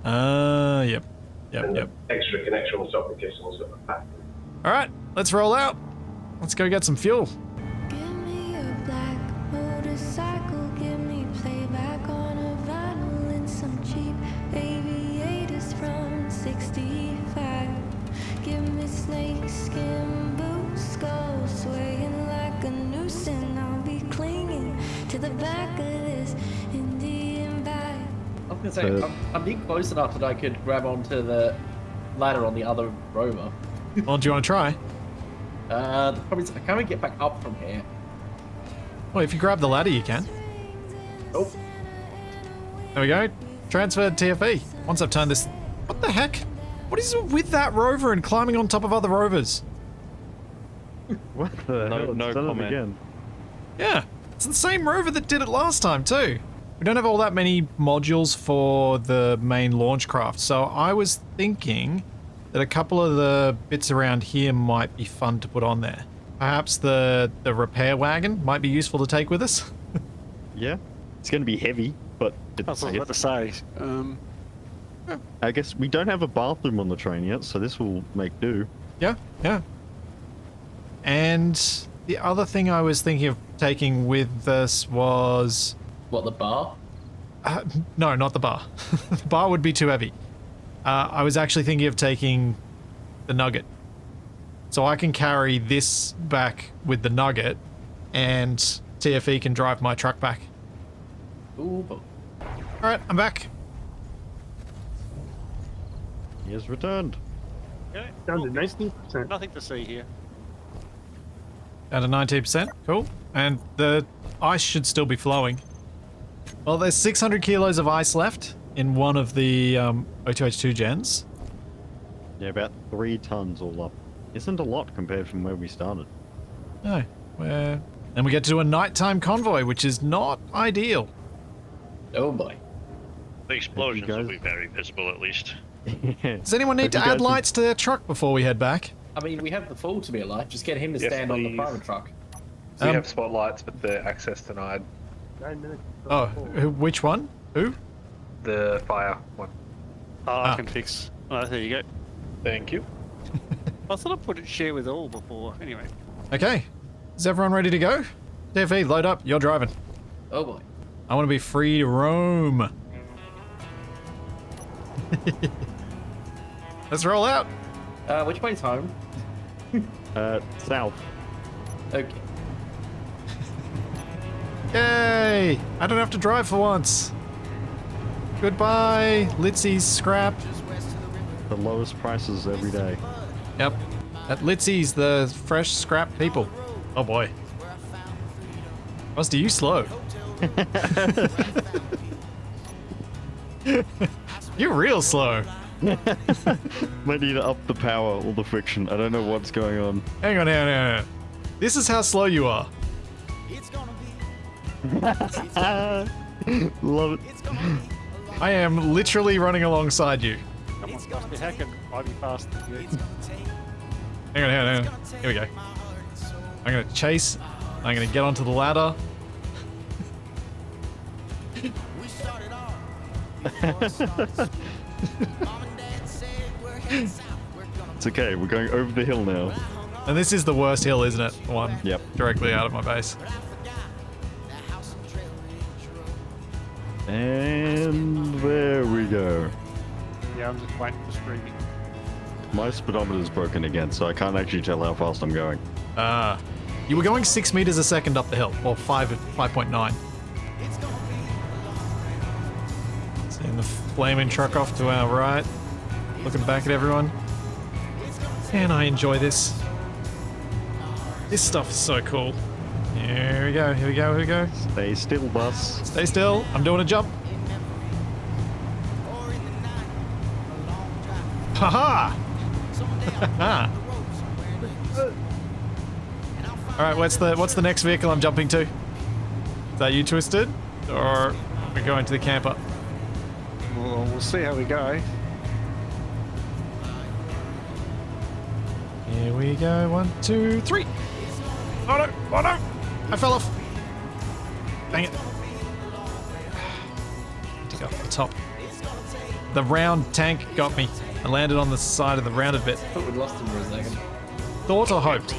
Yep. Yep. Extra connection on top in case someone's got the back. Alright, let's roll out. Let's go get some fuel. I was going to say, I'm being close enough that I could grab onto the ladder on the other rover. Well, do you want to try? The problem is I can't get back up from here. Well, if you grab the ladder, you can. Oh. There we go. Transferred TFE. Once I've turned this... What the heck? What is it with that rover and climbing on top of other rovers? What the hell? No comment. Again. Yeah, it's the same rover that did it last time too. We don't have all that many modules for the main launch craft, so I was thinking that a couple of the bits around here might be fun to put on there. Perhaps the repair wagon might be useful to take with us. Yeah, it's going to be heavy, but it's That's what I was about to say. I guess we don't have a bathroom on the train yet, so this will make do. Yeah, yeah. And the other thing I was thinking of taking with this was... What, the bar? No, not the bar. The bar would be too heavy. I was actually thinking of taking the nugget. So I can carry this back with the nugget, and TFE can drive my truck back. Ooh. Alright, I'm back. He has returned. Yeah, Down to 19%. nothing to see here. Down to 19%. Cool. And the ice should still be flowing. Well, there's 600 kilos of ice left in one of the O2H2 gens. Yeah, about 3 tons all up. Isn't a lot compared from where we started. No. Then we get to do a nighttime convoy, which is not ideal. Oh boy. The explosions will be very visible at least. Does anyone need to add lights to their truck before we head back? I mean, we have the fool to be alive. Just get him to stand on the private truck. We have spotlights, but the access denied. 9 minutes. Oh, which one? Who? The fire one. Oh, I can fix. Oh, there you go. Thank you. I thought I put it share with all before. Anyway. Okay. Is everyone ready to go? DFE, load up. You're driving. Oh boy. I want to be free to roam. Let's roll out. Which way's home? South. Okay. Yay! I don't have to drive for once. Goodbye, Litsy's scrap. The lowest prices every day. Yep. At Litsy's, the fresh scrap people. Oh boy. Rusty, you slow. You're real slow. Might need to up the power or the friction. I don't know what's going on. Hang on. This is how slow you are. Love it. I am literally running alongside you. Someone must be hacking. Might be faster than you. Hang on. Here we go. I'm gonna chase. I'm gonna get onto the ladder. It's okay, we're going over the hill now. And this is the worst hill, isn't it? One. Yep. Directly out of my base. And there we go. Yeah, I'm just waiting for screaming. My speedometer's broken again, so I can't actually tell how fast I'm going. You were going 6 meters a second up the hill, or 5.9. Seeing the flaming truck off to our right. Looking back at everyone. And I enjoy this. This stuff is so cool. Here we go. Stay still, bus. Stay still. I'm doing a jump. Haha! Alright, what's the next vehicle I'm jumping to? Is that you, Twisted? Or are we going to the camper? Well, we'll see how we go. Here we go. 1, 2, 3. Oh no! I fell off. Dang it. To go up the top. The round tank got me. I landed on the side of the rounded bit. I thought we'd lost him for a second. Thought or hoped?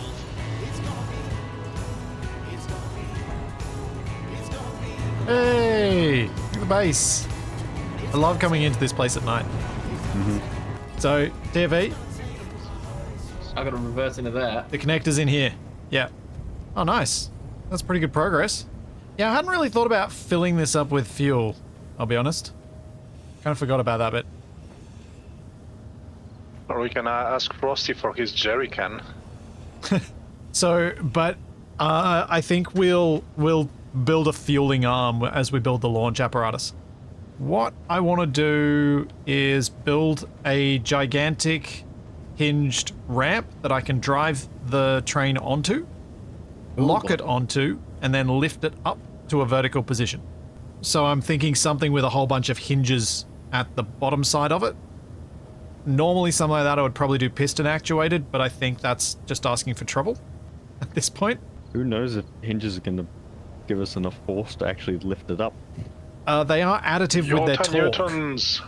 Hey! Look at the base. I love coming into this place at night. So, TFE, I gotta reverse into that. the connector's in here. Yeah. Oh, nice. That's pretty good progress. Yeah, I hadn't really thought about filling this up with fuel, I'll be honest. Kind of forgot about that bit. Or we can ask Frosty for his jerry can. So, but I think we'll build a fueling arm as we build the launch apparatus. What I want to do is build a gigantic hinged ramp that I can drive the train onto, lock it onto, and then lift it up to a vertical position. So I'm thinking something with a whole bunch of hinges at the bottom side of it. Normally something like that I would probably do piston actuated, but I think that's just asking for trouble at this point. Who knows if hinges are going to give us enough force to actually lift it up. They are additive with their torque. Newtons.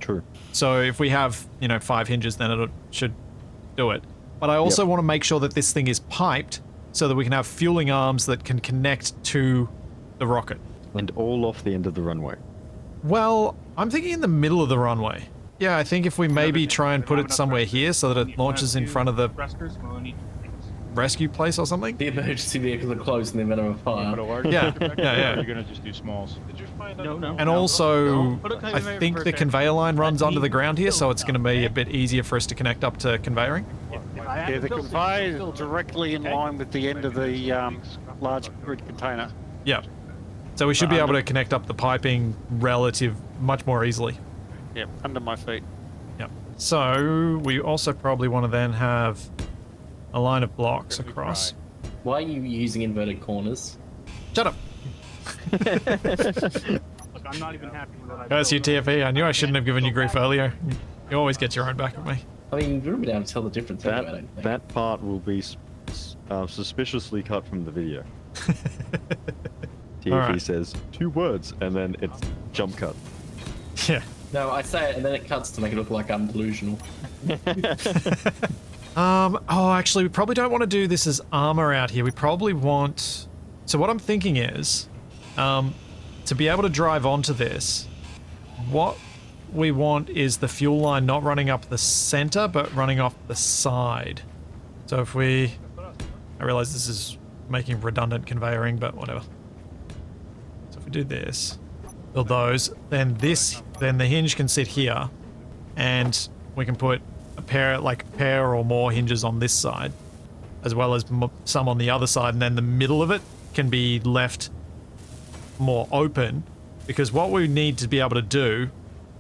True. So if we have, 5 hinges, then it should do it. But I also want to make sure that this thing is piped so that we can have fueling arms that can connect to the rocket. And all off the end of the runway. Well, I'm thinking in the middle of the runway. Yeah, I think if we maybe try and put it somewhere here so that it launches in front of the rescue place or something. The emergency vehicles are closed in the event of a fire. Yeah. You're gonna just do smalls. No. And also, I think the conveyor line runs under the ground here, so it's going to be a bit easier for us to connect up to conveying. Yeah, the conveyor is directly in line with the end of the large grid container. Yeah. So we should be able to connect up the piping much more easily. Yep, under my feet. Yep. So we also probably want to then have a line of blocks across. Why are you using inverted corners? Shut up. Look, I'm not even happy with what I Curse you, TFE. I knew I shouldn't have given you grief earlier. You always get your own back at me. I mean, you wouldn't be able to tell the difference anyway, I don't think. That part will be suspiciously cut from the video. TFE says 2 words, and then it's jump cut. Yeah. No, I say it and then it cuts to make it look like I'm delusional. Actually, we probably don't want to do this as armor out here. We probably want... So what I'm thinking is, to be able to drive onto this, what we want is the fuel line not running up the center, but running off the side. So if we... I realize this is making redundant conveying, but whatever. So if we do this, build those, then the hinge can sit here, and we can put a pair or more hinges on this side, as well as some on the other side, and then the middle of it can be left more open, because what we need to be able to do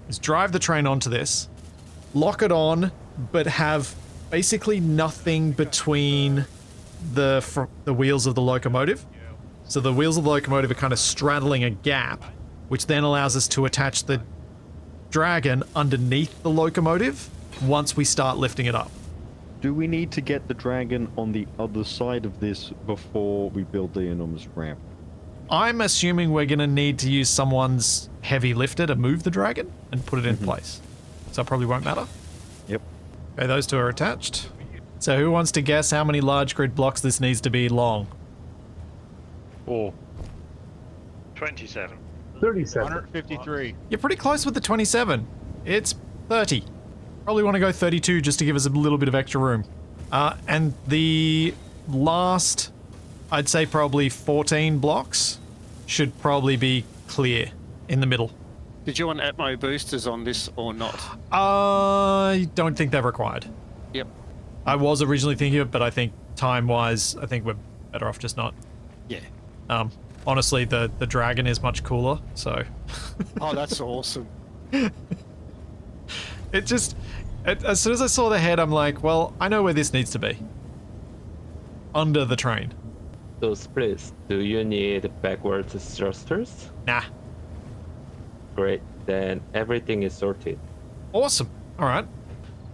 is drive the train onto this, lock it on, but have basically nothing between the wheels of the locomotive. So the wheels of the locomotive are kind of straddling a gap, which then allows us to attach the dragon underneath the locomotive once we start lifting it up. Do we need to get the dragon on the other side of this before we build the enormous ramp? I'm assuming we're going to need to use someone's heavy lifter to move the dragon and put it in place. So it probably won't matter. Yep. Okay, those two are attached. So who wants to guess how many large grid blocks this needs to be long? 27. 37. 153. You're pretty close with the 27. It's 30. Probably want to go 32 just to give us a little bit of extra room. And the last, I'd say probably 14 blocks should probably be clear in the middle. Did you want Atmo boosters on this or not? I don't think they're required. Yep. I was originally thinking of it, but I think time-wise, I think we're better off just not. Yeah. Honestly, the dragon is much cooler, so... Oh, that's awesome. It just... as soon as I saw the head, I'm like, well, I know where this needs to be. Under the train. So, Spliss, do you need backwards thrusters? Nah. Great, then everything is sorted. Awesome. Alright.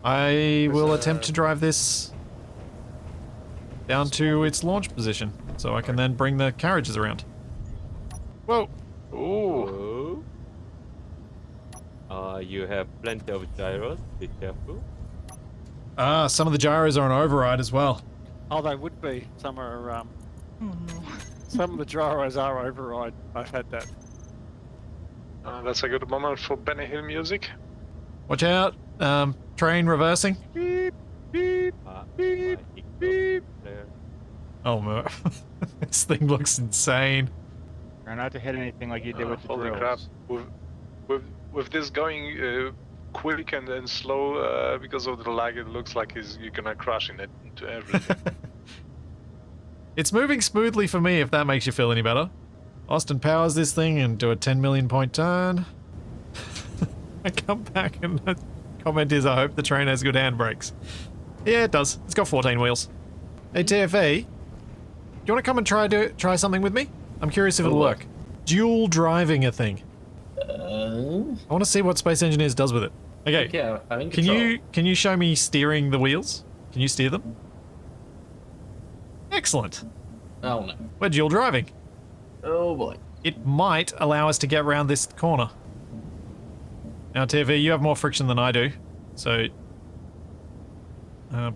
I will attempt to drive this down to its launch position, so I can then bring the carriages around. Whoa! Ooh. You have plenty of gyros, be careful. Some of the gyros are on override as well. Oh, they would be. Some are, some of the gyros are override. I've had that. That's a good moment for Benny Hill music. Watch out. Train reversing. Beep, beep, beep, beep. Oh, man. This thing looks insane. Try not to hit anything like you did with the holy drills. crap. With this going quick and then slow because of the lag, it looks like you're gonna crash into everything. It's moving smoothly for me, if that makes you feel any better. Austin powers this thing and do a 10 million point turn. I come back and the comment is, I hope the train has good handbrakes. Yeah, it does. It's got 14 wheels. Hey, TFE, do you want to come and try something with me? I'm curious if it'll work. Dual driving a thing. I want to see what Space Engineers does with it. Okay. Yeah, I'm in control. Can you show me steering the wheels? Can you steer them? Excellent. Oh no. We're dual driving. Oh boy. It might allow us to get around this corner. Now, TV, you have more friction than I do, so...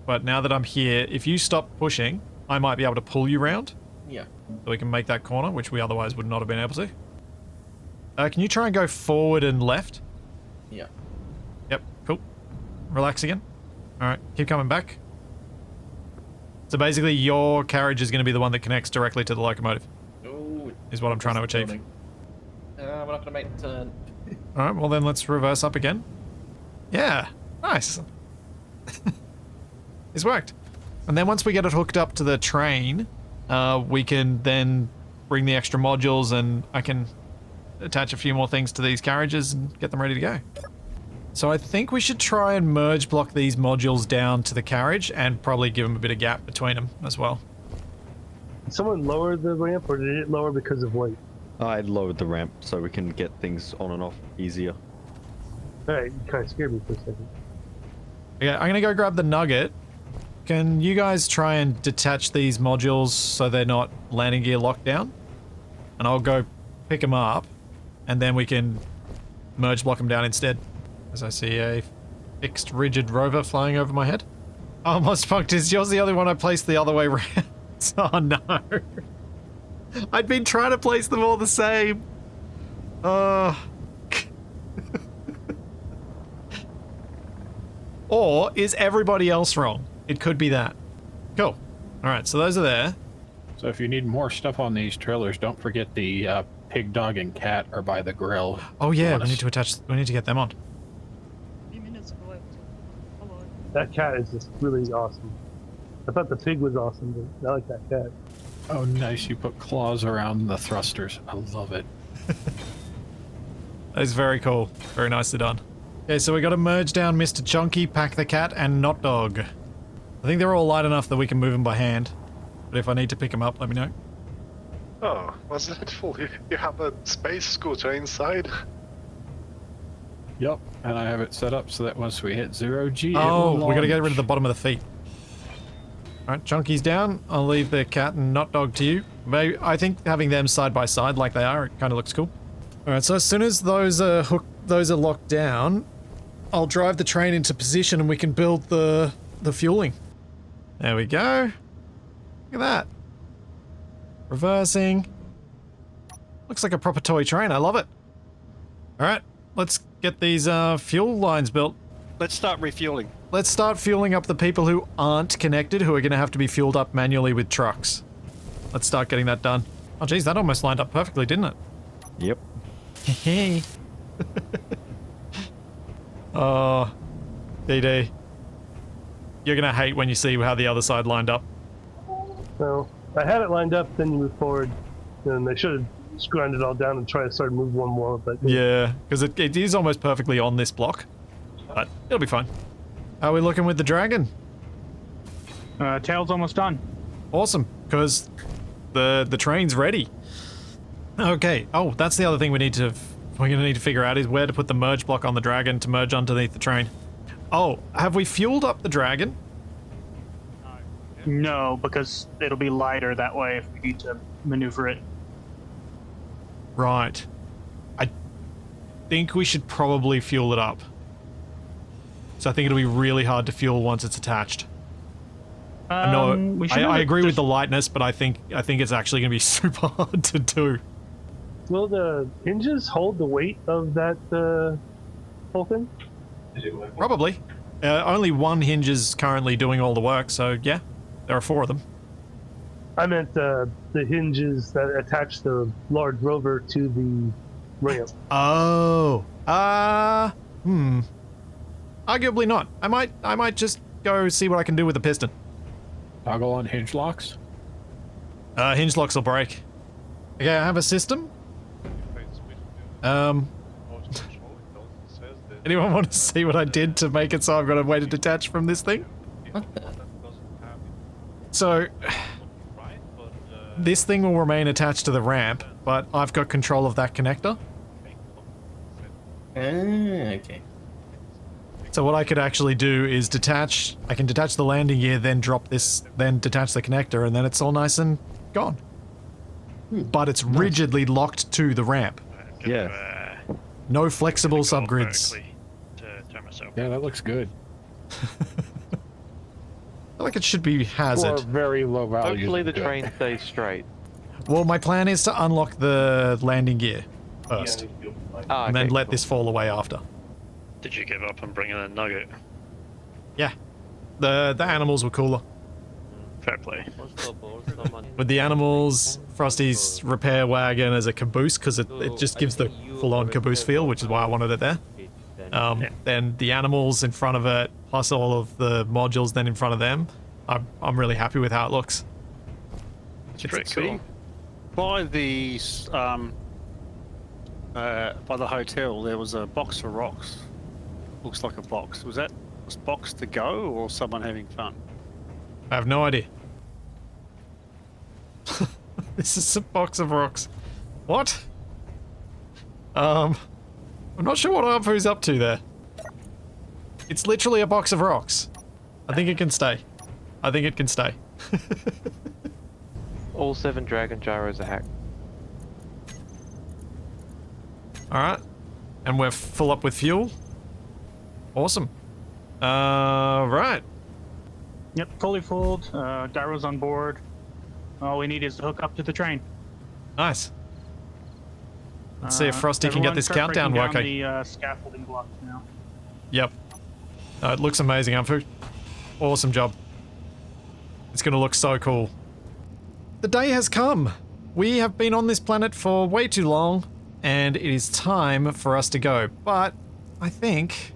but now that I'm here, if you stop pushing, I might be able to pull you round. Yeah. So we can make that corner, which we otherwise would not have been able to. Can you try and go forward and left? Yeah. Yep, cool. Relax again. Alright, keep coming back. So basically your carriage is going to be the one that connects directly to the locomotive. Ooh, is what I'm trying to achieve. We're not going to make the turn. Alright, well then let's reverse up again. Yeah, nice. It's worked. And then once we get it hooked up to the train, we can then bring the extra modules and I can attach a few more things to these carriages and get them ready to go. So I think we should try and merge block these modules down to the carriage and probably give them a bit of gap between them as well. Did someone lower the ramp or did it lower because of weight? I lowered the ramp so we can get things on and off easier. Alright, you kind of scared me for a second. Okay, I'm gonna go grab the nugget. Can you guys try and detach these modules so they're not landing gear locked down? And I'll go pick them up and then we can merge block them down instead. As I see a fixed rigid rover flying over my head. Oh, Mospunct, yours the other one I placed the other way around. Oh no. I'd been trying to place them all the same. Or is everybody else wrong? It could be that. Cool. Alright, so those are there. So if you need more stuff on these trailers, don't forget the pig, dog, and cat are by the grill. Oh yeah, we need to get them on. That cat is just really awesome. I thought the pig was awesome, but I like that cat. Oh nice, you put claws around the thrusters. I love it. That is very cool. Very nicely done. Okay, so we got to merge down Mr. Chunky, Pack the Cat, and Not Dog. I think they're all light enough that we can move them by hand. But if I need to pick them up, let me know. Oh, was that full? You have a space scooter inside? Yep, and I have it set up so that once we hit 0G, oh, we got to get rid of the bottom of the feet. Alright, Chunky's down. I'll leave the cat and Not Dog to you. Maybe, I think having them side by side like they are, it kind of looks cool. Alright, so as soon as those are locked down, I'll drive the train into position and we can build the fueling. There we go. Look at that. Reversing. Looks like a proper toy train. I love it. Alright, let's get these fuel lines built. Let's start refueling. Let's start fueling up the people who aren't connected, who are going to have to be fueled up manually with trucks. Let's start getting that done. Oh geez, that almost lined up perfectly, didn't it? Yep. Hey. Oh, DD. You're going to hate when you see how the other side lined up. Well, I had it lined up, then you move forward, and they should have ground it all down and try to start to move one more, but... Yeah, because it is almost perfectly on this block. But it'll be fine. How are we looking with the dragon? Tail's almost done. Awesome, because the train's ready. Okay. Oh, that's the other thing we're going to need to figure out is where to put the merge block on the dragon to merge underneath the train. Oh, have we fueled up the dragon? No, because it'll be lighter that way if we need to maneuver it. Right. I think we should probably fuel it up. So I think it'll be really hard to fuel once it's attached. I agree with the lightness, but I think it's actually going to be super hard to do. Will the hinges hold the weight of that whole thing? Probably. Only one hinge is currently doing all the work, so yeah, there are 4 of them. I meant the hinges that attach the large rover to the ramp. Oh. Arguably not. I might just go see what I can do with the piston. Toggle on hinge locks? Hinge locks will break. Okay, I have a system. Anyone want to see what I did to make it so I've got a way to detach from this thing? So, this thing will remain attached to the ramp, but I've got control of that connector. Okay. So what I could actually do is I can detach the landing gear, then drop this, then detach the connector, and then it's all nice and gone. but it's rigidly locked to the ramp. Yeah. No flexible subgrids. Yeah, that looks good. I feel like it should be hazard. For very low value. Hopefully the train stays straight. Well, my plan is to unlock the landing gear first, and then let this fall away after. Did you give up on bringing a nugget? Yeah, the animals were cooler. Fair play. With the animals, Frosty's repair wagon as a caboose, because it just gives the full-on caboose feel, which is why I wanted it there. Then the animals in front of it, plus all of the modules then in front of them. I'm really happy with how it looks. It's pretty cool. By the hotel, there was a box of rocks. Looks like a box. Was that a box to go or someone having fun? I have no idea. This is a box of rocks. What? I'm not sure what Armfu's up to there. It's literally a box of rocks. I think it can stay. I think it can stay. All 7 dragon gyros are hacked. Alright. And we're full up with fuel. Awesome. Right. Yep, fully full. Gyro's on board. All we need is to hook up to the train. Nice. Let's see if Frosty can get this countdown working. The scaffolding blocks now. Yep. It looks amazing, Armfu. Awesome job. It's gonna look so cool. The day has come. We have been on this planet for way too long, and it is time for us to go. But I think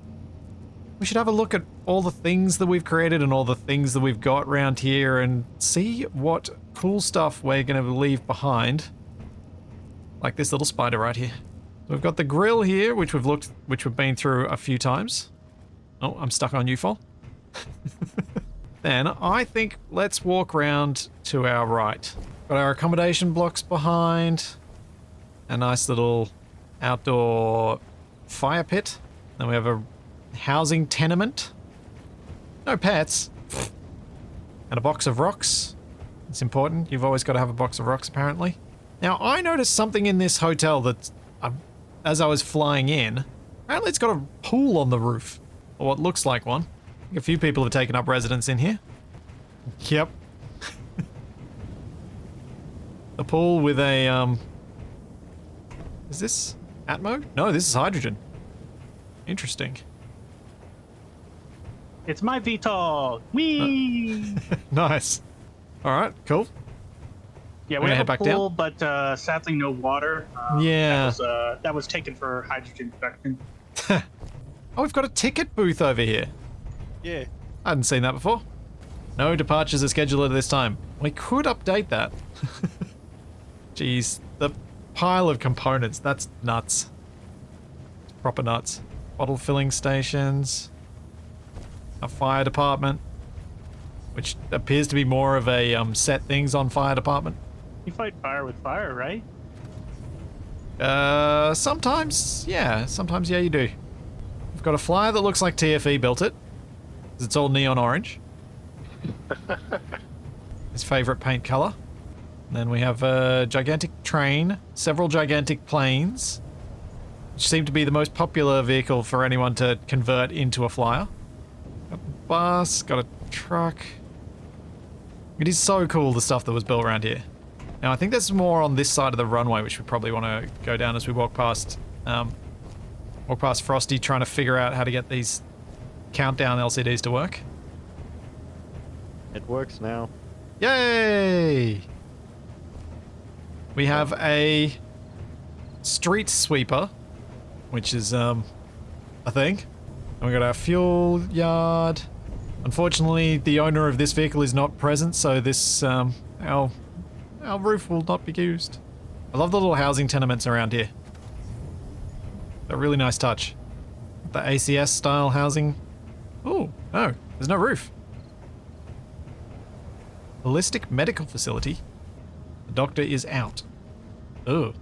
we should have a look at all the things that we've created and all the things that we've got around here and see what cool stuff we're gonna leave behind. Like this little spider right here. So we've got the grill here, which we've been through a few times. Oh, I'm stuck on U-Fall. Then I think let's walk round to our right. Got our accommodation blocks behind. A nice little outdoor fire pit. Then we have a housing tenement. No pets. And a box of rocks. It's important. You've always got to have a box of rocks, apparently. Now, I noticed something in this hotel that, as I was flying in, apparently it's got a pool on the roof. Or what looks like one. I think a few people have taken up residence in here. Yep. A pool with a, is this Atmo? No, this is hydrogen. Interesting. It's my VTOL! Whee! Nice. Alright, cool. Yeah, We're we gonna have head a back pool, down. but sadly no water. Yeah. That was taken for hydrogen production. Oh, we've got a ticket booth over here. Yeah. I hadn't seen that before. No departures are scheduled at this time. We could update that. Jeez, the pile of components, that's nuts. Proper nuts. Bottle filling stations. A fire department. Which appears to be more of a set things on fire department. You fight fire with fire, right? Sometimes yeah you do. We've got a flyer that looks like TFE built it. Because it's all neon orange. His favorite paint color. And then we have a gigantic train, several gigantic planes, which seem to be the most popular vehicle for anyone to convert into a flyer. Got a bus, got a truck. It is so cool, the stuff that was built around here. Now I think there's more on this side of the runway, which we probably want to go down as we walk past Frosty, trying to figure out how to get these countdown LCDs to work. It works now. Yay! We have a street sweeper, which is a thing. And we got our fuel yard. Unfortunately, the owner of this vehicle is not present, so this our roof will not be used. I love the little housing tenements around here. A really nice touch. The ACS style housing. Oh, no, there's no roof. Ballistic medical facility. The doctor is out. Ugh.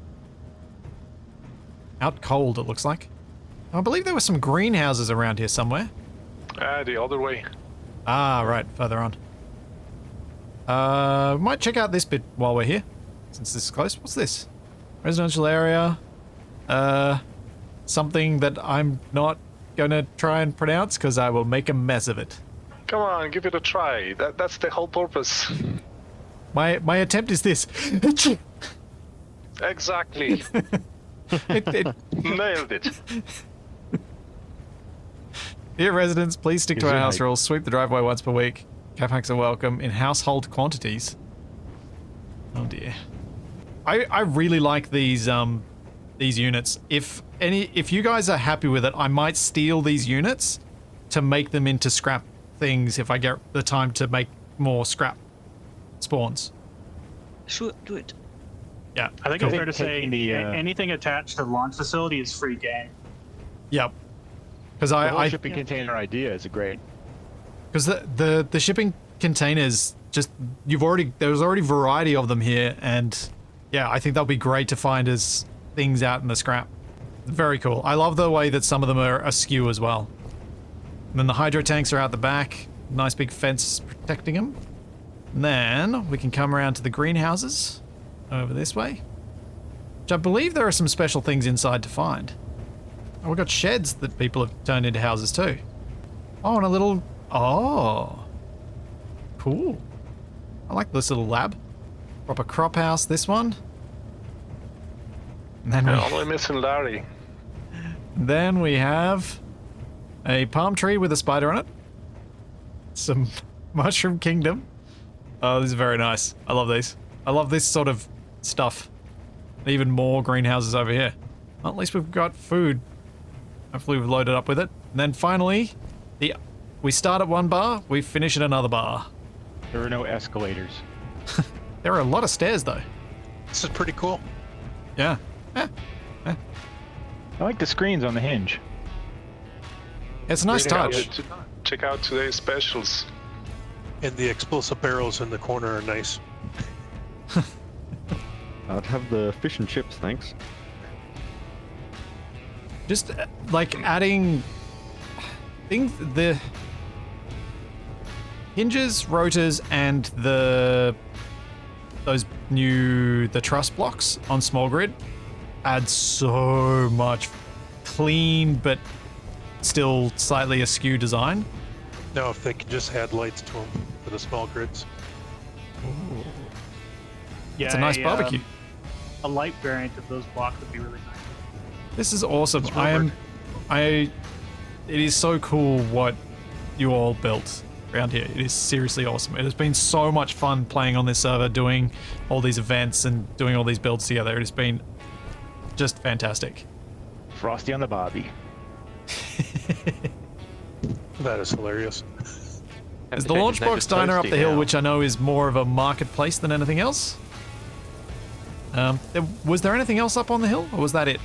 Out cold, it looks like. I believe there were some greenhouses around here somewhere. The other way. Ah, right, further on. Might check out this bit while we're here. since this is close. What's this? Residential area. Something that I'm not gonna try and pronounce because I will make a mess of it. Come on, give it a try. That's the whole purpose. My attempt is this. Exactly. Nailed it. Dear residents, please stick to Is our it house like- rules. Sweep the driveway once per week. Car packs are welcome in household quantities. Oh dear. I really like these units. If you guys are happy with it, I might steal these units to make them into scrap things if I get the time to make more scrap spawns. Sure, do it. Yeah. I think cool. it's fair to say the, anything attached to the launch facility is free game. Yep. Because The whole I shipping container idea is great. because the shipping containers just there's already variety of them here, and yeah, I think they'll be great to find as things out in the scrap. Very cool. I love the way that some of them are askew as well. And then the hydro tanks are out the back. Nice big fence protecting them. And then we can come around to the greenhouses over this way, which I believe there are some special things inside to find. Oh, we've got sheds that people have turned into houses too. Oh, and a little... Oh. Cool. I like this little lab. Proper crop house, this one. And then Only missing Larry. then we have a palm tree with a spider on it. Some mushroom kingdom. Oh, this is very nice. I love these. I love this sort of stuff. Even more greenhouses over here. Well, at least we've got food. Hopefully we've loaded up with it. And then finally, we start at one bar, we finish at another bar. There are no escalators. There are a lot of stairs though. This is pretty cool. Yeah. I like the screens on the hinge. It's a nice touch. Check out today's specials. And the explosive barrels in the corner are nice. I'd have the fish and chips, thanks. Just like adding things, the hinges, rotors, and the truss blocks on small grid add so much clean but still slightly askew design. Now, if they can just add lights to them for the small grids. Ooh. Yeah, It's a nice barbecue. A light variant of those blocks would be really nice. This is awesome. It's rumored. It is so cool what you all built around here. It is seriously awesome. It has been so much fun playing on this server, doing all these events and doing all these builds together. It has been just fantastic. Frosty on the Bobby. That is hilarious. There's the Launchbox Diner up the hill, which I know is more of a marketplace than anything else. Was there anything else up on the hill, or was that it?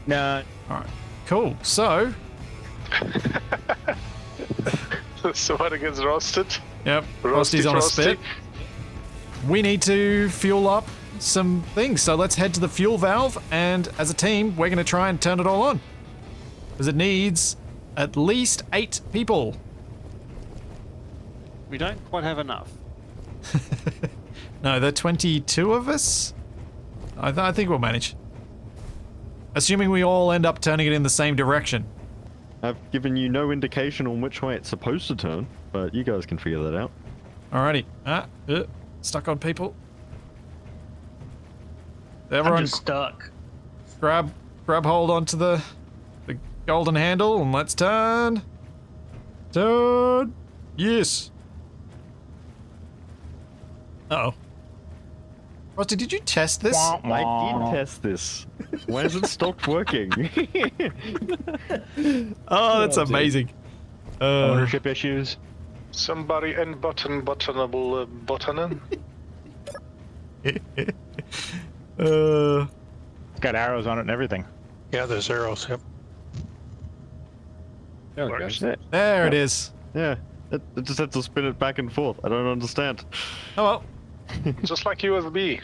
No. Alright, cool. So... Somebody gets roasted. Yep, Roasty Rosty's on a Frosty. spit. We need to fuel up some things, so let's head to the fuel valve, and as a team, we're going to try and turn it all on. Because it needs at least 8 people. We don't quite have enough. No, there are 22 of us. I think we'll manage. Assuming we all end up turning it in the same direction. I've given you no indication on which way it's supposed to turn, but you guys can figure that out. Alrighty. Stuck on people. I'm Everyone just stuck. grab hold onto the golden handle and let's turn. Turn. Yes. Uh-oh. Rusty, did you test this? I did test this. Why has it stopped working? Oh, that's amazing. Ownership issues. Somebody buttonable buttoning. It's got arrows on it and everything. Yeah, there's arrows, yep. There we go. There it is. Yeah, it just had to spin it back and forth. I don't understand. Oh well. Just like USB.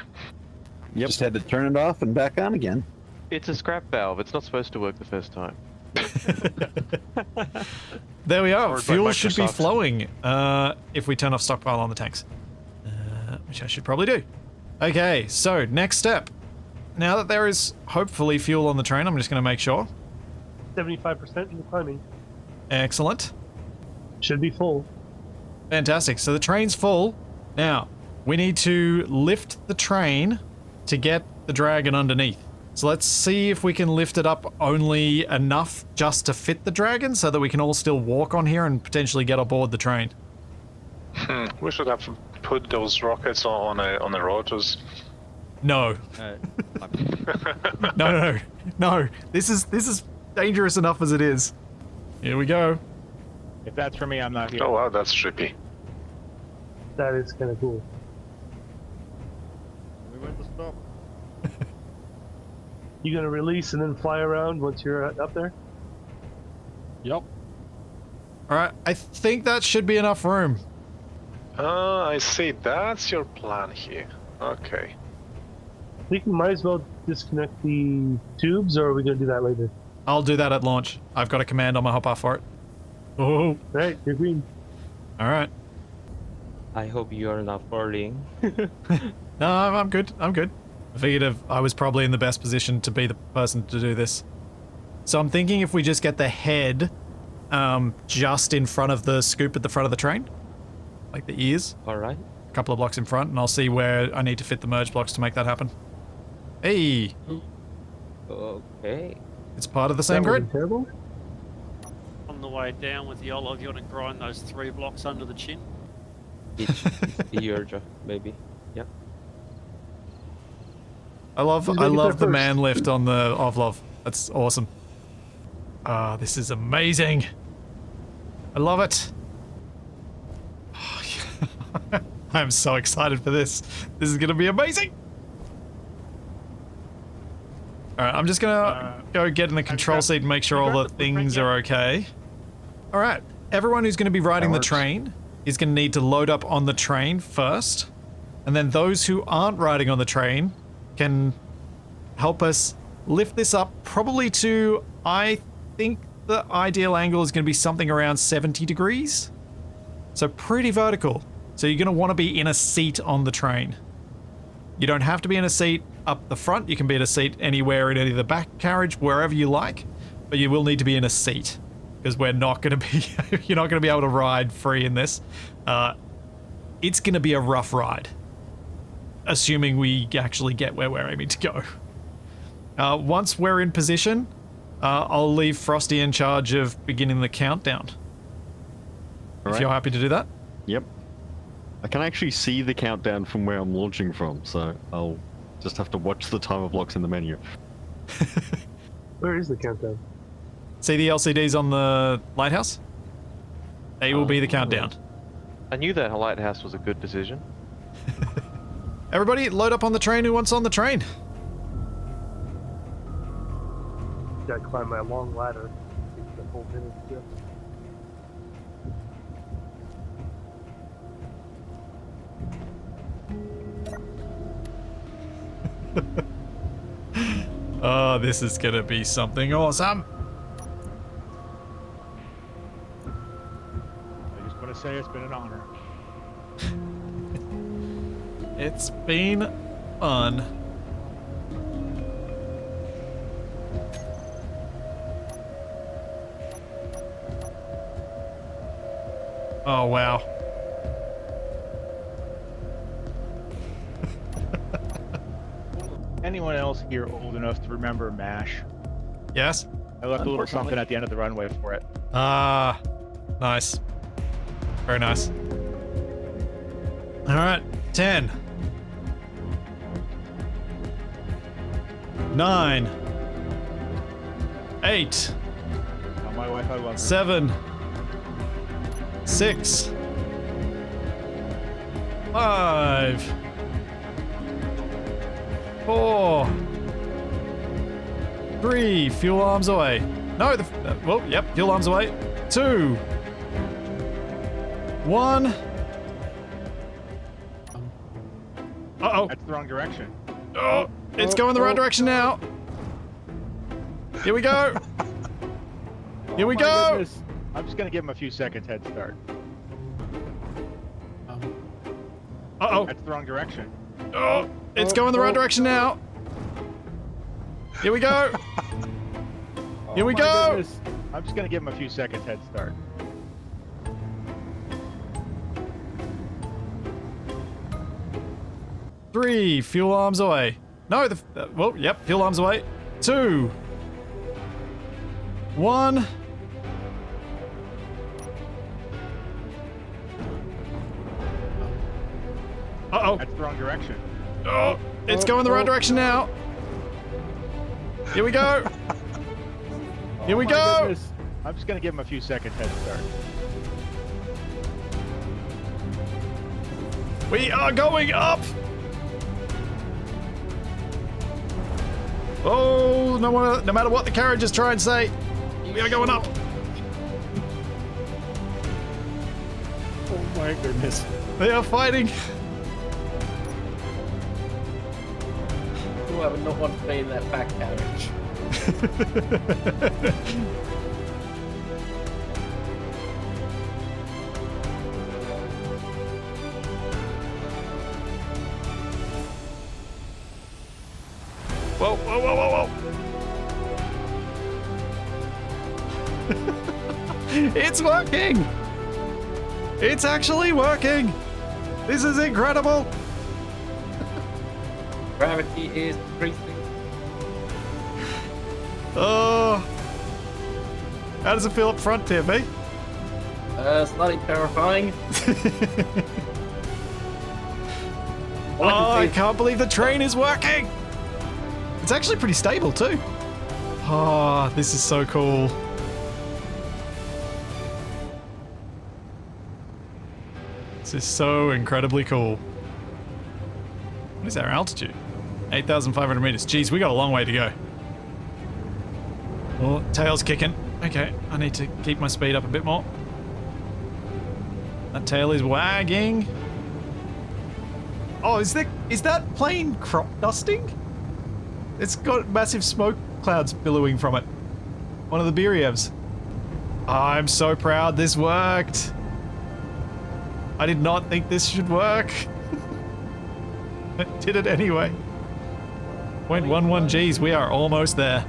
Yep. Just had to turn it off and back on again. It's a scrap valve. It's not supposed to work the first time. There we are. Powered by Fuel should be Microsoft. flowing if we turn off stockpile on the tanks. Which I should probably do. Okay, so next step. Now that there is hopefully fuel on the train, I'm just going to make sure. 75% in the climbing. Excellent. Should be full. Fantastic. So the train's full. Now, we need to lift the train to get the dragon underneath. So let's see if we can lift it up only enough just to fit the dragon so that we can all still walk on here and potentially get aboard the train. We should have put those rockets on the rotors. No. No. This is dangerous enough as it is. Here we go. If that's for me, I'm not here. Oh wow, that's trippy. That is kind of cool. We went to stop. You gonna release and then fly around once you're up there? Yep. Alright, I think that should be enough room. I see. That's your plan here. Okay. I think we might as well disconnect the tubes, or are we gonna do that later? I'll do that at launch. I've got a command on my hopper for it. Oh. Right, you're green. Alright. I hope you are not falling. No, I'm good. I'm good. I figured I was probably in the best position to be the person to do this. So I'm thinking if we just get the head just in front of the scoop at the front of the train. Like the ears. Alright. A couple of blocks in front, and I'll see where I need to fit the merge blocks to make that happen. Hey! Okay. It's part of the same grid. Terrible. On the way down with the olive, you want to grind those 3 blocks under the chin. Each ear, maybe. Yep. I love the man lift on the Ovlov. That's awesome. Ah, this is amazing. I love it. Oh, yeah. I'm so excited for this. This is gonna be amazing. Alright, I'm just gonna go get in the control seat and make sure all the things are okay. Alright, everyone who's gonna be riding the train is gonna need to load up on the train first. And then those who aren't riding on the train can help us lift this up probably to, I think the ideal angle is going to be something around 70 degrees. So pretty vertical. So you're going to want to be in a seat on the train. You don't have to be in a seat up the front. You can be in a seat anywhere in any of the back carriage, wherever you like. But you will need to be in a seat because we're not going to be, you're not going to be able to ride free in this. It's going to be a rough ride. Assuming we actually get where we're aiming to go. Once we're in position, I'll leave Frosty in charge of beginning the countdown. If you're happy to do that. Yep. I can actually see the countdown from where I'm launching from, so I'll just have to watch the timer blocks in the menu. Where is the countdown? See the LCDs on the lighthouse? They will be the countdown. I knew that lighthouse was a good decision. Everybody, load up on the train who wants on the train. Gotta climb my long ladder. Takes a whole minute to Oh, this is gonna be something awesome. I just want to say it's been an honor. It's been fun. Oh, wow. Anyone else here old enough to remember MASH? Yes? I left a little something at the end of the runway for it. Ah, nice. Very nice. All right, 10. 9. 8. Oh, my wife, I love her. 7. 6. 5. 4. 3. Fuel arms away. No, well, yep, fuel arms away. 2. 1. Uh-oh. That's the wrong direction. Oh, it's going the right direction now. Here we go. Here we go. Goodness. I'm just gonna give him a few seconds head start. Uh-oh. That's the wrong direction. Oh, it's going the right direction now. Here we go. Here we go. Goodness. I'm just gonna give him a few seconds head start. Three, fuel arms away. No, well, yep, fuel arms away. 2, 1. Uh-oh. That's the wrong direction. Oh, it's going the right direction now. Here we go. Here we go. Goodness. I'm just gonna give him a few seconds head start. We are going up. Oh, no matter what the carriages try and say, we are going up. Oh my goodness. They are fighting. Oh, I would not want to be in that back carriage. Whoa, whoa, whoa, whoa, whoa. It's working. It's actually working. This is incredible. Gravity is increasing. Oh. How does it feel up front, Timmy? Slightly terrifying. Oh, I can't believe the train is working. It's actually pretty stable too. Oh, this is so cool. This is so incredibly cool. What is our altitude? 8,500 meters. Jeez, we got a long way to go. Oh, tail's kicking. Okay, I need to keep my speed up a bit more. That tail is wagging. Oh, is that plane crop dusting? It's got massive smoke clouds billowing from it. One of the Birievs. I'm so proud this worked. I did not think this should work. It did it anyway. 0.11 Gs, we are almost there.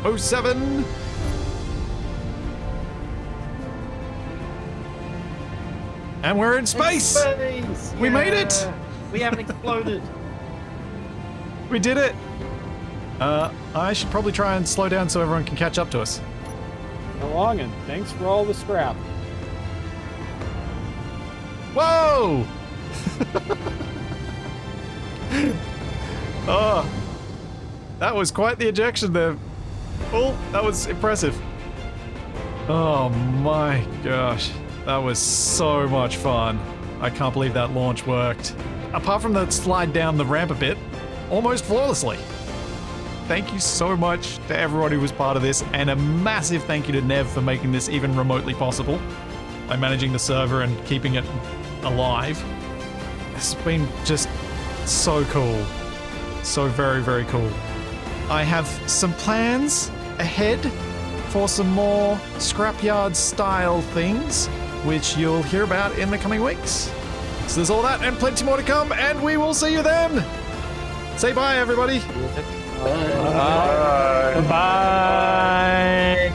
.07. And we're in space! We made it! We haven't exploded. We did it! I should probably try and slow down so everyone can catch up to us. So long, and thanks for all the scrap. Whoa! Oh, that was quite the ejection there. Oh, that was impressive. Oh my gosh. That was so much fun. I can't believe that launch worked. Apart from the slide down the ramp a bit, almost flawlessly. Thank you so much to everyone who was part of this, and a massive thank you to Nev for making this even remotely possible by managing the server and keeping it alive. It's been just so cool. So very, very cool. I have some plans ahead for some more Scrapyard style things, which you'll hear about in the coming weeks. So there's all that and plenty more to come, and we will see you then. Say bye, everybody. Bye. Bye.